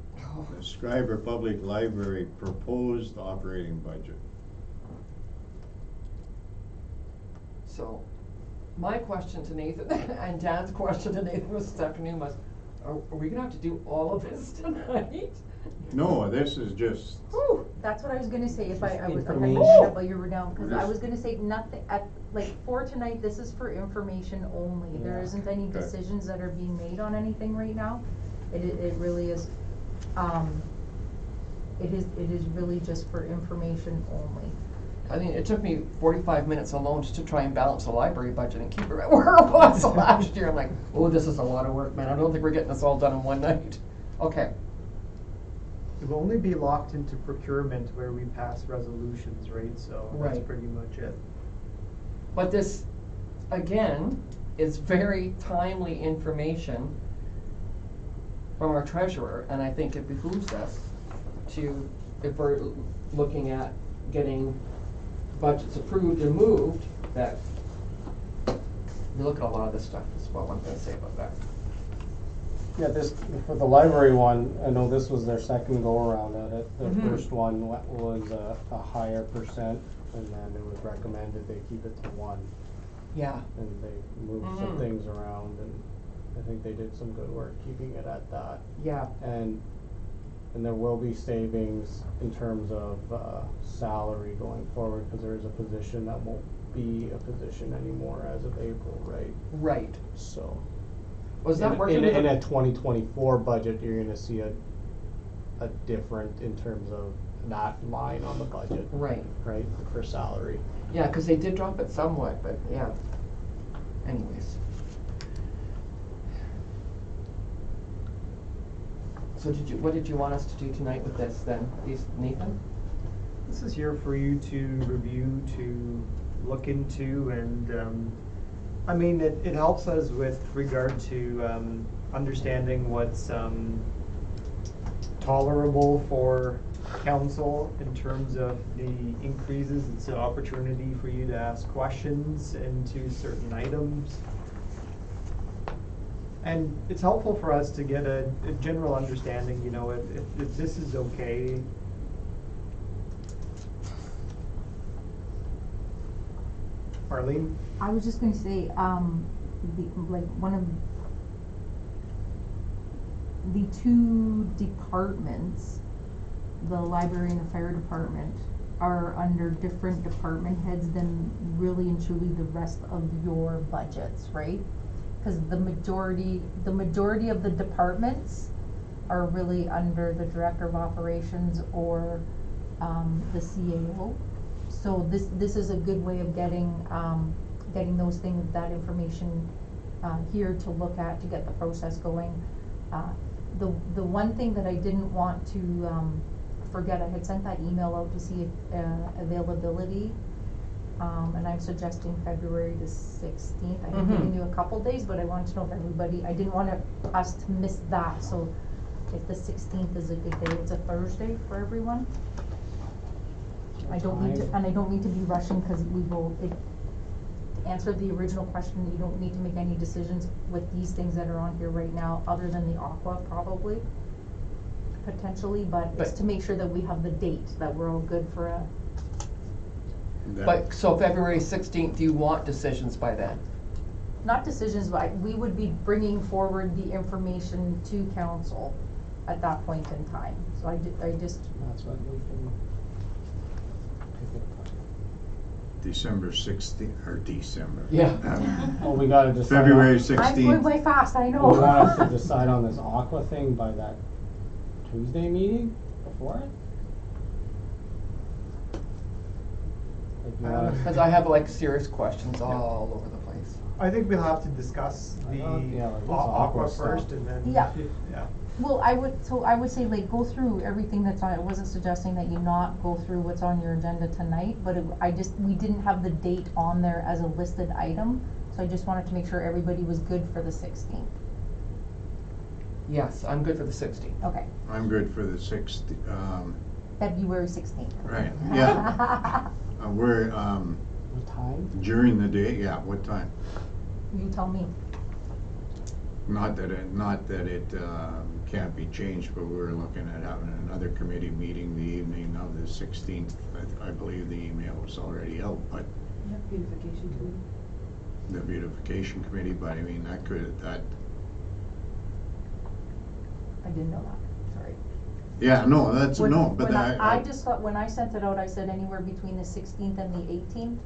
Speaker 1: The Schreiber Public Library proposed operating budget.
Speaker 2: So, my question to Nathan, and Dan's question to Nathan this afternoon was, are we gonna have to do all of this tonight?
Speaker 1: No, this is just,
Speaker 2: Whew.
Speaker 3: That's what I was gonna say, if I was, I had my
Speaker 7: Information.
Speaker 3: hand up while you were down, cause
Speaker 1: We're
Speaker 3: I
Speaker 1: just-
Speaker 3: was gonna say nothing, for tonight, this is for information only. There
Speaker 7: Yeah.
Speaker 3: isn't any
Speaker 1: Okay.
Speaker 3: decisions that are being made on anything right now. It really is, it is really just for information only.
Speaker 2: I mean, it took me 45 minutes alone just to try and balance the library budget and keep it right where it was last year. I'm like, oh, this is a lot of work, man. I don't think we're getting this all done in one night. Okay.
Speaker 5: It will only be locked into procurement where we pass resolutions, right? So that's
Speaker 2: Right.
Speaker 5: pretty much it.
Speaker 2: But this, again, is very timely information from our treasurer, and I think it behooves us to, if we're looking at getting budgets approved and moved, that we look at a lot of this stuff, is what I'm gonna say about that.
Speaker 7: Yeah, this, for the library one, I know this was their second go around at it. The
Speaker 2: Mhm.
Speaker 7: first one was a higher percent, and then it was recommended they keep it to 1.
Speaker 2: Yeah.
Speaker 7: And they moved some
Speaker 2: Mhm.
Speaker 7: things around, and I think they did some good work keeping it at that.
Speaker 2: Yeah.
Speaker 7: And there will be savings in terms of salary going forward, because there is a position that won't be a position anymore as of April, right?
Speaker 2: Right.
Speaker 7: So.
Speaker 2: Was that
Speaker 7: in-
Speaker 2: working?
Speaker 7: In
Speaker 2: with
Speaker 7: a 2024 budget, you're gonna see a different in terms of that line on the budget,
Speaker 2: Right.
Speaker 7: right, for salary.
Speaker 2: Yeah, because they did drop it somewhat, but yeah. Anyways. So what did you want us to do tonight with this then, Nathan?
Speaker 5: This is here for you to review, to look into, and I mean, it helps us with regard to understanding what's tolerable for council in terms of the increases. It's an opportunity for you to ask questions into certain items. And it's helpful for us to get a general understanding, if this is okay. Marlene?
Speaker 3: I was just gonna say, one of the two departments, the library and the fire department, are under different department heads than really and truly the rest of your budgets, right? Cause the majority of the departments are really under the director of operations or, the CAO. So this is a good way of getting those things, that information, here to look at, to get the process going. The one thing that I didn't want to, forget, I had sent that email out to see if, availability, And I'm suggesting February the 16th. I have
Speaker 2: Mhm.
Speaker 3: given you a couple days, but I wanted to know if everybody, I didn't want us to miss that, so if the 16th is a good day, it's a Thursday for everyone. I don't need to, and I don't need to be rushing, cause we will, to answer the original question, you don't need to make any decisions with these things that are on here right now, other than the aqua probably, potentially, but it's
Speaker 2: But-
Speaker 3: to make sure that we have the date, that we're all good for a,
Speaker 2: But, so February 16th, do you want decisions by then?
Speaker 3: not decisions, but we would be bringing forward the information to council at that point in time. So I just,
Speaker 7: That's what we can pick it apart.
Speaker 1: December 16th, or December.
Speaker 2: Yeah.
Speaker 7: Well, we gotta decide.
Speaker 1: February
Speaker 3: I'm going
Speaker 1: 16th.
Speaker 3: way fast, I
Speaker 7: We
Speaker 3: know.
Speaker 7: want us to decide on this aqua thing by that Tuesday meeting before it? Like you wanna-
Speaker 2: Because I have like serious questions all over the place.
Speaker 5: I think we'll have to discuss the
Speaker 7: Yeah, like this
Speaker 5: aqua
Speaker 7: aqua stuff.
Speaker 5: first and then.
Speaker 3: Yeah.
Speaker 5: Yeah.
Speaker 3: Well, I would say like go through everything that's on, I wasn't suggesting that you not go through what's on your agenda tonight, but we didn't have the date on there as a listed item, so I just wanted to make sure everybody was good for the 16th.
Speaker 2: Yes, I'm good for the 16th.
Speaker 3: Okay,
Speaker 1: I'm good for the 16th,
Speaker 3: February 16th.
Speaker 1: right, yeah. We're,
Speaker 7: What time?
Speaker 1: during the day, yeah, what time?
Speaker 3: You tell me.
Speaker 1: Not that it can't be changed, but we're looking at having another committee meeting the evening of the 16th. I believe the email was already out, but
Speaker 8: Beautification committee.
Speaker 1: the beautification committee, but I mean, that
Speaker 3: I didn't know that, sorry.
Speaker 1: yeah, no, that's,
Speaker 3: When-
Speaker 1: no, but
Speaker 3: when I
Speaker 1: I
Speaker 3: just thought, when I sent it out, I said anywhere between the 16th and the 18th,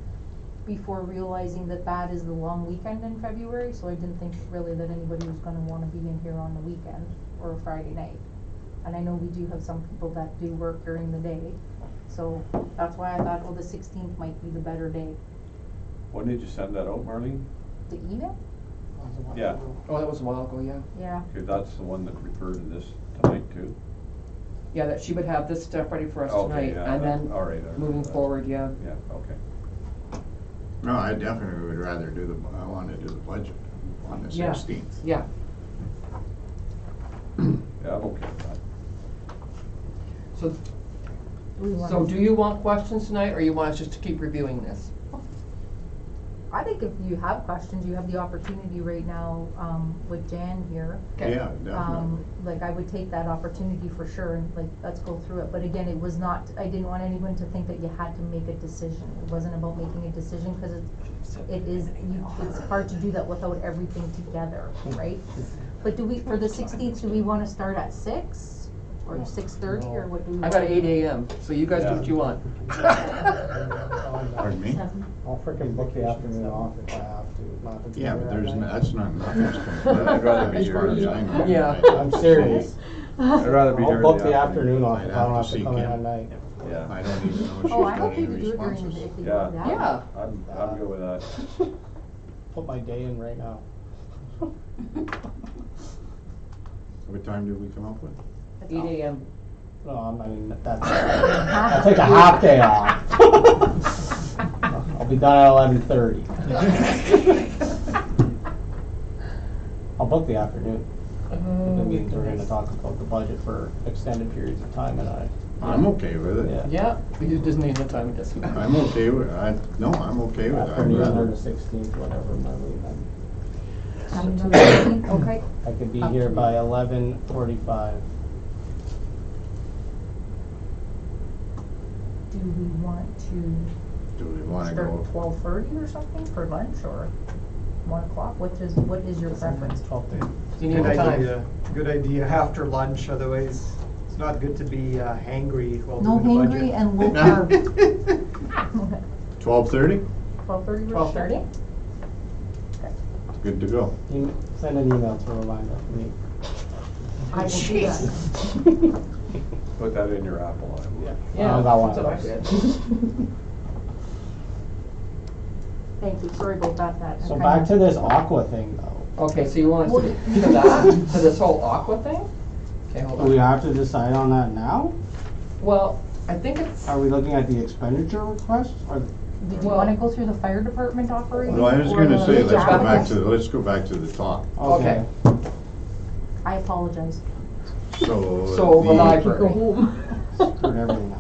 Speaker 3: before realizing that that is the long weekend in February, so I didn't think really that anybody was gonna wanna be in here on the weekend or a Friday night. And I know we do have some people that do work during the day, so that's why I thought, oh, the 16th might be the better day.
Speaker 4: When did you send that out, Marlene?
Speaker 3: The email?
Speaker 4: Yeah.
Speaker 2: Oh, that was a while ago, yeah.
Speaker 3: Yeah.
Speaker 4: Okay, that's the one that referred to this tonight too?
Speaker 2: Yeah, that she would have this stuff ready for us
Speaker 4: Okay,
Speaker 2: tonight,
Speaker 4: yeah,
Speaker 2: and then
Speaker 4: all right, I remember
Speaker 2: moving
Speaker 4: that.
Speaker 2: forward, yeah.
Speaker 4: Yeah, okay.
Speaker 1: no, I definitely would rather I wanna do the budget on the
Speaker 2: Yeah.
Speaker 1: 16th.
Speaker 2: Yeah.
Speaker 4: Yeah, I'm okay with that.
Speaker 2: So,
Speaker 3: Do we wanna?
Speaker 2: so do you want questions tonight, or you want us just to keep reviewing this?
Speaker 3: I think if you have questions, you have the opportunity right now, with Jan here.
Speaker 2: Okay.
Speaker 1: Yeah, definitely.
Speaker 3: Like I would take that opportunity for sure and like, let's go through it. But again, it was not, I didn't want anyone to think that you had to make a decision. It wasn't about making a decision, cause it's hard to do that without everything together, right? But for the 16th, do we wanna start at 6 or 6:30 or what do we?
Speaker 2: I got 8 AM, so you guys do what you want.
Speaker 1: Pardon me?
Speaker 7: I'll frickin' book the afternoon off if I have to, not to be
Speaker 1: Yeah, but
Speaker 7: here at
Speaker 1: there's,
Speaker 7: night.
Speaker 1: that's not, nothing's confirmed.
Speaker 4: I'd rather be
Speaker 1: As far as
Speaker 4: here.
Speaker 1: I know.
Speaker 2: Yeah.
Speaker 7: I'm serious.
Speaker 4: I'd rather be
Speaker 7: I'll
Speaker 4: during
Speaker 7: book
Speaker 4: the
Speaker 7: the
Speaker 4: afternoon.
Speaker 7: afternoon off
Speaker 1: I'd
Speaker 7: if I don't
Speaker 1: have
Speaker 7: have
Speaker 1: to
Speaker 7: to come
Speaker 1: seek
Speaker 7: in
Speaker 1: in.
Speaker 7: at night.
Speaker 4: Yeah.
Speaker 1: I don't even know if she's
Speaker 3: Oh, I'm
Speaker 1: got
Speaker 3: okay
Speaker 1: any
Speaker 3: to do it during the
Speaker 1: responses.
Speaker 3: day if you
Speaker 4: Yeah.
Speaker 3: want that.
Speaker 2: Yeah.
Speaker 4: I'm good with that.
Speaker 7: Put my day in right now.
Speaker 1: What time did we come up with?
Speaker 2: 8 AM.
Speaker 7: No, I mean, that's, I'll take a half day off. I'll be done at 11:30. I'll book the afternoon. That means we're gonna talk about the budget for extended periods of time and
Speaker 1: I'm okay with it.
Speaker 7: Yeah.
Speaker 2: Yeah, because it doesn't need no time, it doesn't matter.
Speaker 1: I'm okay with, I'm okay with it. I'd
Speaker 7: afternoon or
Speaker 1: rather-
Speaker 7: the 16th, whatever my leave.
Speaker 3: On the 16th, okay.
Speaker 7: I could be
Speaker 3: Up to
Speaker 7: here
Speaker 3: you.
Speaker 7: by 11:45.
Speaker 3: Do we want to
Speaker 1: Do we wanna
Speaker 3: start
Speaker 1: go?
Speaker 3: at 12:30 or something for lunch or 1 o'clock? What is your preference?
Speaker 7: 12:30.
Speaker 2: Do you need
Speaker 5: Good
Speaker 2: the time?
Speaker 5: idea. Good idea after lunch, otherwise it's not good to be hangry while
Speaker 3: No
Speaker 5: doing the budget.
Speaker 3: hangry and low carb.
Speaker 1: 12:30?
Speaker 3: 12:30 we're
Speaker 2: 12:30.
Speaker 3: starting?
Speaker 1: Good to go.
Speaker 7: Send an email to remind me.
Speaker 3: I will do that.
Speaker 4: Put that in your Apple. I will.
Speaker 2: Yeah,
Speaker 7: I got one
Speaker 2: that's
Speaker 7: of
Speaker 2: what I
Speaker 7: those.
Speaker 2: did.
Speaker 3: Thank you, sorry about that.
Speaker 7: So back to this aqua thing though.
Speaker 2: Okay, so you want us to that, to this whole aqua thing? Okay, hold
Speaker 7: Do we
Speaker 2: on.
Speaker 7: have to decide on that now?
Speaker 2: Well, I think it's,
Speaker 7: Are we looking at the expenditure request or
Speaker 3: Did you wanna go through the fire department operating?
Speaker 1: Well, I was
Speaker 3: or
Speaker 1: gonna
Speaker 3: the
Speaker 1: say, let's go
Speaker 3: traffic?
Speaker 1: back to the top.
Speaker 2: Okay.
Speaker 3: I apologize.
Speaker 1: So.
Speaker 2: So the
Speaker 6: Go
Speaker 2: library.
Speaker 6: home.
Speaker 7: Screwed everything up.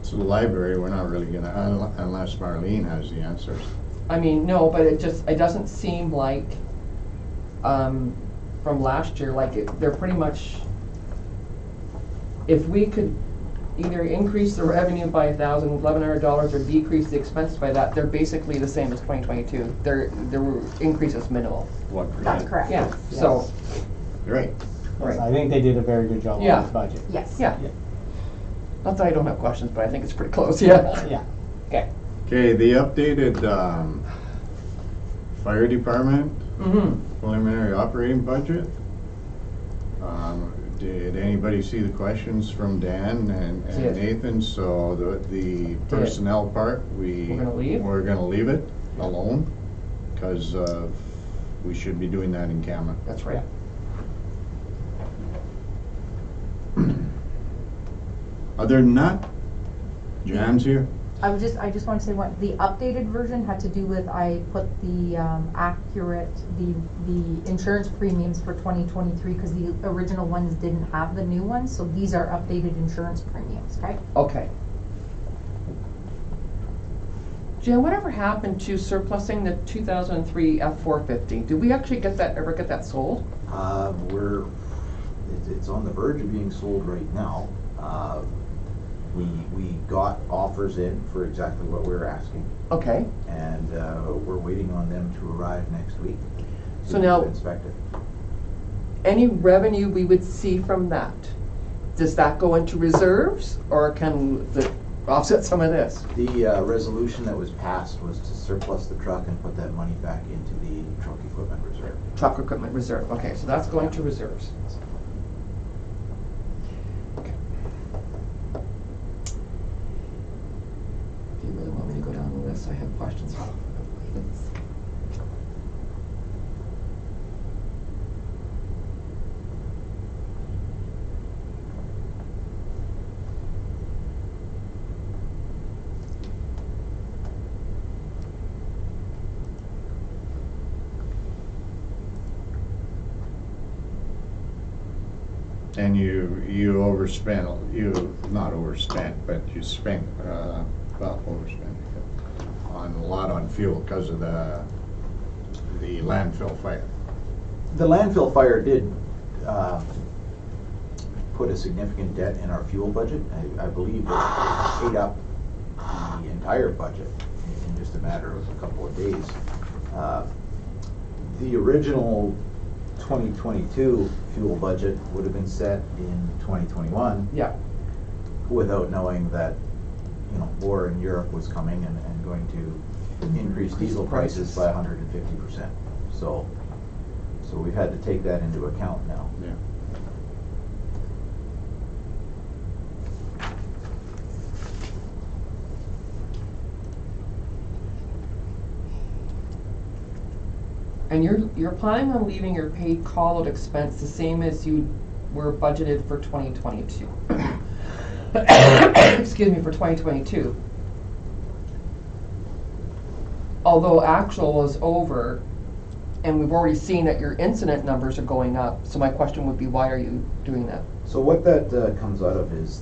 Speaker 1: So the library, we're not really gonna, unless Marlene has the answers.
Speaker 2: I mean, no, but it doesn't seem like, from last year, like they're pretty much, if we could either increase the revenue by $1,100 or decrease the expense by that, they're basically the same as 2022. Their increase is minimal.
Speaker 4: What percent?
Speaker 3: That's correct.
Speaker 2: Yeah, so,
Speaker 1: Right.
Speaker 2: right.
Speaker 7: I think they did a very good job
Speaker 2: Yeah.
Speaker 7: on this budget.
Speaker 3: Yes.
Speaker 2: Yeah. Not that I don't have questions, but I think it's pretty close, yeah.
Speaker 7: Yeah.
Speaker 2: Okay.
Speaker 1: Okay, the updated, fire department
Speaker 2: Mm-hmm.
Speaker 1: preliminary operating budget. Did anybody see the questions from Dan and
Speaker 2: Did.
Speaker 1: Nathan? So the personnel part,
Speaker 2: We're gonna leave?
Speaker 1: we're gonna leave it alone, because we should be doing that in camera.
Speaker 2: That's right.
Speaker 1: Other than that, Jan's here.
Speaker 3: I just want to say the updated version had to do with, I put the the insurance premiums for 2023, because the original ones didn't have the new ones, so these are updated insurance premiums, okay?
Speaker 2: Okay. Jan, whatever happened to surplusing the 2003 F-450? Did we actually ever get that sold?
Speaker 9: It's on the verge of being sold right now. We got offers in for exactly what we were asking,
Speaker 2: Okay.
Speaker 9: and we're waiting on them to arrive next week.
Speaker 2: So now-
Speaker 9: to inspect it.
Speaker 2: Any revenue we would see from that, does that go into reserves, or can the offset some of this?
Speaker 9: The resolution that was passed was to surplus the truck and put that money back into the truck equipment reserve.
Speaker 2: Truck equipment reserve, okay, so that's going to reserves. Okay. Do you really want me to go down the list? I have questions.
Speaker 1: And you overspent, not overspent, but you spent, overspent on a lot on fuel because of the landfill fire.
Speaker 9: The landfill fire did put a significant dent in our fuel budget. I believe it ate up the entire budget in just a matter of a couple of days. The original 2022 fuel budget would have been set in 2021
Speaker 2: Yeah,
Speaker 9: without knowing that, war in Europe was coming and going to increase diesel prices by 150%. So we've had to take that into account now.
Speaker 1: Yeah.
Speaker 2: and you're planning on leaving your paid call-out expense the same as you were budgeted for 2022. Excuse me, for 2022. Although actual is over, and we've already seen that your incident numbers are going up, so my question would be, why are you doing that?
Speaker 9: So what that comes out of is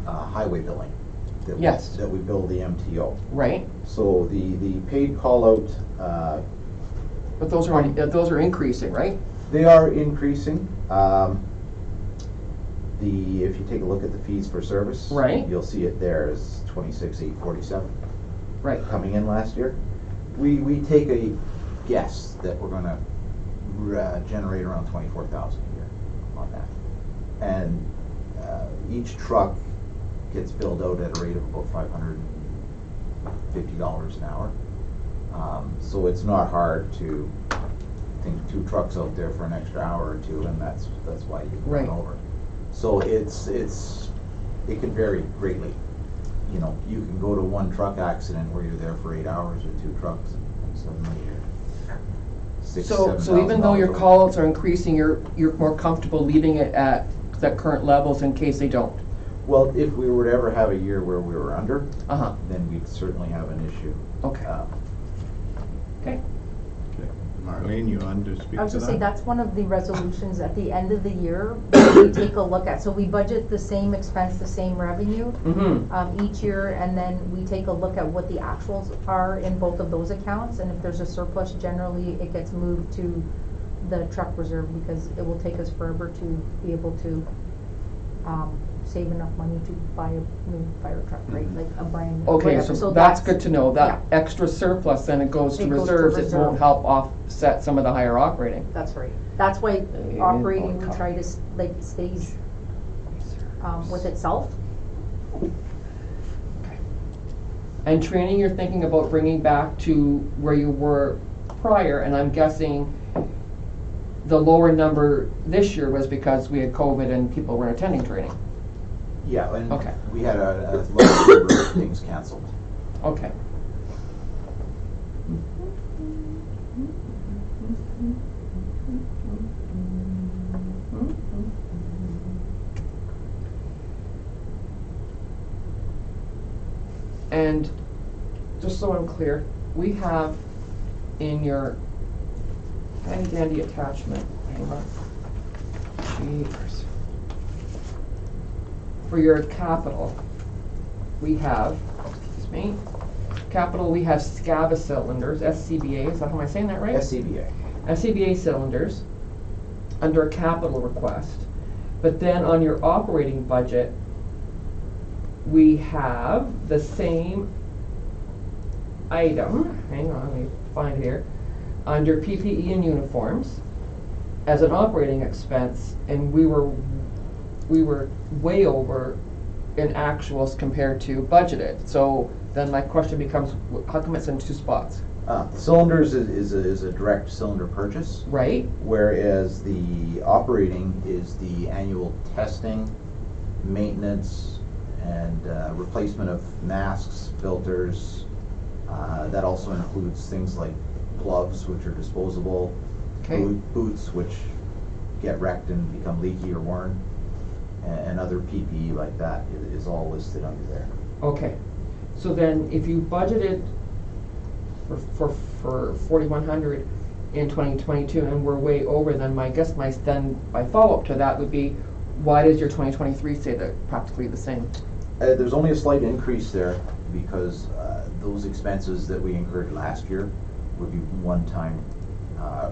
Speaker 9: the highway billing that
Speaker 2: Yes.
Speaker 9: that we bill the MTO.
Speaker 2: Right?
Speaker 9: So the paid call-out,
Speaker 2: But those are increasing, right?
Speaker 9: they are increasing. If you take a look at the fees for service,
Speaker 2: Right.
Speaker 9: you'll see it there as 26,847
Speaker 2: Right.
Speaker 9: coming in last year. We take a guess that we're gonna generate around 24,000 a year on that. And each truck gets billed out at a rate of about $550 an hour. So it's not hard to think 2 trucks out there for an extra hour or 2, and that's why you
Speaker 2: Right.
Speaker 9: run over. So it can vary greatly. You can go to one truck accident where you're there for 8 hours with 2 trucks, and suddenly you're
Speaker 2: So even though your
Speaker 9: $6,000-7,000
Speaker 2: call-outs are increasing, you're more comfortable leaving it at the current levels in case they don't?
Speaker 9: Well, if we were to ever have a year where we were under,
Speaker 2: Uh-huh,
Speaker 9: then we'd certainly have an issue.
Speaker 2: okay, okay.
Speaker 1: Okay. Marlene, you want to speak to that?
Speaker 3: I was just saying, that's one of the resolutions at the end of the year, that we take a look at. So we budget the same expense, the same revenue,
Speaker 2: Mm-hmm,
Speaker 3: each year, and then we take a look at what the actuals are in both of those accounts, and if there's a surplus, generally it gets moved to the truck reserve, because it will take us forever to be able to, save enough money to buy a new fire truck, right, like a brand new.
Speaker 2: okay,
Speaker 3: whatever.
Speaker 2: so that's good to know, that
Speaker 3: yeah.
Speaker 2: extra surplus, then it goes to
Speaker 3: It goes to
Speaker 2: reserves, it
Speaker 3: reserve.
Speaker 2: won't help offset some of the higher operating.
Speaker 3: That's right. That's why
Speaker 2: Yeah,
Speaker 3: operating, we
Speaker 2: okay.
Speaker 3: try to, like, stays, with itself.
Speaker 2: And training, you're thinking about bringing back to where you were prior, and I'm guessing the lower number this year was because we had COVID and people weren't attending training.
Speaker 9: Yeah, and
Speaker 2: Okay.
Speaker 9: we had a large number of things canceled.
Speaker 2: Okay. And just so I'm clear, we have in your handy dandy attachment, hang on. Jeepers. For your capital, we have, excuse me, capital, we have SCABA cylinders, SCBA, is that, am I saying that right?
Speaker 9: SCBA.
Speaker 2: SCBA cylinders under a capital request. But then on your operating budget, we have the same item, hang on, let me find it here, under PPE and uniforms as an operating expense, and we were way over in actuals compared to budgeted. So then my question becomes, how come it's in two spots?
Speaker 9: Cylinders is a direct cylinder purchase,
Speaker 2: Right?
Speaker 9: whereas the operating is the annual testing, maintenance, and replacement of masks, filters. That also includes things like gloves, which are disposable,
Speaker 2: Okay.
Speaker 9: boots, which get wrecked and become leaky or worn, and other PPE like that is all listed under there.
Speaker 2: Okay. So then if you budgeted for 4,100 in 2022 and we're way over, then my follow-up to that would be, why does your 2023 say that practically the same?
Speaker 9: There's only a slight increase there because those expenses that we incurred last year would be one-time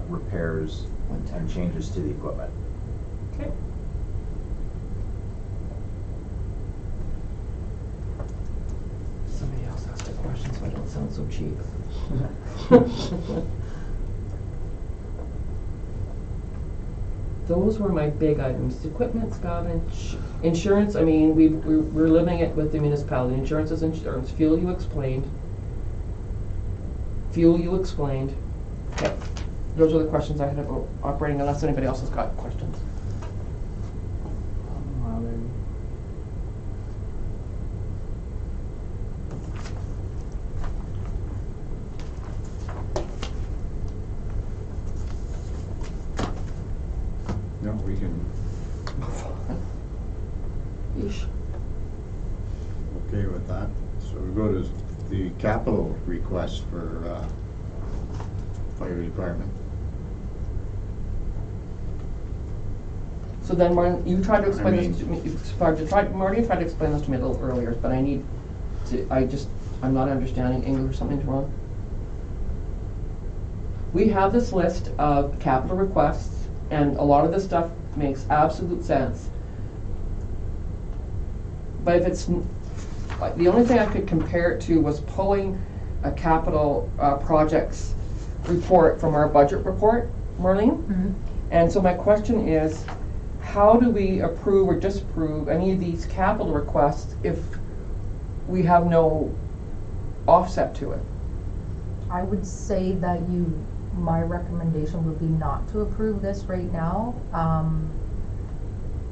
Speaker 9: repairs and changes to the equipment.
Speaker 2: Okay. Somebody else asked a question so I don't sound so cheap. Those were my big items. Equipment, SCAB, insurance, I mean, we're living it with the municipality. Insurance is insurance. Fuel you explained. Okay. Those are the questions I had about operating, unless anybody else has got questions.
Speaker 1: No, we can,
Speaker 2: Yeesh.
Speaker 1: okay with that. So we go to the capital request for fire department.
Speaker 2: So then, Martin, you tried to explain
Speaker 1: I
Speaker 2: this to me, Marty tried to explain this to me a little earlier, but I need to, I'm not understanding English, something's wrong. We have this list of capital requests, and a lot of this stuff makes absolute sense. But if it's, the only thing I could compare it to was pulling a capital projects report from our budget report, Marlene.
Speaker 3: Mm-hmm.
Speaker 2: And so my question is, how do we approve or disapprove any of these capital requests if we have no offset to it?
Speaker 3: I would say that my recommendation would be not to approve this right now.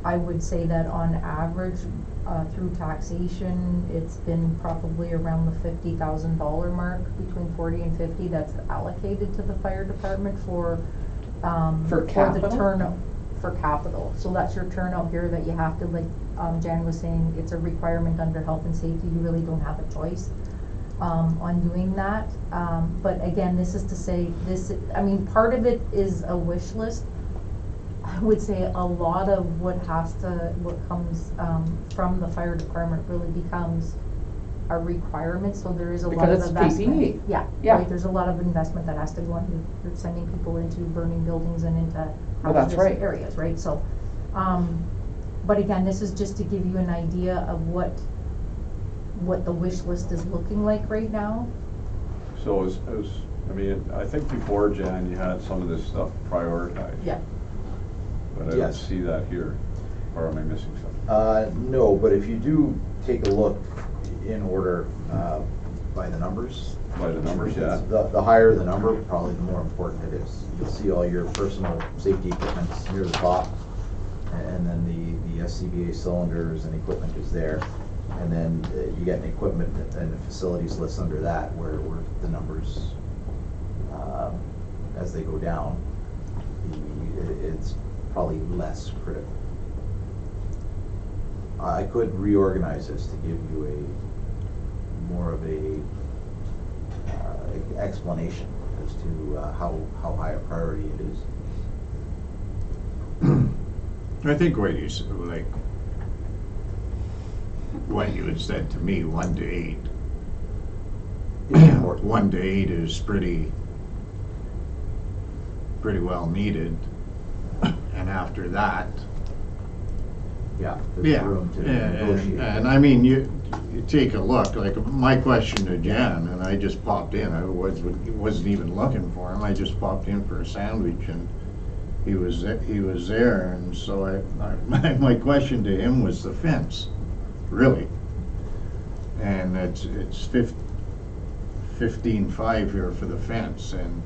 Speaker 3: I would say that on average, through taxation, it's been probably around the $50,000 mark, between 40 and 50, that's allocated to the fire department for the
Speaker 2: capital?
Speaker 3: for capital. So that's your turnout here that you have to, like, Jan was saying, it's a requirement under health and safety, you really don't have a choice on doing that. But again, this is to say, I mean, part of it is a wish list. I would say a lot of what comes from the fire department really becomes a requirement, so there is a lot of
Speaker 2: Because it's
Speaker 3: investment.
Speaker 2: PPE.
Speaker 3: Yeah,
Speaker 2: Yeah.
Speaker 3: right, there's a lot of investment that has to go into, you're sending people into burning buildings and into
Speaker 2: Well, that's
Speaker 3: hazardous
Speaker 2: right.
Speaker 3: areas, right? So, but again, this is just to give you an idea of what the wish list is looking like right now.
Speaker 4: So I mean, I think before, Jan, you had some of this stuff prioritized.
Speaker 3: Yeah.
Speaker 4: But I don't
Speaker 9: Yes.
Speaker 4: see that here, or am I missing something?
Speaker 9: No, but if you do take a look in order by the numbers.
Speaker 4: By the numbers, yeah.
Speaker 9: The higher the number, probably the more important it is. You'll see all your personal safety equipment near the top, and then the SCBA cylinders and equipment is there. And then you get an equipment and the facilities list under that where the numbers, as they go down, it's probably less critical. I could reorganize this to give you more of a explanation as to how high a priority it is.
Speaker 1: I think what you said, like, what you had said to me, 1 to 8.
Speaker 9: It's important.
Speaker 1: 1 to 8 is pretty well needed, and after that,
Speaker 9: Yeah, there's
Speaker 1: yeah,
Speaker 9: room to negotiate.
Speaker 1: and I mean, you take a look, like, my question to Jan, and I just popped in, I wasn't even looking for him, I just popped in for a sandwich, and he was there, and so my question to him was the fence, really. And it's 15.5 here for the fence, and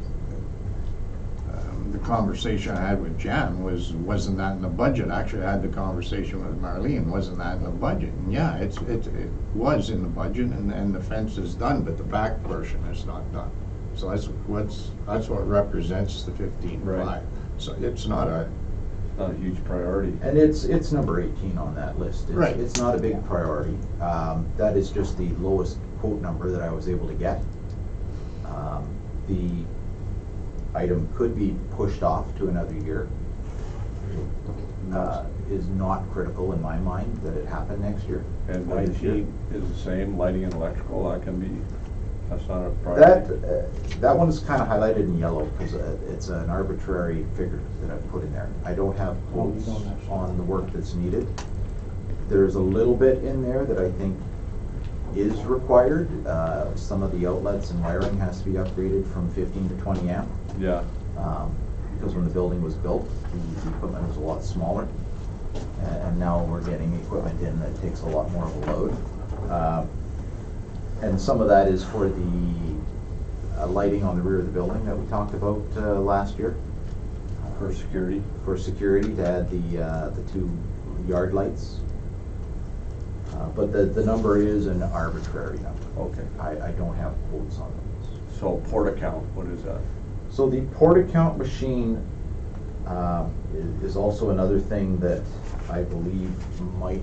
Speaker 1: the conversation I had with Jan wasn't that in the budget. Actually, I had the conversation with Marlene, wasn't that in the budget? And yeah, it was in the budget, and the fence is done, but the back portion is not done. So that's what represents the 15.5.
Speaker 4: Right.
Speaker 1: So it's not a,
Speaker 4: Not a huge priority.
Speaker 9: And it's number 18 on that list.
Speaker 1: Right.
Speaker 9: It's not a big priority. That is just the lowest quote number that I was able to get. The item could be pushed off to another year. Is not critical in my mind that it happen next year.
Speaker 4: And
Speaker 9: or this year.
Speaker 4: 19 is the same, lighting and electrical, that's not a priority.
Speaker 9: That one's kind of highlighted in yellow because it's an arbitrary figure that I've put in there. I don't have
Speaker 7: Oh, you
Speaker 9: quotes
Speaker 7: don't actually.
Speaker 9: on the work that's needed. There's a little bit in there that I think is required. Some of the outlets and wiring has to be upgraded from 15 to 20 amp.
Speaker 4: Yeah,
Speaker 9: Because when the building was built, the equipment was a lot smaller. And now we're getting equipment in that takes a lot more of a load. And some of that is for the lighting on the rear of the building that we talked about last year.
Speaker 4: for security.
Speaker 9: For security, to add the 2 yard lights. But the number is an arbitrary number.
Speaker 4: Okay.
Speaker 9: I don't have quotes on those.
Speaker 4: So port account, what is that?
Speaker 9: So the port account machine is also another thing that I believe might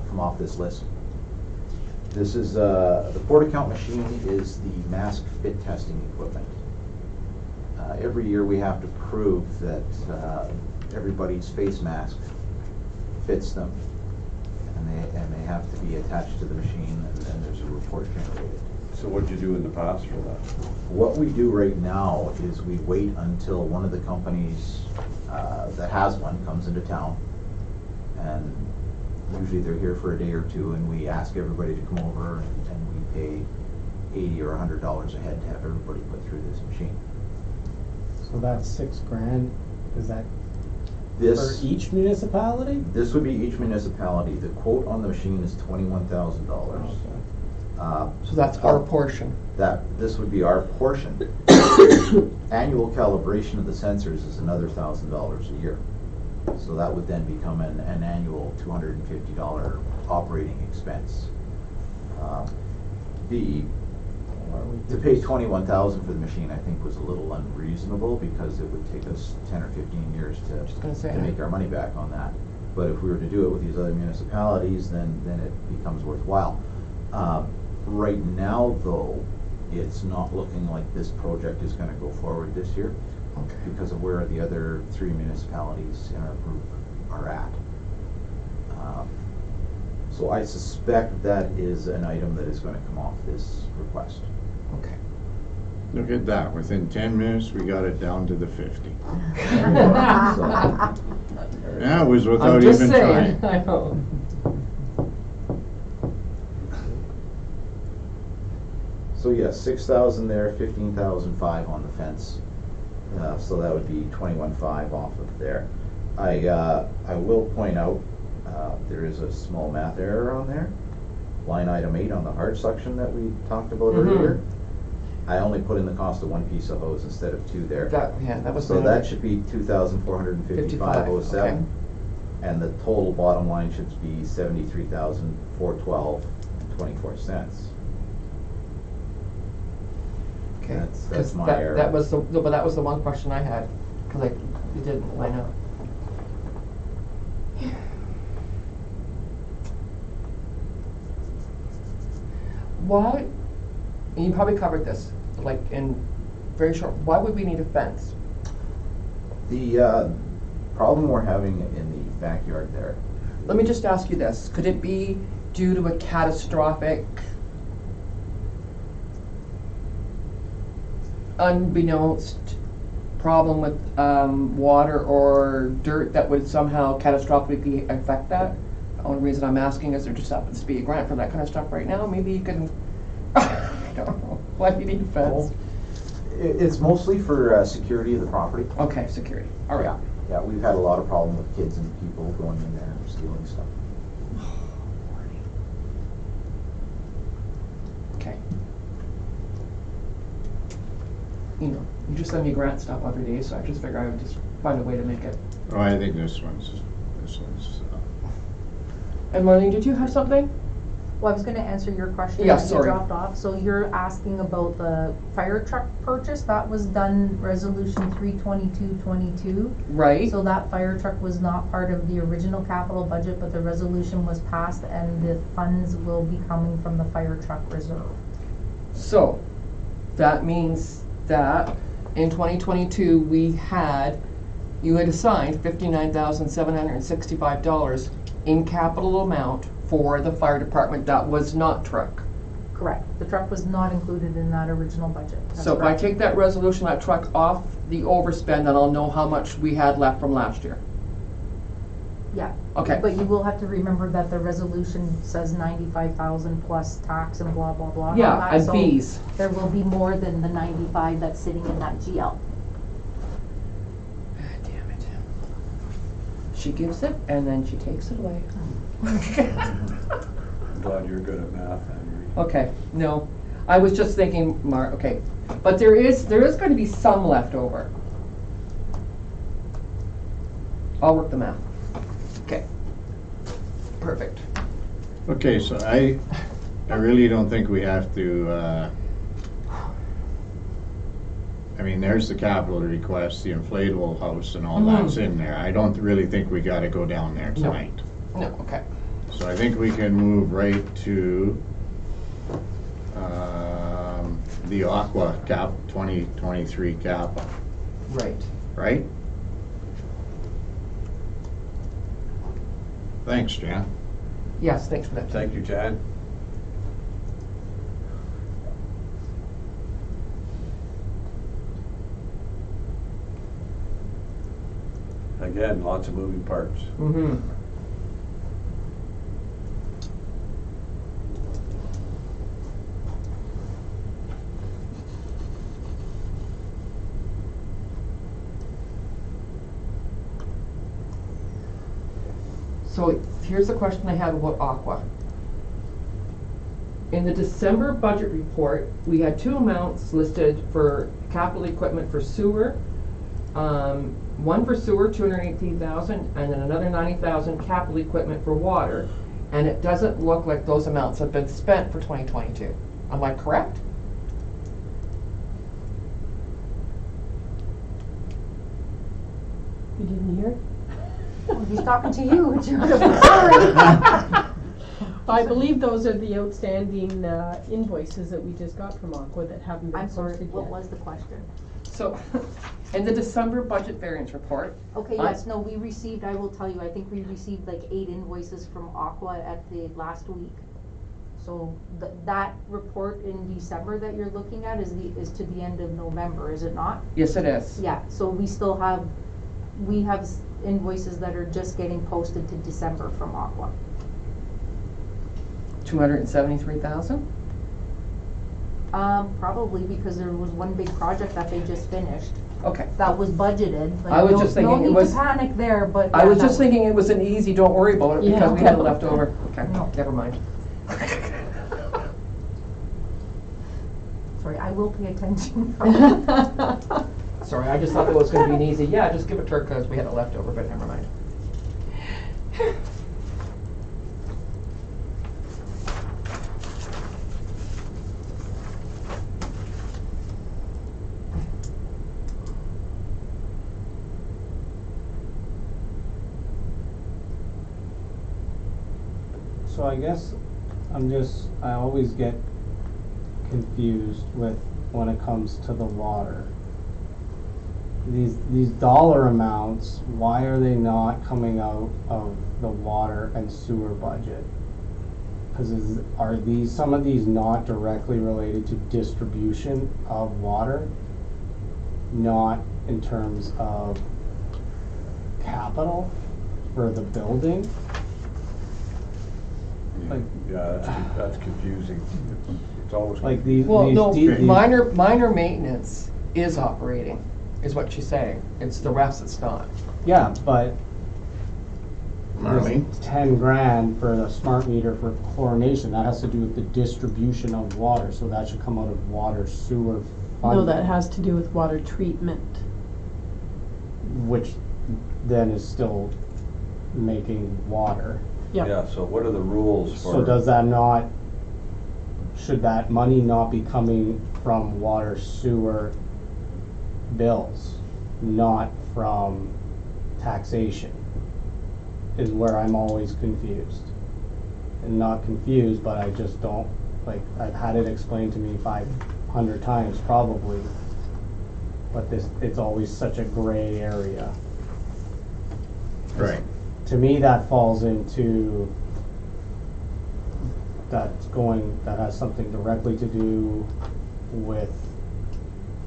Speaker 9: come off this list. This is, the port account machine is the mask fit testing equipment. Every year we have to prove that everybody's face mask fits them. And they have to be attached to the machine, and then there's a report generated.
Speaker 4: So what'd you do in the past for that?
Speaker 9: What we do right now is we wait until one of the companies that has one comes into town, and usually they're here for a day or two, and we ask everybody to come over, and we pay $80 or $100 a head to have everybody put through this machine.
Speaker 7: So that's $6,000, is that for
Speaker 9: This
Speaker 7: each municipality?
Speaker 9: this would be each municipality. The quote on the machine is $21,000.
Speaker 2: So that's our portion.
Speaker 9: This would be our portion. Annual calibration of the sensors is another $1,000 a year. So that would then become an annual $250 operating expense.
Speaker 5: we?
Speaker 9: To pay 21,000 for the machine, I think was a little unreasonable, because it would take us 10 or 15 years
Speaker 2: Just gonna say
Speaker 9: to make our money back on that. But if we were to do it with these other municipalities, then it becomes worthwhile. Right now, though, it's not looking like this project is gonna go forward this year,
Speaker 2: Okay.
Speaker 9: because of where the other 3 municipalities in our group are at. So I suspect that is an item that is gonna come off this request.
Speaker 2: Okay.
Speaker 1: Look at that, within 10 minutes, we got it down to the 50. Yeah, it was without
Speaker 2: I'm just
Speaker 1: even
Speaker 2: saying,
Speaker 1: trying.
Speaker 2: I know.
Speaker 9: So yes, 6,000 there, 15,500 on the fence. So that would be 21,500 off of there. I will point out, there is a small math error on there. Line item 8 on the hard suction that we talked about earlier. I only put in the cost of 1 piece of hose instead of 2 there.
Speaker 2: That was.
Speaker 9: So that should be 2,455.07. And the total bottom line should be 73,412.24.
Speaker 2: Okay.
Speaker 9: That's my
Speaker 2: that,
Speaker 9: error.
Speaker 2: That was the, no, but that was the one question I had, because it didn't line up. Why, and you probably covered this, like in very short, why would we need a fence?
Speaker 9: The problem we're having in the backyard there.
Speaker 2: Let me just ask you this, could it be due to a catastrophic, unbeknownst problem with water or dirt that would somehow catastrophically affect that? The only reason I'm asking is there just happens to be a grant for that kind of stuff right now. Maybe you can, I don't know, why do you need a fence?
Speaker 9: It's mostly for security of the property.
Speaker 2: Okay, security, all right.
Speaker 9: Yeah, we've had a lot of problem with kids and people going in there and stealing stuff.
Speaker 2: Okay. You know, you just send me grant stuff every day, so I just figure I would just find a way to make it.
Speaker 1: Oh, I think this one's.
Speaker 2: And Marlene, did you have something?
Speaker 3: Well, I was gonna answer your question
Speaker 2: Yeah,
Speaker 3: that you
Speaker 2: sorry.
Speaker 3: dropped off. So you're asking about the fire truck purchase, that was done resolution 32222.
Speaker 2: Right.
Speaker 3: So that fire truck was not part of the original capital budget, but the resolution was passed and the funds will be coming from the fire truck reserve.
Speaker 2: So, that means that in 2022, you had assigned $59,765 in capital amount for the fire department that was not truck.
Speaker 3: Correct. The truck was not included in that original budget. That's
Speaker 2: So if I
Speaker 3: correct.
Speaker 2: take that resolution, that truck off the overspend, then I'll know how much we had left from last year.
Speaker 3: Yeah.
Speaker 2: Okay.
Speaker 3: But you will have to remember that the resolution says 95,000 plus tax and blah, blah, blah. on
Speaker 2: Yeah,
Speaker 3: that,
Speaker 2: and
Speaker 3: so
Speaker 2: fees.
Speaker 3: There will be more than the 95 that's sitting in that GL.
Speaker 2: Damn it. She gives it and then she takes it away.
Speaker 4: I'm glad you're good at math, Henry.
Speaker 2: Okay, no, I was just thinking, okay, but there is going to be some left over. I'll work the math. Okay, perfect.
Speaker 1: Okay, so I really don't think we have to, I mean, there's the capital request, the inflatable house and all that's in there. I don't really think we gotta go down there
Speaker 2: No.
Speaker 1: tonight.
Speaker 2: No, okay.
Speaker 1: So I think we can move right to the Aqua cap, 2023 cap,
Speaker 2: Right.
Speaker 1: right? Thanks, Jan.
Speaker 2: Yes, thanks for that.
Speaker 4: Thank you, Jan. Again, lots of moving parts.
Speaker 2: Mm-hmm. So here's the question I have about Aqua. In the December budget report, we had two amounts listed for capital equipment for sewer. One for sewer, 218,000, and then another 90,000 capital equipment for water. And it doesn't look like those amounts have been spent for 2022. Am I correct?
Speaker 6: You didn't hear?
Speaker 3: He's talking to you, sorry.
Speaker 6: I believe those are the outstanding invoices that we just got from Aqua that haven't been
Speaker 3: I'm sorry,
Speaker 6: posted
Speaker 3: what
Speaker 6: yet.
Speaker 3: was the question?
Speaker 2: So, in the December budget variance report.
Speaker 3: Okay, yes, no, we received, I will tell you, I think we received like 8 invoices from Aqua at the last week. So that report in December that you're looking at is to the end of November, is it not?
Speaker 2: Yes, it is.
Speaker 3: Yeah, so we have invoices that are just getting posted to December from Aqua.
Speaker 2: 273,000?
Speaker 3: Probably because there was one big project that they just finished.
Speaker 2: Okay.
Speaker 3: That was budgeted. Like,
Speaker 2: I was just thinking
Speaker 3: no
Speaker 2: it
Speaker 3: need
Speaker 2: was-
Speaker 3: to panic there, but.
Speaker 2: I
Speaker 3: yeah,
Speaker 2: was
Speaker 3: that
Speaker 2: just thinking it was an easy, don't worry about it,
Speaker 6: Yeah.
Speaker 2: because we had it left over. Okay,
Speaker 3: No.
Speaker 2: never mind.
Speaker 3: Sorry, I will pay attention.
Speaker 2: Sorry, I just thought it was gonna be an easy, yeah, just give it to her because we had it left over, but never mind.
Speaker 7: So I guess I always get confused with when it comes to the water. These dollar amounts, why are they not coming out of the water and sewer budget? Because are some of these not directly related to distribution of water? Not in terms of capital for the building? Like-
Speaker 4: Yeah, that's confusing. It's always.
Speaker 7: Like these.
Speaker 2: Well, no,
Speaker 7: these-
Speaker 2: minor maintenance is operating, is what she's saying. It's the rest that's not.
Speaker 7: Yeah, but
Speaker 1: Marlene?
Speaker 7: this 10 grand for the smart meter for chlorination, that has to do with the distribution of water, so that should come out of water sewer funding.
Speaker 6: No, that has to do with water treatment.
Speaker 7: Which then is still making water.
Speaker 6: Yep.
Speaker 4: Yeah, so what are the rules for?
Speaker 7: So should that money not be coming from water sewer bills, not from taxation? Is where I'm always confused. And not confused, but I just don't, like, I've had it explained to me 500 times probably, but it's always such a gray area.
Speaker 1: Right.
Speaker 7: To me, that falls into, that has something directly to do with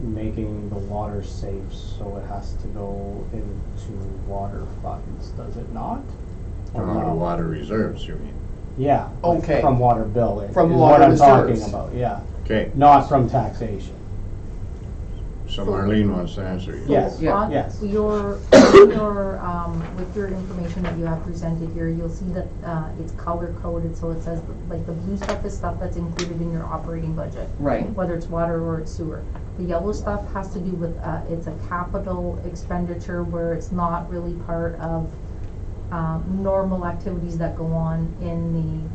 Speaker 7: making the water safe, so it has to go into water funds, does it not? Or
Speaker 1: From out
Speaker 7: no?
Speaker 1: of water reserves, you mean?
Speaker 7: Yeah. like
Speaker 2: Okay.
Speaker 7: From water billing.
Speaker 2: From
Speaker 7: is
Speaker 2: water
Speaker 7: what I'm
Speaker 2: reserves.
Speaker 7: talking about, yeah.
Speaker 1: Okay,
Speaker 7: Not from taxation.
Speaker 1: so Marlene wants to answer you.
Speaker 7: Yes,
Speaker 2: Yeah.
Speaker 3: On
Speaker 7: yes.
Speaker 3: with your information that you have presented here, you'll see that, it's color coded, so it says, like, the blue stuff is stuff that's included in your operating budget.
Speaker 2: Right.
Speaker 3: Whether it's water or it's sewer. The yellow stuff has to do with, it's a capital expenditure where it's not really part of, normal activities that go on in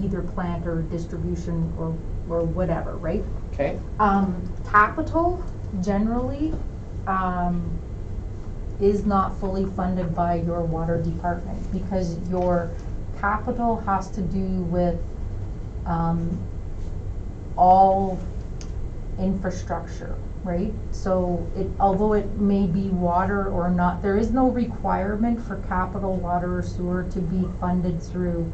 Speaker 3: either plant or distribution or whatever, right?
Speaker 2: Okay,
Speaker 3: Capital generally, is not fully funded by your water department because your capital has to do with, all infrastructure, right? So although it may be water or not, there is no requirement for capital water or sewer to be funded through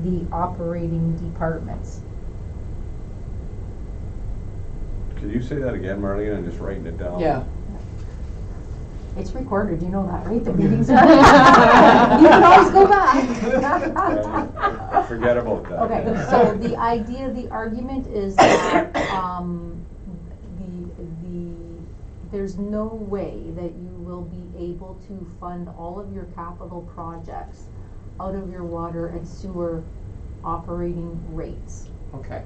Speaker 3: the operating departments.
Speaker 4: Can you say that again, Marlene? I'm just writing it down.
Speaker 2: yeah.
Speaker 3: It's recorded, you know that, right? The meetings are. You can always go back.
Speaker 4: Forget about that.
Speaker 3: Okay, so the argument is that, there's no way that you will be able to fund all of your capital projects out of your water and sewer operating rates.
Speaker 2: Okay,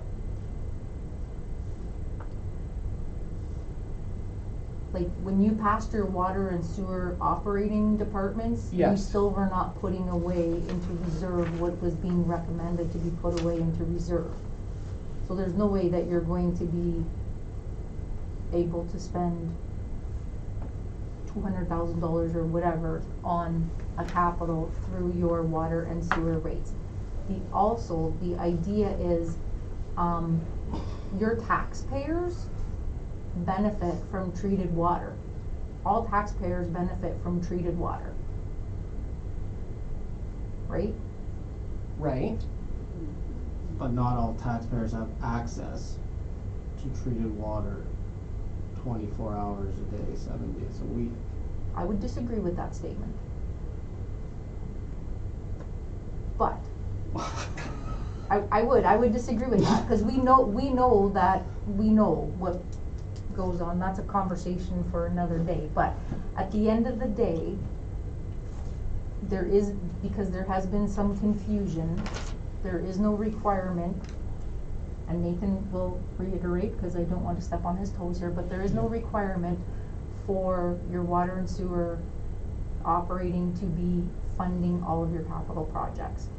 Speaker 3: Like, when you passed your water and sewer operating departments, you
Speaker 2: Yes.
Speaker 3: still were not putting away into reserve what was being recommended to be put away into reserve. So there's no way that you're going to be able to spend $200,000 or whatever on a capital through your water and sewer rates. The idea is, your taxpayers benefit from treated water. All taxpayers benefit from treated water. Right?
Speaker 2: Right?
Speaker 7: But not all taxpayers have access to treated water 24 hours a day, 7 days a week.
Speaker 3: I would disagree with that statement. But I would disagree with that, because we know what goes on. That's a conversation for another day. But at the end of the day, because there has been some confusion, there is no requirement, and Nathan will reiterate, because I don't want to step on his toes here, but there is no requirement for your water and sewer operating to be funding all of your capital projects.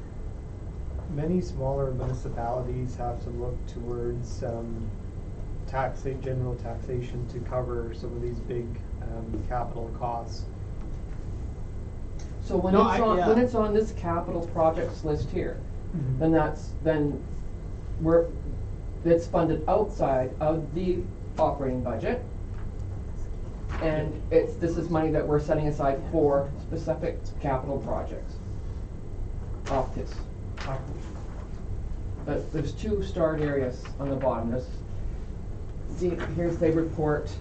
Speaker 5: Many smaller municipalities have to look towards general taxation to cover some of these big capital costs.
Speaker 2: So when it's on this capital projects list here, then it's funded outside of the operating budget. And this is money that we're setting aside for specific capital projects. Off this. But there's two starred areas on the bottom. Here's the report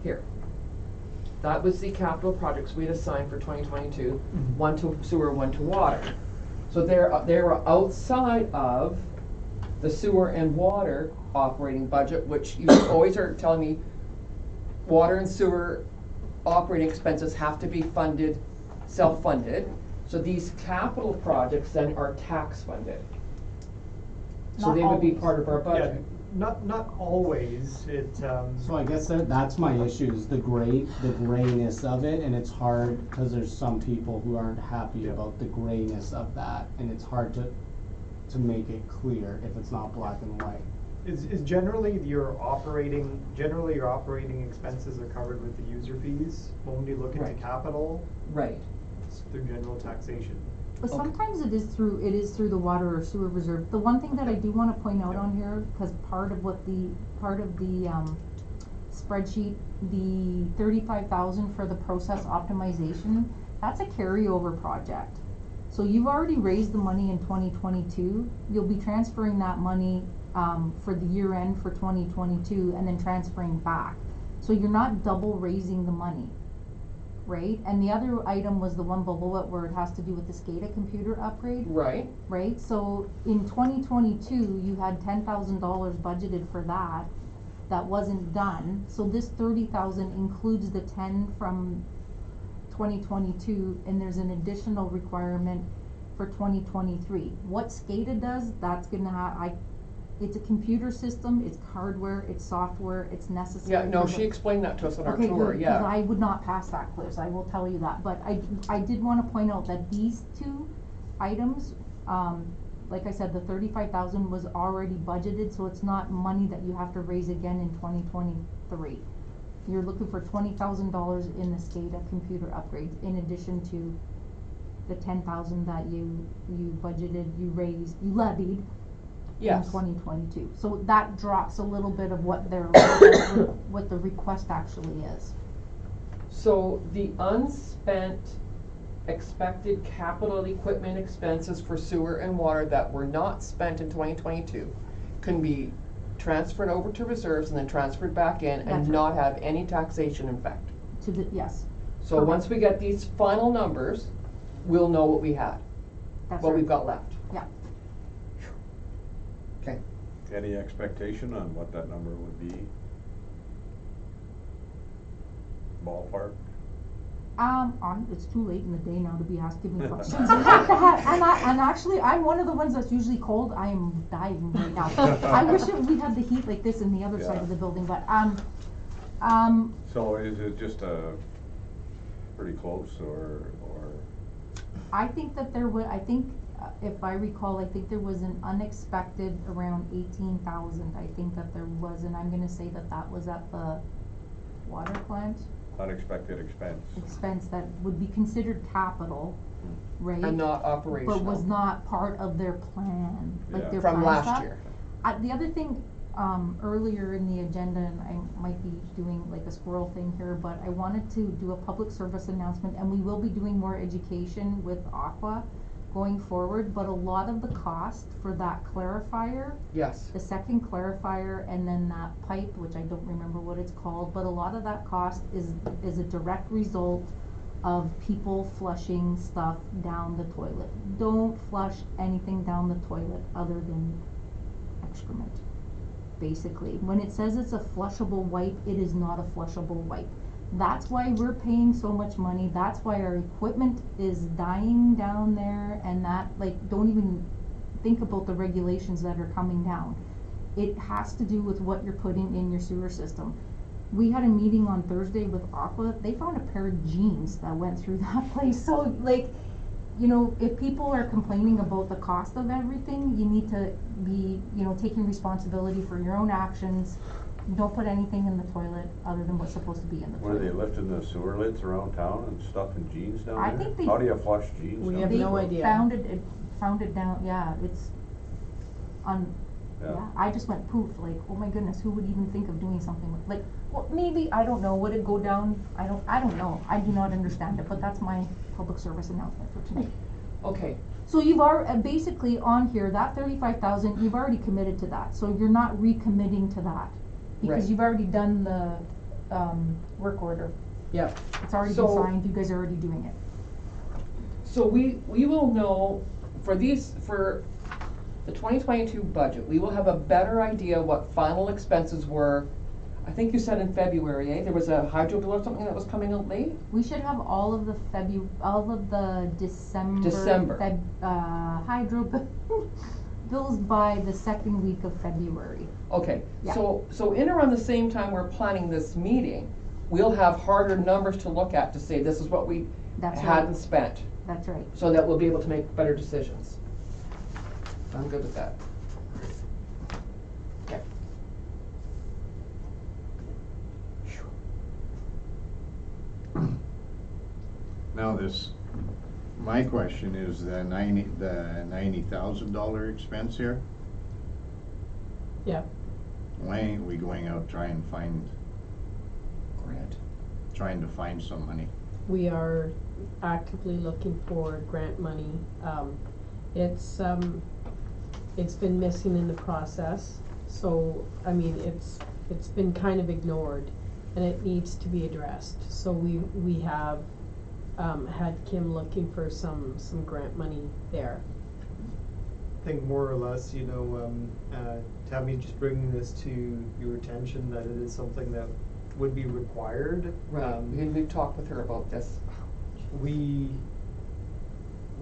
Speaker 2: here. That was the capital projects we had assigned for 2022, one to sewer, one to water. So they were outside of the sewer and water operating budget, which you always are telling me water and sewer operating expenses have to be funded, self-funded. So these capital projects then are tax funded. So they would be part of our budget.
Speaker 5: Not always.
Speaker 7: So I guess that's my issue, is the grayness of it, and it's hard because there's some people who aren't happy about the grayness of that, and it's hard to make it clear if it's not black and white.
Speaker 5: Is generally your operating expenses are covered with the user fees when you look into capital.
Speaker 2: Right.
Speaker 5: It's through general taxation.
Speaker 3: But sometimes it is through the water or sewer reserve. The one thing that I do want to point out on here, because part of the spreadsheet, the 35,000 for the process optimization, that's a carryover project. So you've already raised the money in 2022. You'll be transferring that money for the year end for 2022, and then transferring back. So you're not double raising the money. Right, and the other item was the one below it where it has to do with the SCADA computer upgrade.
Speaker 2: Right.
Speaker 3: Right, so in 2022, you had $10,000 budgeted for that. That wasn't done, so this 30,000 includes the 10 from 2022, and there's an additional requirement for 2023. What SCADA does, that's gonna have, it's a computer system, it's hardware, it's software, it's necessary.
Speaker 2: Yeah, no, she explained that to us on our tour,
Speaker 3: good,
Speaker 2: yeah.
Speaker 3: because I would not pass that quiz, I will tell you that. But I did want to point out that these two items, like I said, the 35,000 was already budgeted, so it's not money that you have to raise again in 2023. You're looking for $20,000 in the SCADA computer upgrades, in addition to the 10,000 that you budgeted, you levied.
Speaker 2: Yes.
Speaker 3: In 2022. So that drops a little bit of what what the request actually is.
Speaker 2: So the unspent expected capital equipment expenses for sewer and water that were not spent in 2022 can be transferred over to reserves and then transferred back in and
Speaker 3: That's
Speaker 2: not have any taxation effect.
Speaker 3: Yes.
Speaker 2: So
Speaker 3: Correct.
Speaker 2: once we get these final numbers, we'll know what we had,
Speaker 3: That's
Speaker 2: what
Speaker 3: right.
Speaker 2: we've got left.
Speaker 3: Yeah.
Speaker 2: Okay.
Speaker 4: Any expectation on what that number would be? Ballpark?
Speaker 3: It's too late in the day now to be asking me questions. And actually, I'm one of the ones that's usually cold. I am dying right now. I wish we had the heat like this in the other side of the building, but
Speaker 4: So is it just pretty close, or?
Speaker 3: I think that if I recall, I think there was an unexpected around 18,000. I think that there was, and I'm gonna say that was at the water plant.
Speaker 4: Unexpected expense.
Speaker 3: that would be considered capital, right?
Speaker 2: And not operational.
Speaker 3: But was not part of their plan,
Speaker 4: Yeah.
Speaker 3: like their
Speaker 2: From
Speaker 3: plan
Speaker 2: last
Speaker 3: stuff.
Speaker 2: year.
Speaker 3: The other thing, earlier in the agenda, and I might be doing like a squirrel thing here, but I wanted to do a public service announcement, and we will be doing more education with Aqua going forward, but a lot of the cost for that clarifier,
Speaker 2: Yes.
Speaker 3: the second clarifier, and then that pipe, which I don't remember what it's called, but a lot of that cost is a direct result of people flushing stuff down the toilet. Don't flush anything down the toilet other than excrement, basically. When it says it's a flushable wipe, it is not a flushable wipe. That's why we're paying so much money, that's why our equipment is dying down there, and that, like, don't even think about the regulations that are coming down. It has to do with what you're putting in your sewer system. We had a meeting on Thursday with Aqua, they found a pair of jeans that went through that place, so, like, you know, if people are complaining about the cost of everything, you need to be, you know, taking responsibility for your own actions. Don't put anything in the toilet other than what's supposed to be in the
Speaker 4: What are
Speaker 3: toilet.
Speaker 4: they lifting the sewer lids around town and stuffing jeans down there?
Speaker 3: I think they-
Speaker 4: How do you flush jeans
Speaker 6: We
Speaker 4: down
Speaker 6: have
Speaker 4: there?
Speaker 6: no idea.
Speaker 3: Found it down, yeah, it's
Speaker 4: Yeah.
Speaker 3: yeah, I just went poof, like, oh my goodness, who would even think of doing something like, well, maybe, I don't know, would it go down, I don't know, I do not understand it, but that's my public service announcement for tonight.
Speaker 2: Okay.
Speaker 3: So you've already, basically on here, that 35,000, you've already committed to that, so you're not recommitting to that. Because
Speaker 2: Right.
Speaker 3: you've already done the, work order,
Speaker 2: Yeah.
Speaker 3: it's already been
Speaker 2: So-
Speaker 3: signed, you guys are already doing it.
Speaker 2: So we will know for the 2022 budget, we will have a better idea what final expenses were. I think you said in February, eh? There was a hydro bill or something that was coming out late?
Speaker 3: We should have all of the
Speaker 2: December.
Speaker 3: Hydro bills by the second week of February.
Speaker 2: Okay,
Speaker 3: Yeah.
Speaker 2: so in around the same time we're planning this meeting, we'll have harder numbers to look at to say this is what we
Speaker 3: That's
Speaker 2: hadn't
Speaker 3: right.
Speaker 2: spent,
Speaker 3: That's right.
Speaker 2: so that we'll be able to make better decisions. I'm good with that. Okay.
Speaker 1: Now my question is the $90,000 expense here,
Speaker 6: Yeah,
Speaker 1: why ain't we going out trying to find some money?
Speaker 6: we are actively looking for grant money. It's been missing in the process, so, I mean, it's been kind of ignored, and it needs to be addressed. So we have, had Kim looking for some grant money there.
Speaker 5: I think more or less, you know, Tammy, just bringing this to your attention, that it is something that would be required.
Speaker 2: Right, we've talked with her about this.
Speaker 5: We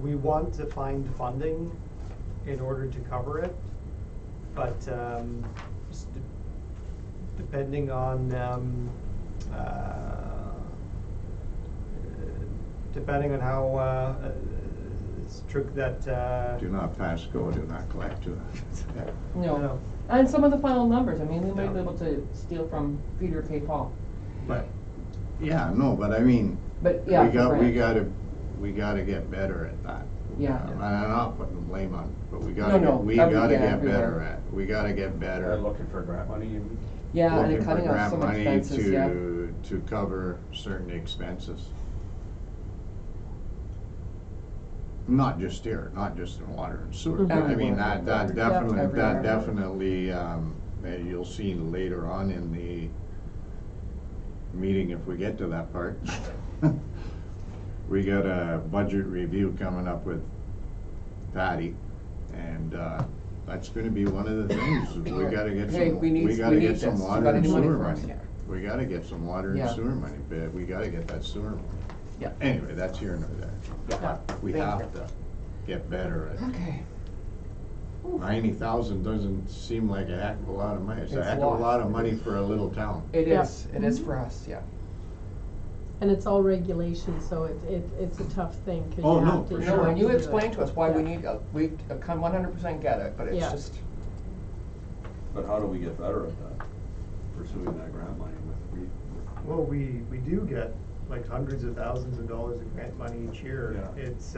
Speaker 5: want to find funding in order to cover it, but just depending on how strict that.
Speaker 1: Do not pass go, do not collect, do not.
Speaker 2: No, and some of the final numbers, I mean, we might be
Speaker 5: Yeah.
Speaker 2: able to steal from Peter to pay Paul.
Speaker 1: But, yeah, no, but I mean,
Speaker 2: But, yeah,
Speaker 1: we gotta get better at that.
Speaker 2: Yeah.
Speaker 1: And I'm not putting the blame on, but we
Speaker 2: No,
Speaker 1: gotta
Speaker 2: no,
Speaker 1: get better
Speaker 2: everywhere.
Speaker 1: at, we gotta get better.
Speaker 4: Looking for grant money, you mean?
Speaker 2: Yeah, and
Speaker 1: Looking
Speaker 2: it
Speaker 1: for
Speaker 2: cutting off
Speaker 1: grant
Speaker 2: some
Speaker 1: money
Speaker 2: expenses, yeah.
Speaker 1: to cover certain expenses. Not just here, not just in water and sewer, but I mean,
Speaker 2: Everywhere.
Speaker 1: that
Speaker 2: Everywhere.
Speaker 1: definitely, you'll see later on in the meeting if we get to that part. We got a budget review coming up with Patty, and, that's gonna be one of the things, is we gotta get
Speaker 2: Hey,
Speaker 1: some,
Speaker 2: we need
Speaker 1: we gotta get
Speaker 2: this.
Speaker 1: some
Speaker 2: You
Speaker 1: water
Speaker 2: gotta
Speaker 1: and
Speaker 2: do money
Speaker 1: sewer
Speaker 2: for us,
Speaker 1: money.
Speaker 2: yeah.
Speaker 1: We gotta get some water and
Speaker 2: Yeah.
Speaker 1: sewer money, but we gotta get that sewer money.
Speaker 2: Yeah.
Speaker 1: Anyway, that's here nor there.
Speaker 2: Yeah.
Speaker 1: We
Speaker 2: Thank
Speaker 1: have
Speaker 2: you.
Speaker 1: to get better at it.
Speaker 2: Okay.
Speaker 1: 90,000 doesn't seem like a heck of a lot of money. It's a
Speaker 2: It's
Speaker 1: heck
Speaker 2: a
Speaker 1: of a
Speaker 2: lot.
Speaker 1: lot of money for a little town.
Speaker 2: It
Speaker 6: Yeah.
Speaker 2: is, it is for us, yeah.
Speaker 6: And it's all regulation, so it's a tough thing, 'cause
Speaker 1: Oh,
Speaker 6: you
Speaker 1: no,
Speaker 6: have to.
Speaker 1: for
Speaker 2: No,
Speaker 1: sure.
Speaker 2: and you
Speaker 6: do it.
Speaker 2: explained to us why we
Speaker 6: Yeah.
Speaker 2: need, we come 100% get it, but it's
Speaker 6: Yeah.
Speaker 2: just,
Speaker 4: But how do we get better at that? Pursuing that grant money with
Speaker 5: Well, we do get like hundreds of thousands of dollars of grant money each year.
Speaker 4: Yeah.
Speaker 5: It's,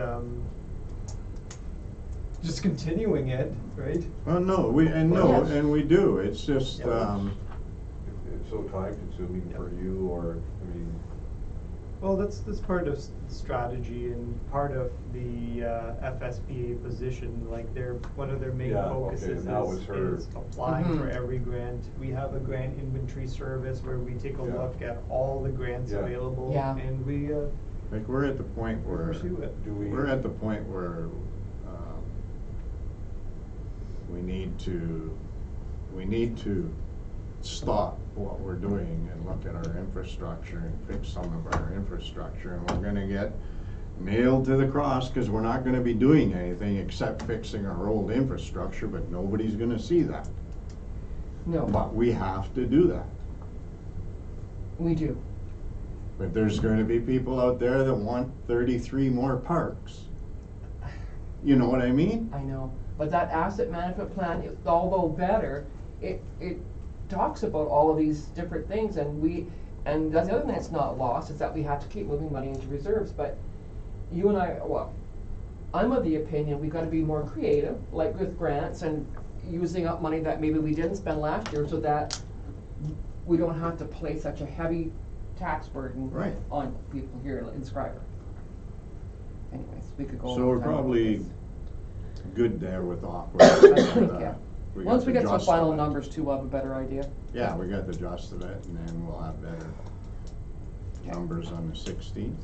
Speaker 5: just continuing it, right?
Speaker 1: Well, no, and we do, it's just,
Speaker 5: Yeah.
Speaker 4: It's so time consuming for you, or, I mean,
Speaker 5: Well, that's part of strategy and part of the FSBA position, like one of their main
Speaker 4: Yeah, okay,
Speaker 5: focuses
Speaker 4: and that was her.
Speaker 5: is applying for
Speaker 2: Mhm.
Speaker 5: every grant. We have a grant inventory service where we take a
Speaker 4: Yeah.
Speaker 5: look at all the grants
Speaker 4: Yeah.
Speaker 5: available.
Speaker 2: Yeah.
Speaker 5: And we
Speaker 1: like, we're at the point where,
Speaker 5: pursue it.
Speaker 4: Do we?
Speaker 1: we're at the point where, we need to stop what we're doing and look at our infrastructure and fix some of our infrastructure, and we're gonna get nailed to the cross, cause we're not gonna be doing anything except fixing our old infrastructure, but nobody's gonna see that.
Speaker 2: No,
Speaker 1: But we have to do that.
Speaker 2: we do.
Speaker 1: But there's gonna be people out there that want 33 more parks. You know what I mean?
Speaker 2: I know, but that asset management plan, although better, it talks about all of these different things, and that's the other thing that's not lost, is that we have to keep moving money into reserves, but you and I, well, I'm of the opinion we gotta be more creative, like with grants and using up money that maybe we didn't spend last year, so that we don't have to place such a heavy tax burden
Speaker 1: Right.
Speaker 2: on people here in Schreiber. Anyways, we could go.
Speaker 1: So
Speaker 2: all
Speaker 1: we're
Speaker 2: the time with
Speaker 1: probably
Speaker 2: this.
Speaker 1: good there with Aqua.
Speaker 2: I think, yeah.
Speaker 1: got
Speaker 2: Once we
Speaker 1: the
Speaker 2: get some
Speaker 1: gist
Speaker 2: final
Speaker 1: of it.
Speaker 2: numbers too, we'll have a better idea.
Speaker 1: Yeah, we got the gist of it, and then we'll have better
Speaker 2: Okay.
Speaker 1: numbers on the 16th.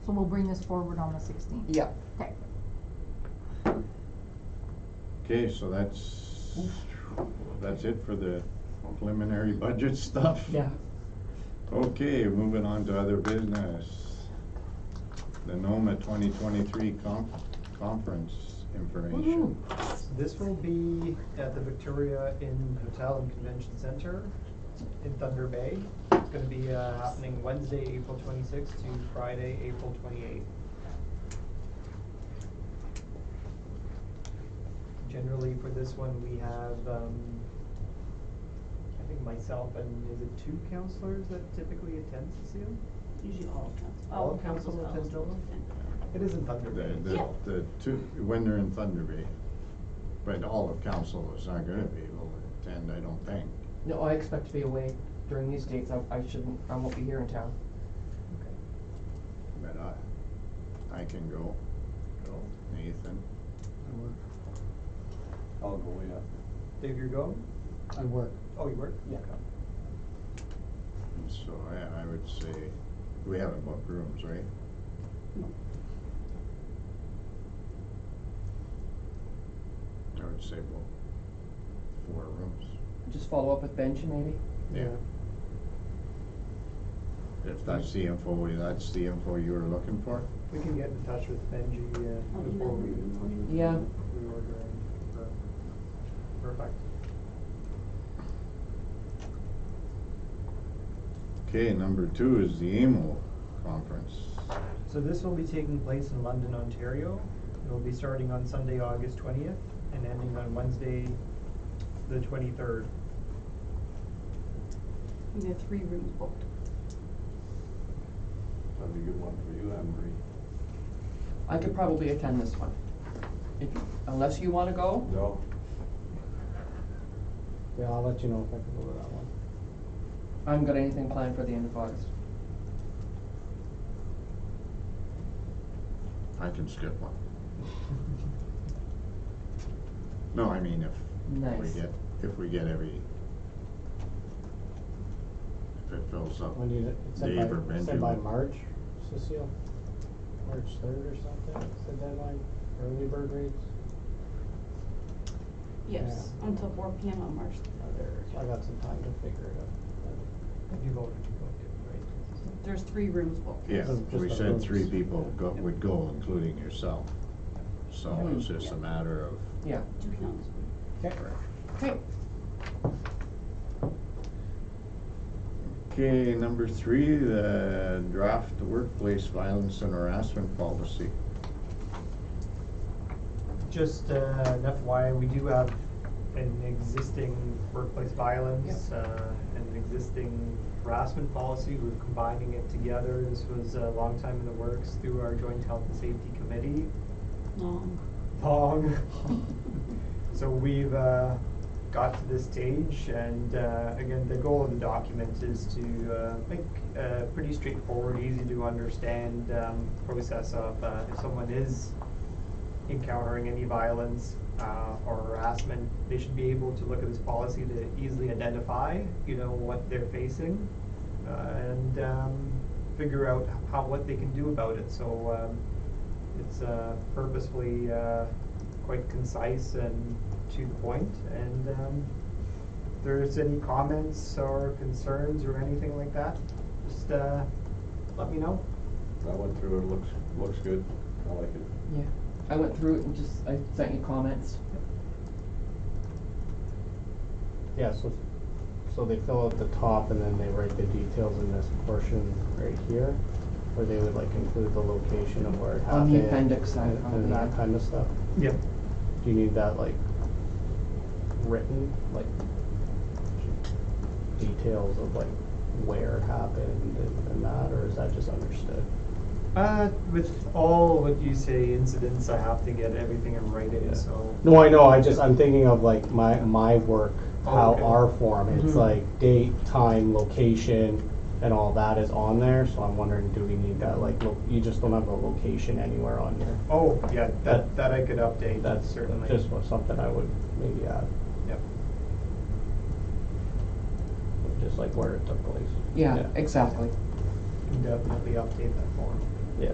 Speaker 3: So we'll bring this forward on the 16th.
Speaker 2: Yeah.
Speaker 3: Okay.
Speaker 1: Okay, so that's it for the preliminary budget stuff.
Speaker 2: Yeah.
Speaker 1: Okay, moving on to other business. The NOMA 2023 conference information.
Speaker 5: This will be at the Victoria Inn Hotel and Convention Center in Thunder Bay. It's gonna be happening Wednesday, April 26th to Friday, April 28th. Generally for this one, we have, I think myself and is it 2 counselors that typically attend, Cecile?
Speaker 8: Usually all council.
Speaker 5: All council attend Nova? It is in Thunder Bay.
Speaker 1: The two, when they're in Thunder Bay, but all of council is not gonna be able to attend, I don't think.
Speaker 2: No, I expect to be away during these dates. I won't be here in town.
Speaker 5: Okay.
Speaker 1: But I can go,
Speaker 5: Cool.
Speaker 1: Nathan.
Speaker 4: I'll go, yeah.
Speaker 5: Dave, you're going?
Speaker 7: I work.
Speaker 5: Oh, you work?
Speaker 2: Yeah.
Speaker 1: And so I would say, we haven't booked rooms, right? I would say book 4 rooms.
Speaker 2: Just follow up with Benji maybe.
Speaker 1: Yeah. If that's the info you were looking for?
Speaker 5: We can get in touch with Benji
Speaker 8: I'll
Speaker 5: before
Speaker 8: email
Speaker 5: we
Speaker 8: you in the morning.
Speaker 2: Yeah.
Speaker 5: reorder. Perfect.
Speaker 1: Okay, number 2 is the AMO conference.
Speaker 5: So this will be taking place in London, Ontario. It will be starting on Sunday, August 20th and ending on Wednesday, the 23rd.
Speaker 8: We have 3 rooms booked.
Speaker 4: That'd be a good one for you, Anne Marie.
Speaker 2: I could probably attend this one. Unless you wanna go?
Speaker 4: No?
Speaker 7: Yeah, I'll let you know if I can go to that one.
Speaker 2: I haven't got anything planned for the end of August.
Speaker 1: I can skip one. No, I mean, if
Speaker 2: Nice.
Speaker 1: we get if it fills up.
Speaker 7: When do you, it said
Speaker 1: Dave or
Speaker 7: by, it
Speaker 1: Benji.
Speaker 7: said by March, Cecile? March 3rd or something, it's the deadline, early bird rates.
Speaker 8: Yes,
Speaker 7: Yeah.
Speaker 8: until 4 p.m. on March 3rd.
Speaker 7: So I got some time to figure it out.
Speaker 5: You've already booked it, right?
Speaker 8: There's 3 rooms booked.
Speaker 1: Yeah,
Speaker 7: Just
Speaker 1: we
Speaker 7: the
Speaker 1: said 3
Speaker 7: rooms.
Speaker 1: people would go, including yourself. So it's just a
Speaker 8: Yeah.
Speaker 1: matter of.
Speaker 2: Yeah.
Speaker 8: 2 counts.
Speaker 7: Okay.
Speaker 2: Okay.
Speaker 1: Okay, number 3, the draft workplace violence and harassment policy.
Speaker 5: Just an FYI, we do have an existing workplace violence, and an existing harassment policy. We're combining it together. This was a long time in the works through our joint health and safety committee.
Speaker 8: Long.
Speaker 5: So we've got to this stage, and again, the goal of the document is to make a pretty straightforward, easy to understand process of if someone is encountering any violence or harassment, they should be able to look at this policy to easily identify, what they're facing, and figure out what they can do about it. So it's purposefully quite concise and to the point. And if there's any comments or concerns or anything like that, just let me know.
Speaker 4: I went through it, looks good, I like it.
Speaker 2: Yeah, I went through it and I sent you comments.
Speaker 7: Yeah, so they fill out the top and then they write the details in this portion right here, where they would like include the location of where it happened.
Speaker 2: On the appendix side,
Speaker 7: and
Speaker 2: probably,
Speaker 7: that
Speaker 2: yeah.
Speaker 7: kind of stuff.
Speaker 5: Yep.
Speaker 7: Do you need that like written, like details of like where it happened and that, or is that just understood?
Speaker 5: With all what you say incidents, I have to get everything in writing,
Speaker 7: Yeah.
Speaker 5: so.
Speaker 7: No, I know, I'm thinking of like my work, how
Speaker 5: Okay.
Speaker 7: our form, it's
Speaker 5: Mhm.
Speaker 7: like date, time, location, and all that is on there, so I'm wondering, do we need that, like, you just don't have a location anywhere on here?
Speaker 5: Oh, yeah,
Speaker 7: That-
Speaker 5: that I could update,
Speaker 7: That's
Speaker 5: certainly.
Speaker 7: just something I would maybe add,
Speaker 5: Yep.
Speaker 7: just like where it took place.
Speaker 2: Yeah, exactly.
Speaker 5: Can definitely update that form.
Speaker 7: Yeah.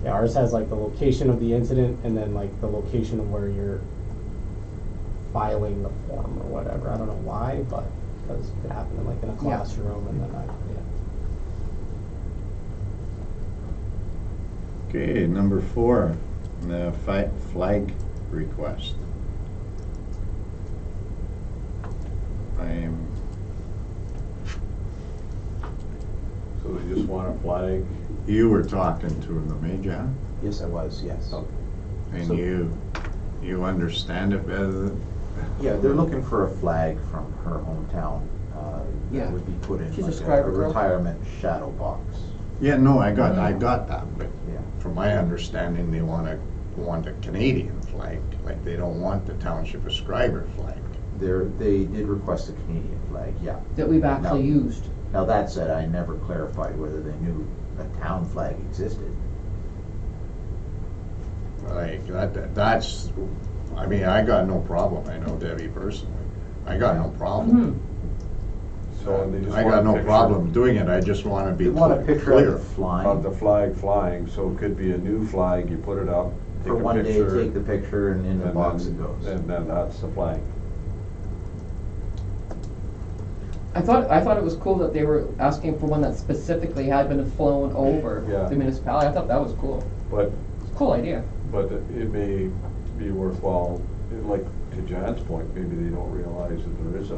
Speaker 7: Yeah, ours has like the location of the incident and then like the location of where you're filing the form or whatever. I don't know why, but because it happened in like in a classroom and then
Speaker 1: Okay, number 4, the flag request.
Speaker 4: So they just want a flag,
Speaker 1: You were talking to them, eh, John?
Speaker 9: Yes, I was, yes.
Speaker 1: And
Speaker 9: So-
Speaker 1: you understand it better than?
Speaker 9: Yeah, they're looking for a flag from her hometown,
Speaker 2: Yeah.
Speaker 9: that would be put in
Speaker 2: She's a
Speaker 9: like a
Speaker 2: Schreiber girl.
Speaker 9: retirement shadow box.
Speaker 1: Yeah, no, I got that, but
Speaker 9: Yeah.
Speaker 1: from my understanding, they want a Canadian flag, like they don't want the Township of Schreiber flag.
Speaker 9: They did request a Canadian flag, yeah.
Speaker 2: That we've actually
Speaker 9: No.
Speaker 2: used.
Speaker 9: Now, that said, I never clarified whether they knew a town flag existed.
Speaker 1: Like, that's, I mean, I got no problem, I know Debbie personally, I got no problem.
Speaker 4: so they just
Speaker 1: I
Speaker 4: want
Speaker 1: got
Speaker 4: a
Speaker 1: no
Speaker 4: picture
Speaker 1: problem doing it, I just wanna be
Speaker 9: They want a picture of
Speaker 1: clear.
Speaker 9: it flying.
Speaker 4: of the flag flying, so it could be a new flag, you put it up, take
Speaker 9: For
Speaker 4: a
Speaker 9: one day,
Speaker 4: picture,
Speaker 9: take the picture and in the
Speaker 4: and
Speaker 9: box
Speaker 4: then-
Speaker 9: it goes.
Speaker 4: And then that's the flag.
Speaker 2: I thought it was cool that they were asking for one that specifically had been flown over
Speaker 4: Yeah.
Speaker 2: the municipality. I thought that was cool.
Speaker 4: But
Speaker 2: It's a cool idea.
Speaker 4: But it may be worthwhile, like to Jan's point, maybe they don't realize that there is a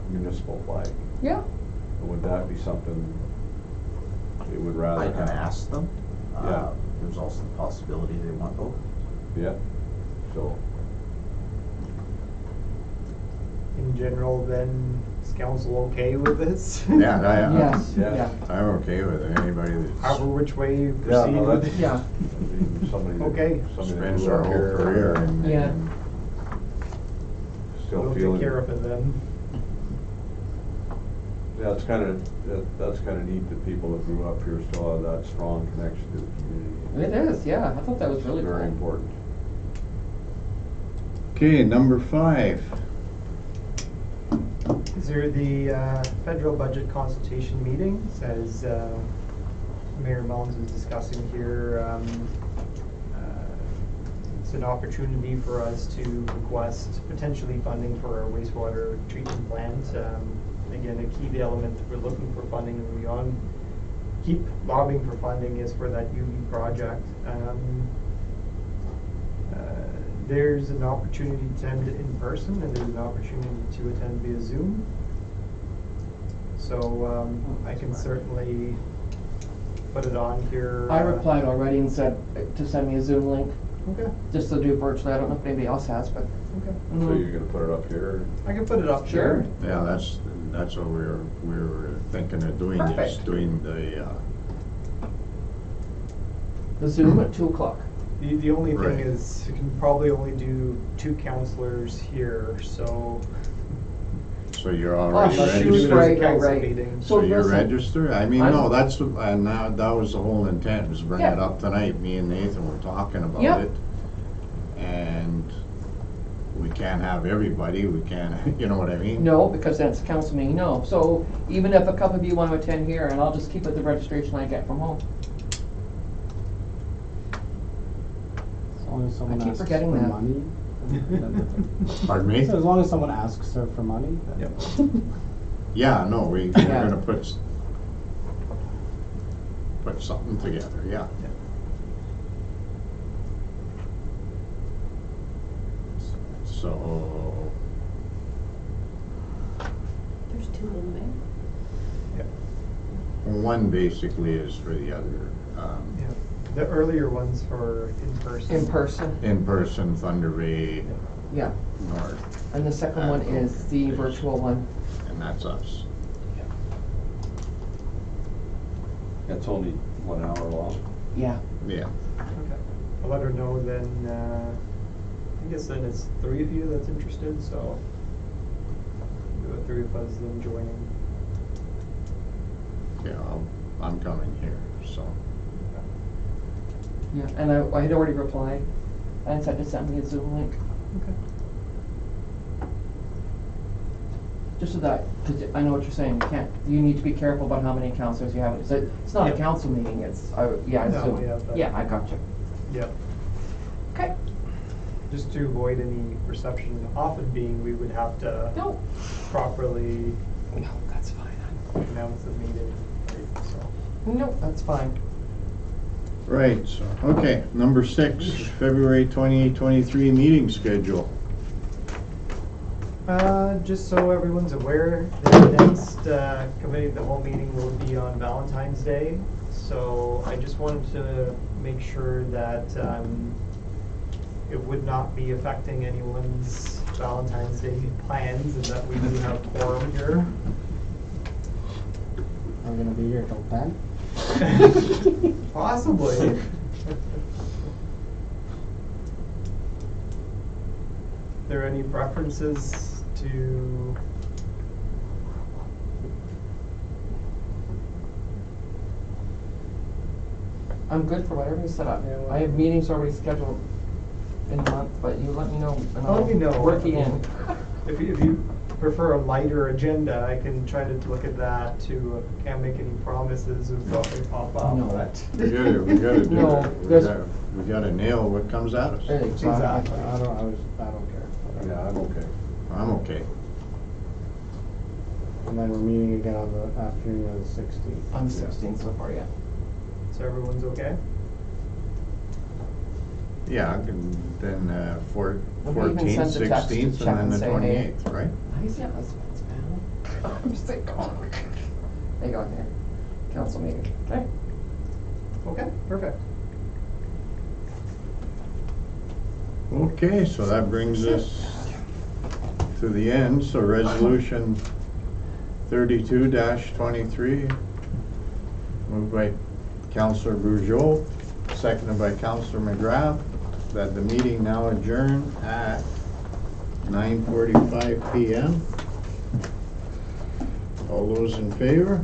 Speaker 4: municipal flag.
Speaker 2: Yeah.
Speaker 4: Would that be something they would rather
Speaker 9: I
Speaker 4: have?
Speaker 9: can ask them.
Speaker 4: Yeah.
Speaker 9: There's also the possibility they want both.
Speaker 4: Yeah, so,
Speaker 5: In general, then, is council okay with this?
Speaker 1: Yeah,
Speaker 2: Yes,
Speaker 4: yeah.
Speaker 2: yeah.
Speaker 1: I'm okay with it, anybody
Speaker 5: However,
Speaker 1: that
Speaker 5: which way you
Speaker 4: Yeah,
Speaker 5: proceed
Speaker 4: no,
Speaker 5: with
Speaker 4: that's-
Speaker 5: it.
Speaker 2: Yeah.
Speaker 4: I mean, somebody
Speaker 5: Okay.
Speaker 4: that
Speaker 1: spends
Speaker 4: grew
Speaker 1: their
Speaker 4: up
Speaker 1: whole
Speaker 4: here
Speaker 1: career and.
Speaker 2: Yeah.
Speaker 4: Still
Speaker 5: We'll
Speaker 4: feeling.
Speaker 5: take care of it then.
Speaker 4: Yeah, it's that's kinda neat that people that grew up here still have that strong connection to the community.
Speaker 2: It is, yeah. I thought that was really cool.
Speaker 4: Very important.
Speaker 1: Okay, number 5.
Speaker 5: These are the federal budget consultation meetings, as Mayor Mullins was discussing here. It's an opportunity for us to request potentially funding for our wastewater treatment plant. Again, a key element that we're looking for funding and we keep lobbying for funding is for that UV project. There's an opportunity to attend in person and there's an opportunity to attend via Zoom. So I can certainly put it on here.
Speaker 2: I replied already and said to send me a Zoom link.
Speaker 5: Okay,
Speaker 2: just to do virtually. I don't know if anybody else has, but.
Speaker 5: okay.
Speaker 4: So you're gonna put it up here?
Speaker 5: I can put it up
Speaker 2: Sure.
Speaker 5: there.
Speaker 1: Yeah, that's what we were thinking of doing, is
Speaker 2: Perfect.
Speaker 1: doing the,
Speaker 2: The Zoom at 2:00.
Speaker 5: The only thing
Speaker 1: Right.
Speaker 5: is, you can probably only do 2 counselors here, so.
Speaker 1: so you're
Speaker 2: Oh,
Speaker 1: already
Speaker 2: shoot,
Speaker 1: registered?
Speaker 2: right,
Speaker 5: Council
Speaker 2: right.
Speaker 5: meeting.
Speaker 1: So you're
Speaker 2: listen,
Speaker 1: registered? I mean,
Speaker 2: I'm-
Speaker 1: no, that's, and now, that was the whole intent, was bring it
Speaker 2: Yeah.
Speaker 1: up tonight. Me and Nathan were talking about
Speaker 2: Yep.
Speaker 1: it. And we can't have everybody, we can't, you know what I mean?
Speaker 2: No, because that's a council meeting, no. So even if a couple of you want to attend here, and I'll just keep it the registration I get from home.
Speaker 7: As long as someone
Speaker 2: keep
Speaker 7: asks for
Speaker 2: forgetting that.
Speaker 7: money.
Speaker 1: Pardon me?
Speaker 7: So as long as someone asks her for money. then-
Speaker 5: Yep.
Speaker 1: Yeah, no, we're
Speaker 2: Yeah.
Speaker 1: gonna put something together, yeah. So,
Speaker 8: There's 2 in May.
Speaker 1: one basically is for the other,
Speaker 5: Yeah. The earlier ones for in-person.
Speaker 2: In person,
Speaker 1: in-person Thunder Bay
Speaker 2: yeah.
Speaker 1: North,
Speaker 2: And the second one is the virtual one.
Speaker 1: and that's us.
Speaker 4: It's only 1 hour long.
Speaker 2: Yeah.
Speaker 1: Yeah,
Speaker 5: Okay. I'll let her know then, I guess then it's 3 of you that's interested, so. The 3 of us then joining.
Speaker 1: yeah, I'm coming here, so.
Speaker 2: Yeah, and I had already replied and said to send me a Zoom link.
Speaker 5: Okay.
Speaker 2: Just so that, because I know what you're saying, you need to be careful about how many counselors you have. It's not a
Speaker 5: Yep.
Speaker 2: council meeting, it's, yeah,
Speaker 5: No,
Speaker 2: Zoom.
Speaker 5: yeah, but-
Speaker 2: Yeah, I got you.
Speaker 5: Yep.
Speaker 2: Okay.
Speaker 5: Just to avoid any perception often being, we would have to
Speaker 2: No,
Speaker 5: properly
Speaker 2: no, that's fine.
Speaker 5: announce the meeting, right, so.
Speaker 2: No, that's fine.
Speaker 1: Right, so, okay, number 6, February 2023 meeting schedule.
Speaker 5: Just so everyone's aware, the next committee of the whole meeting will be on Valentine's Day. So I just wanted to make sure that it would not be affecting anyone's Valentine's Day plans and that we do have quorum here.
Speaker 7: We're gonna be here till 10.
Speaker 5: Possibly. There any preferences to?
Speaker 2: I'm good for whatever you set up.
Speaker 5: Yeah, well-
Speaker 2: I have meetings already scheduled in a month, but you let me know and
Speaker 5: Let me know.
Speaker 2: I'll work you in.
Speaker 5: If you prefer a lighter agenda, I can try to look at that too. Can't make any promises if something pop up,
Speaker 2: No.
Speaker 5: but.
Speaker 1: We gotta do
Speaker 2: No,
Speaker 1: it.
Speaker 2: there's-
Speaker 1: We gotta nail what comes at us.
Speaker 2: Exactly.
Speaker 7: I don't care.
Speaker 4: Yeah, I'm okay.
Speaker 1: I'm okay.
Speaker 7: And then we're meeting again on the afternoon of the 16th.
Speaker 2: I'm 16 so far, yeah.
Speaker 5: So everyone's okay?
Speaker 1: Yeah, then
Speaker 2: Maybe even
Speaker 1: 14th,
Speaker 2: send a text to
Speaker 1: 16th,
Speaker 2: check
Speaker 1: and then
Speaker 2: and
Speaker 1: the
Speaker 2: say, hey.
Speaker 1: 28th, right?
Speaker 2: Nice husbands, man. I'm sick. There you go, there. Council meeting, okay?
Speaker 5: Okay, perfect.
Speaker 1: Okay, so that brings us to the end. So resolution 32-23, moved by Councillor Bourgeot, seconded by Councillor McGrath, that the meeting now adjourn at 9:45 PM. All those in favor?